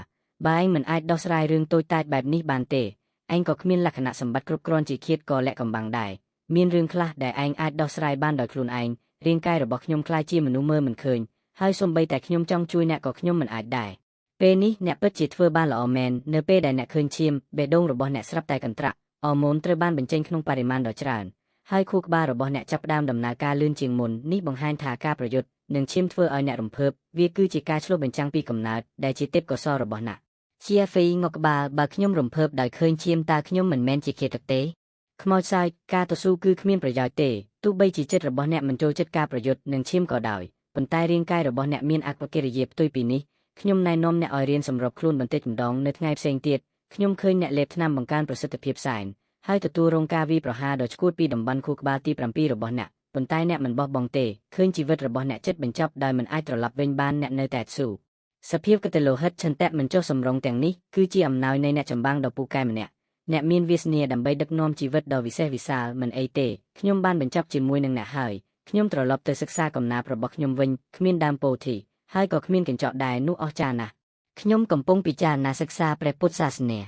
បើឯងមិនអាចដោះស្រាយរឿងតូចតាចបែបនេះបានទេឯងក៏គ្មានលក្ខណៈសម្បត្តិគ្រប់គ្រាន់ជាឃាតក៏លាក់កំបាំងដែរមានរឿងខ្លះដែលឯងអាចដោះស្រាយបានដោយខ្លួនឯងរាងកាយរបស់ខ្ញុំក្លាយជាមនុស្សមើលមិនឃើញហើយសូម្បីតែខ្ញុំចង់ជួយអ្នកក៏ខ្ញុំមិនអាចដែរពេលនេះអ្នកពិតជាធ្វើបានល្អមែននៅពេលដែលអ្នកឃើញឈាមបេះដូងរបស់អ្នកស្រាប់តែកន្ត្រាក់អរម៉ូនត្រូវបានបញ្ចេញក្នុងបរិមាណដ៏ច្រើនហើយខួរក្បាលរបស់អ្នកចាប់ផ្ដើមដំណើរការលឿនជាងមុននេះបង្ហាញថាការប្រយុទ្ធនឹងឈាមធ្វើឲ្យអ្នករំភើបវាគឺជាការឆ្លុះបញ្ចាំងពីកំណើតដែលជាទេពកោសល្យរបស់អ្នក CFA ងក់ក្បាលបើខ្ញុំរំភើបដោយឃើញឈាមតើខ្ញុំមិនមែនជាឃាតទេខ្មោចសើចការតស៊ូគឺគ្មានប្រយោជន៍ទេទោះបីជាចិត្តរបស់អ្នកមិនចូលចិត្តការប្រយុទ្ធនឹងឈាមក៏ដោយប៉ុន្តែរាងកាយរបស់អ្នកមានអកប្បកិរិយាផ្ទុយពីនេះខ្ញុំណែនាំអ្នកឲ្យរៀនសម្របខ្លួនបន្តិចម្ដងនៅថ្ងៃផ្សេងទៀតខ្ញុំឃើញអ្នកលេបថ្នាំបង្កើនប្រសិទ្ធភាពសែនហើយទទួលរងការវាយប្រហារដ៏ឆ្កួតពីតំបន់ខួរក្បាលទី7របស់អ្នកប៉ុន្តែអ្នកមិនបោះបង់ទេឃើញជីវិតរបស់អ្នកចិត្តបញ្ចប់ដោយមិនអាចត្រឡប់វិញបានអ្នកនៅតែស៊ូសភាពកតេលោហិតឆន្ទៈមិនចុះសម្រុងទាំងនេះគឺជាអំណោយនៃអ្នកចម្បាំងដ៏ពូកែម្នាក់អ្នកមានវាសនាដើម្បីដឹកនាំជីវិតដ៏វិសេសវិសាលមិនអីទេខ្ញុំបានបញ្ចប់ជាមួយនឹងអ្នកហើយខ្ញុំត្រឡប់ទៅសិក្សាកំណាព្យរបស់ខ្ញុំវិញគ្មានដើមពោធិហើយក៏គ្មានកញ្ចក់ដែរនោះអស្ចារ្យណាស់ខ្ញុំកំពុងពិចារណាសិក្សាព្រះពុទ្ធសាសនា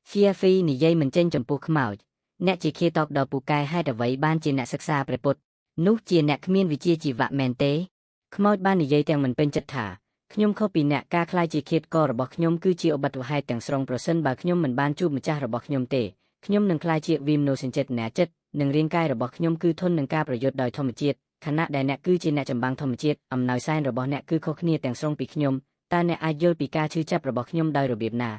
CFA និយាយមិនចេញចំពោះខ្មោចអ្នកជាឃាតកដ៏ពូកែហេតុអ្វីបានជាអ្នកសិក្សាព្រះពុទ្ធនោះជាអ្នកគ្មានវិជ្ជាជីវៈមែនទេខ្មោចបាននិយាយទាំងមិនពេញចិត្តថាខ្ញុំខុសពីអ្នកការខ្លាចជាឃាតកររបស់ខ្ញុំគឺជាឧបទ្ទវហេតុទាំងស្រុងប្រសិនបើខ្ញុំមិនបានជួបម្ចាស់របស់ខ្ញុំទេខ្ញុំនឹងខ្លាចជាវិមនោសញ្ចេតនាចិត្តនិងរាងកាយរបស់ខ្ញុំគឺធន់នឹងការប្រយុទ្ធដោយធម្មជាតិខណៈដែលអ្នកគឺជាអ្នកចម្បាំងធម្មជាតិអំណោយសែនរបស់អ្នកគឺខុសគ្នាទាំងស្រុងពីខ្ញុំតើអ្នកអាចយល់ពីការឈឺចាប់របស់ខ្ញុំដោយរបៀបណា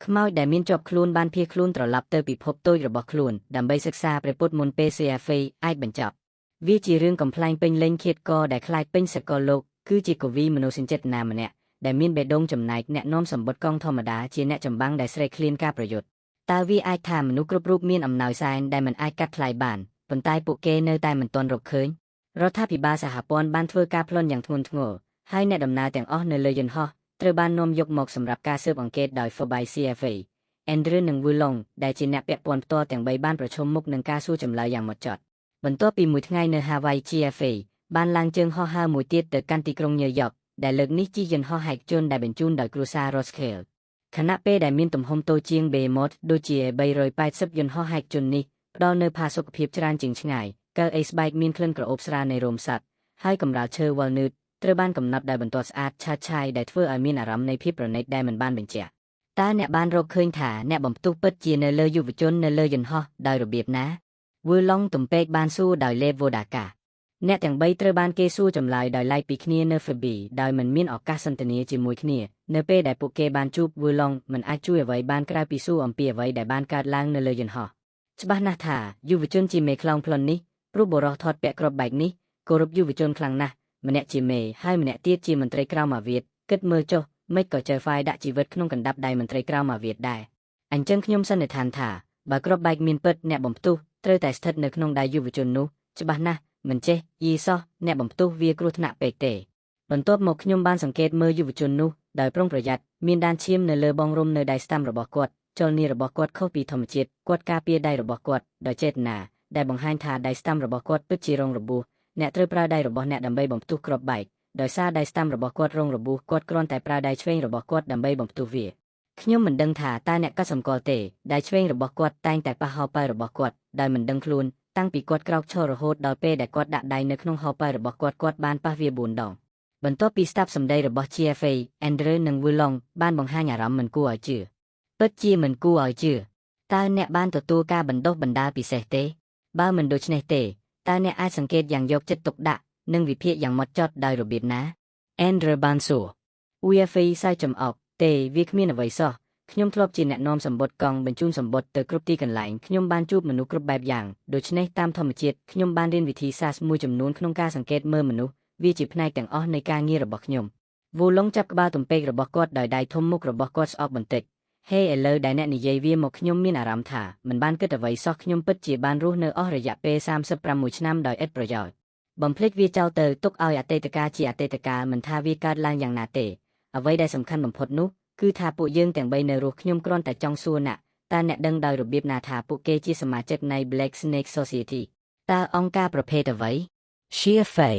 ខ្មោចដែលមានជាប់ខ្លួនបានភៀសខ្លួនត្រឡប់ទៅពិភពតូចរបស់ខ្លួនដើម្បីសិក្សាព្រះពុទ្ធមុនពេល CFA អាចបញ្ចប់វាជារឿងកំប្លែងពេញលេញឃាតករដែលខ្លាចពេញសកលលោកគឺជាកវីមនោសញ្ចេតនាម្នាក់ដែលមានបេះដូងចំណែកអ្នកនាំសម្បត្តិកងធម្មតាជាអ្នកចម្បាំងដែលស្រេកឃ្លានការប្រយុទ្ធតើវាអាចថាមនុស្សគ្រប់រូបមានអំណោយសែនដែលមិនអាចកាត់ថ្លៃបានប៉ុន្តែពួកគេនៅតែមិនទាន់រកឃើញរដ្ឋាភិបាលសហព័ន្ធបានធ្វើការប្លន់យ៉ាងធ្ងន់ធ្ងរហើយអ្នកដំណើរទាំងអស់នៅលើយន្តហោះត្រូវបាននាំយកមកសម្រាប់ការស៊ើបអង្កេតដោយ FBI CFA Andrew និង Wulong ដែលជាអ្នកពាក់ព័ន្ធផ្ទាល់ទាំង3បានប្រឈមមុខនឹងការសួរចម្លើយយ៉ាងហ្មត់ចត់បន្ទាប់ពីមួយថ្ងៃនៅ Hawaii CFA បានឡើងជើងហោះហើរមួយទៀតទៅកាន់ទីក្រុង New York ដែលលើកនេះជិះយន្តហោះហែកជនដែលបញ្ជូនដោយគ្រួសារ Rothschild ខណៈពេលដែលមានទំហំតូចជាង Behemoth ដូចជា380យន្តហោះហែកជននេះផ្ដល់នូវផាសុកភាពច្រើនជាងឆ្ងាយកៅអីស្បែកមានក្លិនក្រអូបស្រាលនៃរោមសត្វហើយកម្រាលឈើ Walnut ត្រូវបានកំណត់ដោយបន្ទាត់ស្អាតឆើតឆាយដែលធ្វើឲ្យមានអារម្មណ៍នៃភាពប្រណីតដែលមិនបានបញ្ជាក់តើអ្នកបានរកឃើញថាអ្នកបំផ្ទុះពិតជានៅលើយុវជននៅលើយន្តហោះដោយរបៀបណា Wulong ទំពេកបានសួរដោយលេបវូដាកាអ្នកទាំង3ត្រូវបានគេសួរចម្លើយដោយឡែកពីគ្នានៅ Phoebe ដោយមិនមានឱកាសសន្ទនាជាមួយគ្នានៅពេលដែលពួកគេបានជួប Wulong មិនអាចជួយអ្វីបានក្រៅពីសួរអំពីអ្វីដែលបានកើតឡើងនៅលើយន្តហោះច្បាស់ណាស់ថាយុវជនជាមេខ្លោងប្លន់នេះព្រោះបុរសថតពាក់គ្រាប់បែកនេះគោរពយុវជនខ្លាំងណាស់ម្នាក់ជាមេហើយម្នាក់ទៀតជាមន្ត្រីក្រមអាវ៉ាតគិតមើលចុះមិនក៏ចើហ្វាយដាក់ជីវិតក្នុងកណ្ដាប់ដៃមន្ត្រីក្រមអាវ៉ាតដែរអញ្ចឹងខ្ញុំសន្និដ្ឋានថាបើគ្រាប់បែកមានពិតអ្នកបំផ្ទុះត្រូវតែស្ថិតនៅក្នុងដៃយុវជននោះច្បាស់ណាស់មិនចេះយីសោះអ្នកបំផ្ទុះវាគ្រោះថ្នាក់ពេកទេបន្ទាប់មកខ្ញុំបានសង្កេតមើលយុវជននោះដោយប្រុងប្រយ័ត្នមានដានឈាមនៅលើបងរំនៅដៃស្តាំរបស់គាត់ចលនារបស់គាត់ខុសពីធម្មជាតិគាត់ការពារដៃរបស់គាត់ដោយចេតនាដែលបង្ហាញថាដៃស្តាំរបស់គាត់ពិតជារងរបួសអ្នកត្រូវប្រើដៃរបស់អ្នកដើម្បីបំផ្ទុះគ្រាប់បែកដោយសារដៃស្តាំរបស់គាត់រងរបួសគាត់គ្រាន់តែប្រើដៃឆ្វេងរបស់គាត់ដើម្បីបំផ្ទុះវាខ្ញុំមិនដឹងថាតើអ្នកក៏សម្គាល់ទេដៃឆ្វេងរបស់គាត់តែងតែប៉ះហោប៉ៅរបស់គាត់ដោយមិនដឹងខ្លួនតាំងពីគាត់ក្រោកឈររហូតដល់ពេលដែលគាត់ដាក់ដៃនៅក្នុងហោប៉ៅរបស់គាត់បានប៉ះវា4ដងបន្ទាប់ពីស្ដាប់សម្ដីរបស់ CFA Andrew និង Wulong បានបង្ហាញអារម្មណ៍មិនគួរឲ្យជឿពិតជាមិនគួរឲ្យជឿតើអ្នកបានទទួលការបណ្ដុះបណ្ដាលពិសេសទេបើមិនដូច្នេះទេតើអ្នកអាចសង្កេតយ៉ាងយកចិត្តទុកដាក់និងវិភាគយ៉ាងហ្មត់ចត់ដោយរបៀបណា Andrew បានសួរ UFA សើចចំអកទេវាគ្មានអ្វីសោះខ្ញុំធ្លាប់ជាអ្នកនាំសម្បត្តិកង់បញ្ជូនសម្បត្តិទៅគ្រប់ទីកន្លែងខ្ញុំបានជួបមនុស្សគ្រប់បែបយ៉ាងដូច្នេះតាមធម្មជាតិខ្ញុំបានរៀនវិធីសាស្ត្រមួយចំនួនក្នុងការសង្កេតមើលមនុស្សវាជាផ្នែកទាំងអស់នៃការងាររបស់ខ្ញុំ Wulong ចាប់ក្បាលទំពេករបស់គាត់ដោយដៃធំមុខរបស់គាត់ស្អប់បន្តិចហេឥឡូវដែលអ្នកនិយាយវាមកខ្ញុំមានអារម្មណ៍ថាមិនបានគិតអ្វីសោះខ្ញុំពិតជាបានរស់នៅអស់រយៈពេល36ឆ្នាំដោយឥតប្រយោជន៍បំភ្លេចវាចោលទៅទុកឲ្យអតីតកាលជាអតីតកាលមិនថាវាកើតឡើងយ៉ាងណាទេអ្វីដែលសំខាន់បំផុតនោះគឺថាពួកយើងទាំង3នៅរស់ខ្ញុំគ្រាន់តែចង់សួរណាតើអ្នកដឹងដោយរបៀបណាថាពួកគេជាសមាជិកនៃ Black Snake Society តើអង្គការប្រភេទអ្វី CFA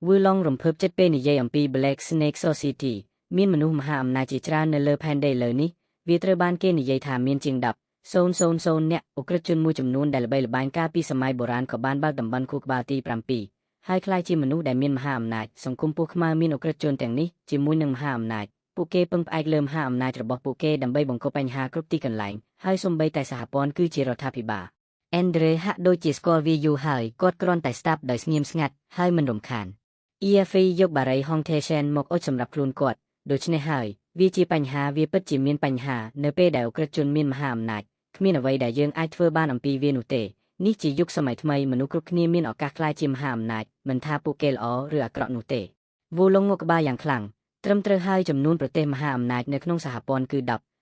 Wulong រំភើបចិត្តពេលនិយាយអំពី Black Snake Society មានមនុស្សមហាអំណាចជាច្រើននៅលើផែនដីលើនេះវាត្រូវបានគេនិយាយថាមានជាង10,000អ្នកអ ுக ្រិតជនមួយចំនួនដែលល្បីល្បាញកាលពីសម័យបុរាណក៏បានបើកតំបន់ខួរក្បាលទី7ហើយក្លាយជាមនុស្សដែលមានមហាអំណាចសង្គមពស់ខ្មៅមានអ ுக ្រិតជនទាំងនេះជាមួយនឹងមហាអំណាចពួកគេពឹងផ្អែកលើមហាអំណាចរបស់ពួកគេដើម្បីបង្កប់បញ្ហាគ្រប់ទីកន្លែងហើយសូម្បីតែសហព័ន្ធគឺជារដ្ឋាភិបាល Andre ហាក់ដូចជាស្គាល់វាយូរហើយគាត់គ្រាន់តែស្ដាប់ដោយស្ងៀមស្ងាត់ហើយមិនរំខាន EFA យកបារីហុងថេសែនមកអុជសម្រាប់ខ្លួនគាត់ដូច្នេះហើយវាជាបញ្ហាវាពិតជាមានបញ្ហានៅពេលដែលអ ுக ្រិតជនមានមហាអំណាចគ្មានអ្វីដែលយើងអាចធ្វើបានអំពីវានោះទេនេះជាយុគសម័យថ្មីមនុស្សគ្រប់គ្នាមានឱកាសក្លាយជាមហាអំណាចមិនថាពួកគេល្អឬអាក្រក់នោះទេ Wulong ងក់ក្បាលយ៉ាងខ្លាំងត្រឹមត្រូវហើយចំនួនប្រទេសមហាអំណាចនៅក្នុងសហព័ន្ធគឺ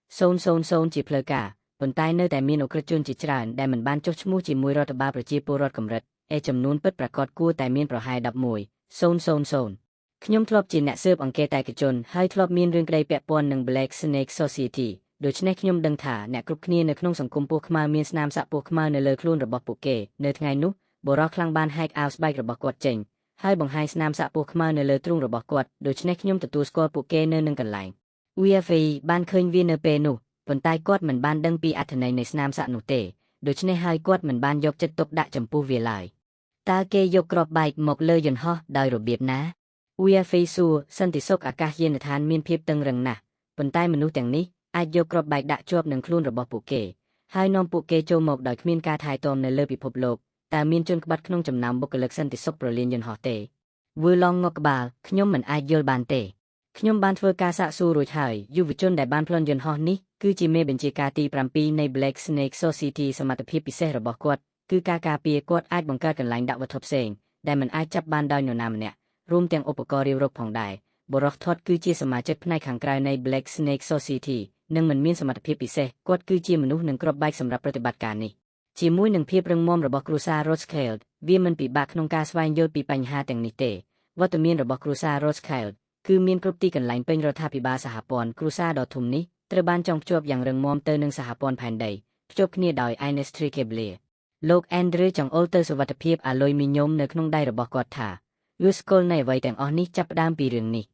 10,000ជាផ្លូវការប៉ុន្តែនៅតែមានអ ுக ្រិតជនជាច្រើនដែលមិនបានចុះឈ្មោះជាមួយរដ្ឋបាលប្រជាពលរដ្ឋកម្រិតចំនួនពិតប្រាកដគួរតែមានប្រហែល11,000ខ្ញុំធ្លាប់ជាអ្នកស៊ើបអង្កេតឯកជនហើយធ្លាប់មានរឿងក្តីពាក់ព័ន្ធនឹង Black Snake Society ដូច្នេះខ្ញុំដឹងថាអ្នកគ្រប់គ្នានៅក្នុងសង្គមពស់ខ្មៅមានស្នាមសាក់ពស់ខ្មៅនៅលើខ្លួនរបស់ពួកគេនៅថ្ងៃនោះបុរសខ្លាំងបានហែកអាវស្បែករបស់គាត់ចេញហើយបង្ហាញស្នាមសាក់ពស់ខ្មៅនៅលើទ្រូងរបស់គាត់ដូច្នេះខ្ញុំទទួលស្គាល់ពួកគេនៅនឹងកន្លែង UFA បានឃើញវានៅពេលនោះប៉ុន្តែគាត់មិនបានដឹងពីអត្ថន័យនៃស្នាមសាក់នោះទេដូច្នេះហើយគាត់មិនបានយកចិត្តទុកដាក់ចំពោះវាឡើយតើគេយកគ្រាប់បែកមកលើយន្តហោះដោយរបៀបណា UFA សួរសន្តិសុខអាកាសយានដ្ឋានមានភាពតឹងរ៉ឹងណាស់ប៉ុន្តែមនុស្សទាំងនេះអាចយកគ្រាប់បែកដាក់ជាប់នឹងខ្លួនរបស់ពួកគេហើយនាំពួកគេចូលមកដោយគ្មានការថែទាំនៅលើពិភពលោកតើមានជនក្បត់ក្នុងចំណោមបុគ្គលិកសន្តិសុខប្រលានយន្តហោះទេ Wulong ងក់ក្បាលខ្ញុំមិនអាចយល់បានទេ ខ្ញុំបានធ្វើការសាកសួររួចហើយយុវជនដែលបានប្លន់យន្តហោះនេះគឺជាមេបញ្ជាការទី7នៃ Black Snake Society សមត្ថភាពពិសេសរបស់គាត់គឺការការពារគាត់អាចបង្កើតកន្លែងដាក់វត្ថុផ្សេងដែលមិនអាចចាប់បានដោយនរណាម្នាក់រួមទាំងឧបករណ៍រាវរកផងដែរបរិះថតគឺជាសមាជិកផ្នែកខាងក្រៅនៃ Black Snake Society និងមិនមានសមត្ថភាពពិសេសគាត់គឺជាមនុស្សនឹងគ្រាប់បែកសម្រាប់ប្រតិបត្តិការនេះជាមួយនឹងភាពរឹងមាំរបស់គ្រួសារ Rothschild វាមិនពិបាកក្នុងការស្វែងយល់ពីបញ្ហាទាំងនេះទេវត្តមានរបស់គ្រួសារ Rothschild គឺមានគ្រប់ទីកន្លែងពេញរដ្ឋាភិបាលសហព័ន្ធគ្រួសារដ៏ធំនេះត្រូវបានចងភ្ជាប់យ៉ាងរឹងមាំទៅនឹងសហព័ន្ធផែនដីភ្ជាប់គ្នាដោយ Inextricably លោក Andrew ចង់អូលទៅសុវត្ថិភាពអាលុយមីញ៉ុមនៅក្នុងដៃរបស់គាត់ថាយល់ស្គាល់នៃអ្វីទាំងអស់នេះចាប់ផ្ដើមពីរឿងនេះ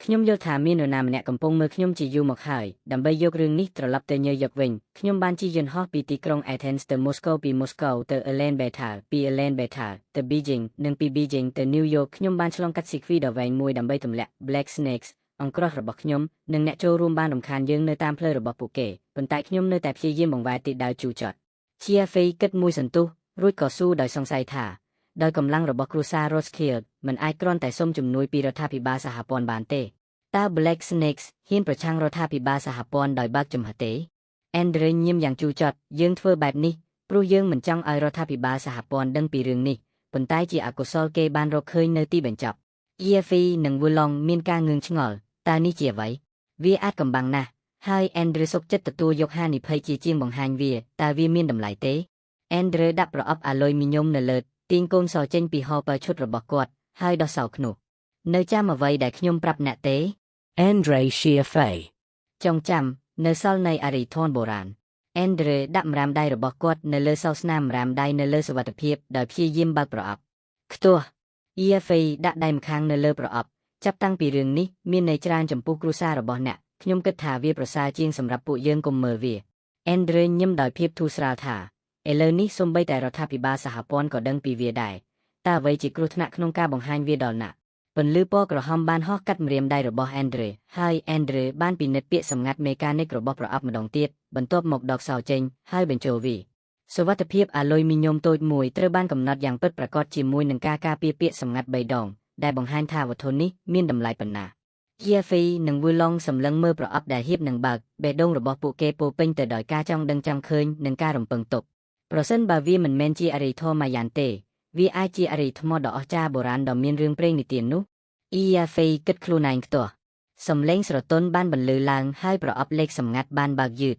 ខ្ញុំយល់ថាមាននរណាម្នាក់កំពុងមើលខ្ញុំជាយូរមកហើយដើម្បីយករឿងនេះត្រឡប់ទៅញើយកវិញខ្ញុំបានជិះយន្តហោះពីទីក្រុង Athens ទៅ Moscow ពី Moscow ទៅ Ulaanbaatar ពី Ulaanbaatar ទៅ Beijing និងពី Beijing ទៅ New York ខ្ញុំបានឆ្លងកាត់ស៊ីគ្វីដ៏វែងមួយដើម្បីទម្លាក់ Black Snakes អង្គ្រោះរបស់ខ្ញុំនិងអ្នកចូលរួមបានរំខានយើងនៅតាមផ្លូវរបស់ពួកគេប៉ុន្តែខ្ញុំនៅតែព្យាយាមបង្វែរទិសដៅជូរចត់ Chiafei គិតមួយសន្ទុះរួចក៏សួរដោយសង្ស័យថាដោយកម្លាំងរបស់គ្រួសារ Rothschild មិនអាចគ្រាន់តែសុំជំនួយពីរដ្ឋាភិបាលសហព័ន្ធបានទេតើ Black Snakes ហ៊ានប្រឆាំងរដ្ឋាភិបាលសហព័ន្ធដោយបើកចំហទេ Andrew ញៀមយ៉ាងជូរចត់យើងធ្វើបែបនេះព្រោះយើងមិនចង់ឲ្យរដ្ឋាភិបាលសហព័ន្ធដឹងពីរឿងនេះប៉ុន្តែជាអកុសលគេបានរកឃើញនៅទីបញ្ចប់ Chiafei និង Wulong មានការងឿងឆ្ងល់តើនេះជាអ្វីវាអាចកំបាំងណាស់ហើយ Andrew សុខចិត្តទទួលយកហានិភ័យជាងបង្ហាញវាតើវាមានតម្លៃទេ Andrew ដាក់ប្រអប់អាលុយមីញ៉ុមនៅលើទាញកូនសចេញពីហោប៉ៅឈុតរបស់គាត់ហើយដោះសោខ្នោះនៅចាំអ្វីដែលខ្ញុំប្រាប់អ្នកទេ Andre Chiafei ចងចាំនៅសល់នៃអរិធនបុរាណ Andre ដាក់ម្រាមដៃរបស់គាត់នៅលើសោស្នាមម្រាមដៃនៅលើសុវត្ថិភាពដោយព្យាយាមបើកប្រអប់ខ្ទោះ Chiafei ដាក់ដៃម្ខាងនៅលើប្រអប់ចាប់តាំងពីរឿងនេះមានន័យច្រើនចំពោះគ្រួសាររបស់អ្នកខ្ញុំគិតថាវាប្រសើរជាងសម្រាប់ពួកយើងកុំមើលវា Andre ញឹមដោយភាពធូរស្រាលថាឥឡូវនេះសូម្បីតែរដ្ឋាភិបាលសហព័ន្ធក៏ដឹងពីវាដែរតើអ្វីជាគ្រោះថ្នាក់ក្នុងការបង្ហាញវាដល់អ្នកពន្លឺពណ៌ក្រហមបានហោះកាត់ម្រាមដៃរបស់ Andre ហើយ Andre បានពិនិត្យពាក្យសម្ងាត់មេកានិករបស់ប្រអប់ម្ដងទៀតបន្ទាប់មកដកសោចេញហើយបញ្ចូលវាសុវត្ថិភាពអាលុយមីញ៉ុមតូចមួយត្រូវបានកំណត់យ៉ាងពិតប្រាកដជាមួយនឹងការការពារពាក្យសម្ងាត់3ដងដែលបង្ហាញថាវត្ថុនេះមានតម្លៃប៉ុណ្ណា Chiafei និង Wulong សម្លឹងមើលប្រអប់ដែលហៀបនឹងបើកបេះដូងរបស់ពួកគេពោពេញទៅដោយការចង់ដឹងចង់ឃើញនិងការរំពឹងទុកប្រសិនបើវាមិនមែនជាអរិធមម៉ាយ៉ានទេវាអាចជាអរិថ្មដ៏អស្ចារ្យបុរាណដ៏មានរឿងព្រេងនិទាននោះ Chiafei គិតខ្លួនឯងខ្ទាស់សំឡេងស្រទន់បានបន្លឺឡើងហើយប្រអប់លេខសម្ងាត់បានបើកយឺត